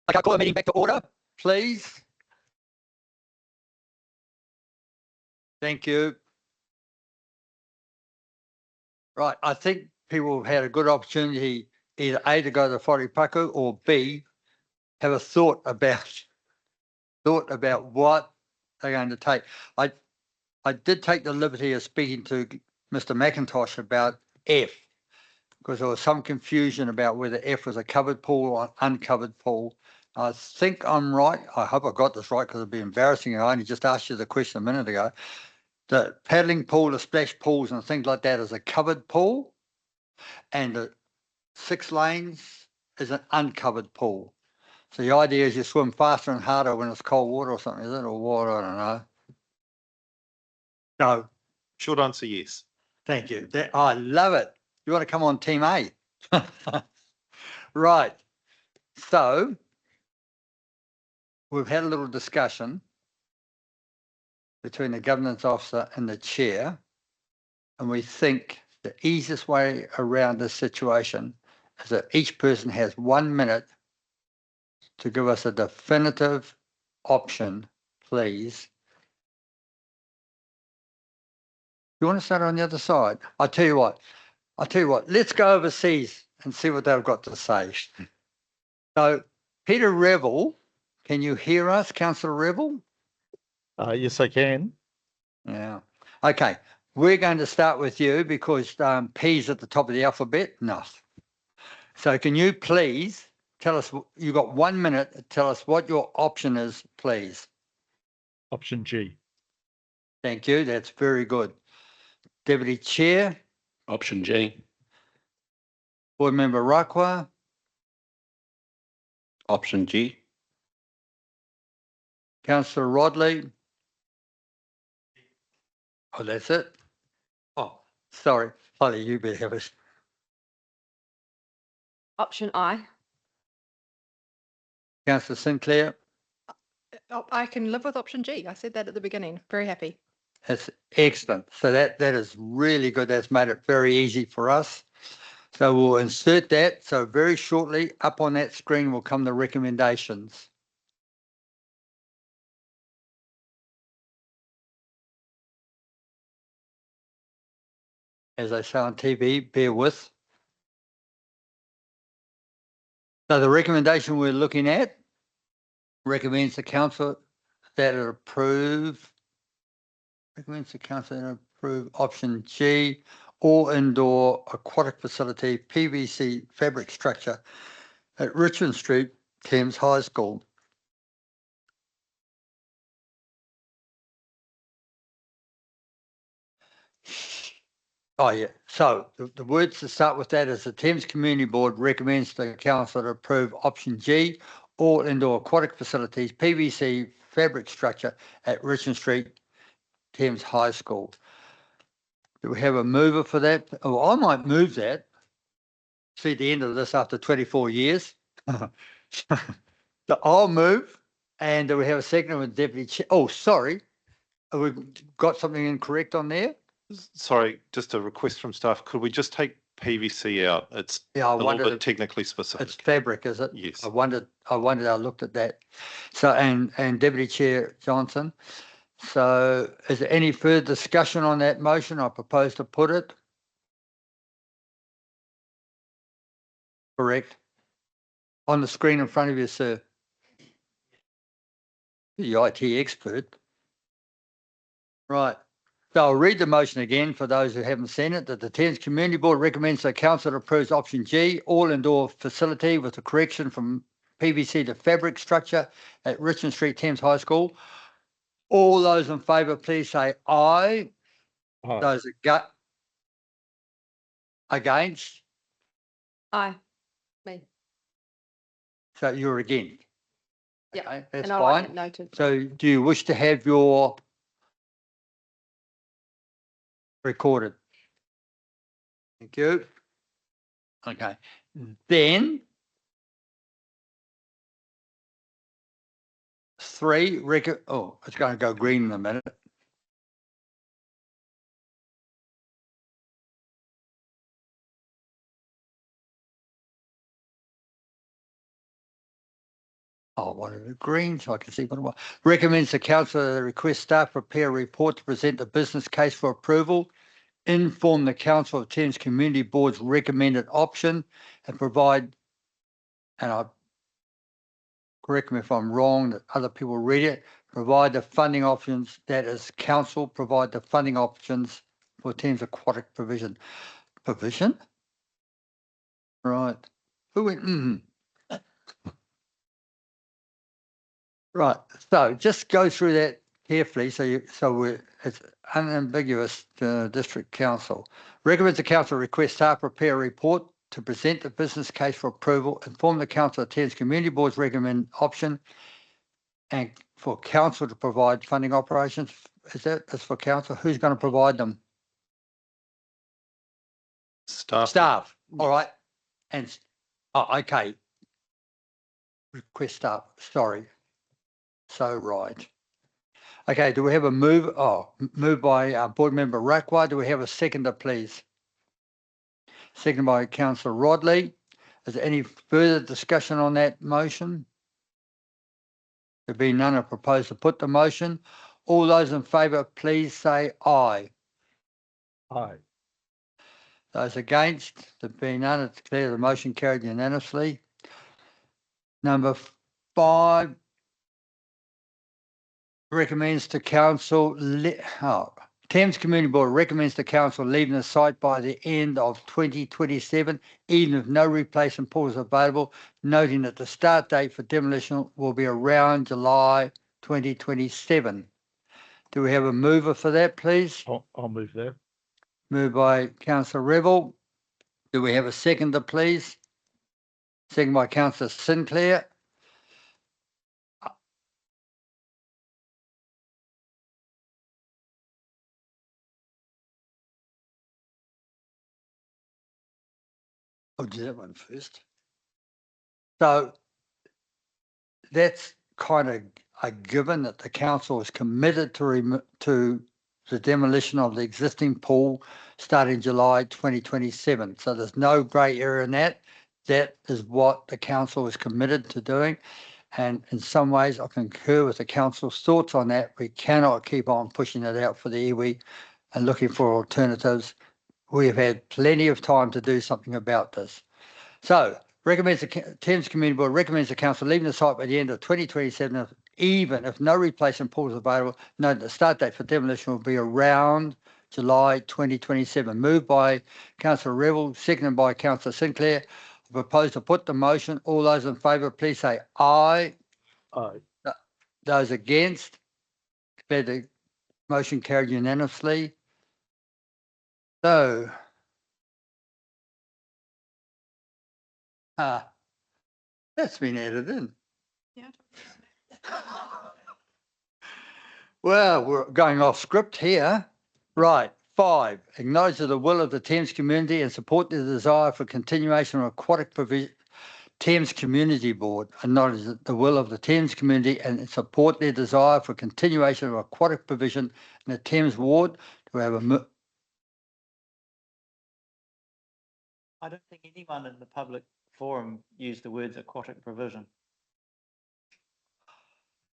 Okay, call the meeting back to order, please. Thank you. Right, I think people have had a good opportunity either A, to go to the wharepaku, or B, have a thought about what they're going to take. I did take the liberty of speaking to Mr. McIntosh about F, because there was some confusion about whether F was a covered pool or an uncovered pool. I think I'm right. I hope I got this right, because it'd be embarrassing. I only just asked you the question a minute ago. The paddling pool, the splash pools and things like that is a covered pool, and the 6 lanes is an uncovered pool. So the idea is you swim faster and harder when it's cold water or something, is it? Or water, I don't know. No. Short answer, yes. Thank you. I love it. You want to come on team A? Right. So we've had a little discussion between the governance officer and the chair, and we think the easiest way around this situation is that each person has 1 minute to give us a definitive option, please. You want to start on the other side? I'll tell you what, let's go overseas and see what they've got to say. So, Peter Revel, can you hear us, Councillor Revel? Yes, I can. Yeah. Okay. We're going to start with you because P's at the top of the alphabet. No. So can you please tell us, you've got 1 minute to tell us what your option is, please. Option G. Thank you. That's very good. Deputy Chair. Option G. Board Member Rakwa. Option G. Councillor Rodley. Oh, that's it. Oh, sorry. Holly, you better have it. Option I. Councillor Sinclair. Oh, I can live with option G. I said that at the beginning. Very happy. That's excellent. So that is really good. That's made it very easy for us. So we'll insert that. So very shortly up on that screen will come the recommendations. As I say on TV, bear with. So the recommendation we're looking at recommends the council that it approve. Recommends the council that approve option G, all indoor aquatic facility PVC fabric structure at Richmond Street, Thames High School. Oh, yeah. So the words to start with that is the Thames Community Board recommends the council to approve option G, all indoor aquatic facilities, PVC fabric structure at Richmond Street, Thames High School. Do we have a mover for that? Oh, I might move that. See the end of this after 24 years. So I'll move. And do we have a second with Deputy Chair? Oh, sorry. Have we got something incorrect on there? Sorry, just a request from staff. Could we just take PVC out? It's Yeah, a little bit technically specific. It's fabric, is it? Yes. I looked at that. So, and Deputy Chair Johnson. So is there any further discussion on that motion? I propose to put it. Correct. On the screen in front of you, sir. The IT expert. Right. So I'll read the motion again for those who haven't seen it, that the Thames Community Board recommends the council approves option G, all indoor facility with a correction from PVC to fabric structure at Richmond Street, Thames High School. All those in favour, please say aye. Aye. Those against, Aye. Me. so you're against. Yeah. Okay, that's And I'll write fine. that noted. So do you wish to have your recorded? Thank you. Okay. Then 3 it's going to go green in a minute. one of the green, so I can see what I want. Recommends the council that the request staff prepare a report to present the business case for approval, inform the council of Thames Community Board's recommended option, and provide, and I correct me if I'm wrong, that other people read it, provide the funding options, that is council provide the funding options for Thames Aquatic provision. Provision? Right. Who went, Right. So just go through that carefully. It's unambiguous to district council. Recommends the council request staff prepare a report to present the business case for approval, inform the council of Thames Community Board's recommend option, and for council to provide funding operations. That's for council? Who's going to provide them? Staff. All right. And, okay. Request staff. Sorry. So right. Okay, do we have a move? Moved by Board Member Rakwa. Do we have a seconder, please? Seconded by Councillor Rodley. Is there any further discussion on that motion? There being none, I propose to put the motion. All those in favour, please say aye. Aye. Those against, there being none, I declare the motion carried unanimously. Number 5. Recommends to council, Thames Community Board recommends to council leaving the site by the end of 2027, even if no replacement pool is available, noting that the start date for demolition will be around July 2027. Do we have a mover for that, please? I'll move that. Moved by Councillor Revel. Do we have a seconder, please? Second by Councillor Sinclair. I'll do that one first. So that's kind of a given that the council is committed to the demolition of the existing pool starting July 2027. So there's no grey area in that. That is what the council is committed to doing. And in some ways, I concur with the council's thoughts on that. We cannot keep on pushing it out for the iwi and looking for alternatives. We have had plenty of time to do something about this. So, recommends the Thames Community Board recommends the council leaving the site by the end of 2027, even if no replacement pool is available. Note the start date for demolition will be around July 2027. Moved by Councillor Revel, seconded by Councillor Sinclair. I propose to put the motion. All those in favour, please say aye. Aye. Those against, declare the motion carried unanimously. So, that's been added in. Yeah. Well, we're going off script here. Right. 5, acknowledge the will of the Thames community and support the desire for continuation of aquatic provision. Thames Community Board acknowledge the will of the Thames community and support their desire for continuation of aquatic provision in the Thames ward. Do we have a I don't think anyone in the public forum used the words aquatic provision.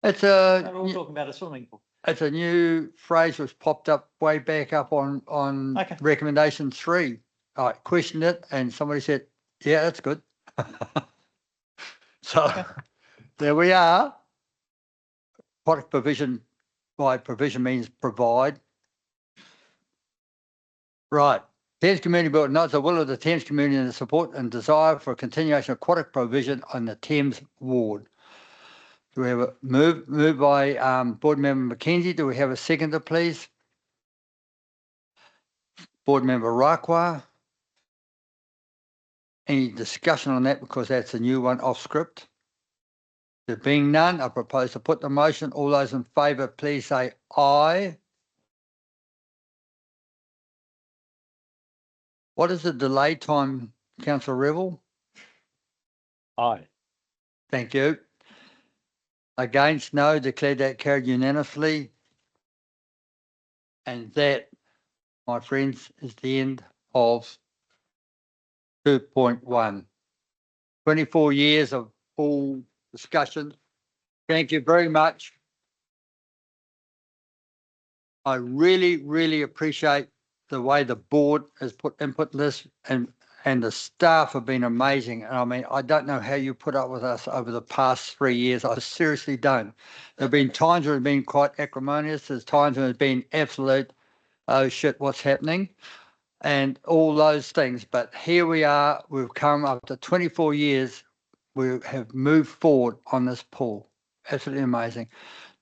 It's They're all talking about a swimming pool. It's a new phrase which popped up way back up on Okay. recommendation 3. I questioned it and somebody said, yeah, that's good. So there we are. Aquatic provision, by provision means provide. Right. Thames Community Board notes the will of the Thames community and the support and desire for a continuation of aquatic provision on the Thames ward. Do we have a move by Board Member McKenzie? Do we have a seconder, please? Board Member Rakwa. Any discussion on that because that's a new one off script? There being none, I propose to put the motion. All those in favour, please say aye. What is the delay time, Councillor Revel? Aye. Thank you. Against, no. Declare that carried unanimously. And that, my friends, is the end of 2.1. 24 years of full discussion Thank you very much. I really, really appreciate the way the board has put input in this and the staff have been amazing. And I mean, I don't know how you put up with us over the past 3 years. I seriously don't. There have been times where it's been quite acrimonious. There's times when it's been absolute, oh shit, what's happening? And all those things. But here we are. We've come after 24 years. We have moved forward on this pool. Absolutely amazing.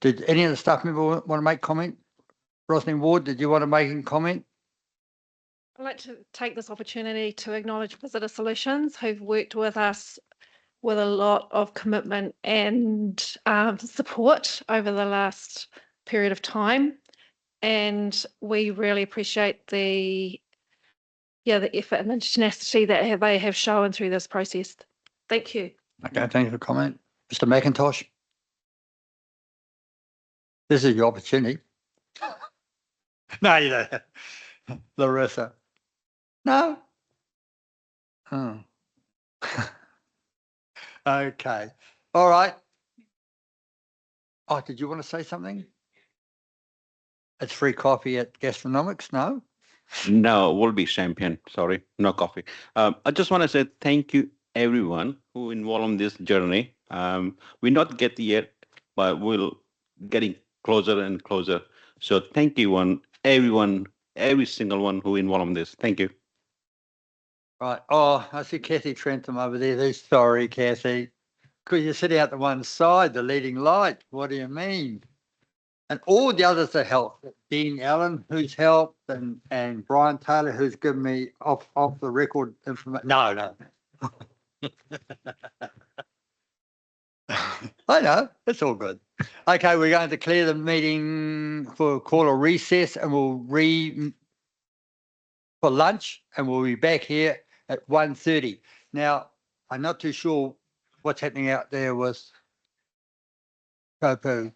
Did any of the staff member want to make comment? Rosalind Ward, did you want to make a comment? I'd like to take this opportunity to acknowledge Visitor Solutions, who've worked with us with a lot of commitment and support over the last period of time. And we really appreciate the effort and the tenacity that they have shown through this process. Thank you. Okay, thank you for the comment. Mr. McIntosh? This is your opportunity. No, you don't. Larissa? No? Oh. Okay. All right. Oh, did you want to say something? It's free coffee at Gastronomics, no? No, will be champagne. Sorry, no coffee. I just want to say thank you, everyone who involved in this journey. We not get yet, but we'll getting closer and closer. So thank you, everyone, every single one who involved in this. Thank you. Right. Oh, I see Kathy Trentham over there. Sorry, Kathy. Because you're sitting out to one side, the leading light. What do you mean? And all the others that helped. Dean Allen, who's helped, and Brian Taylor, who's given me off the record information. No. I know, it's all good. Okay, we're going to declare the meeting for call a recess and we'll for lunch and we'll be back here at 1:30. Now, I'm not too sure what's happening out there with Kopu.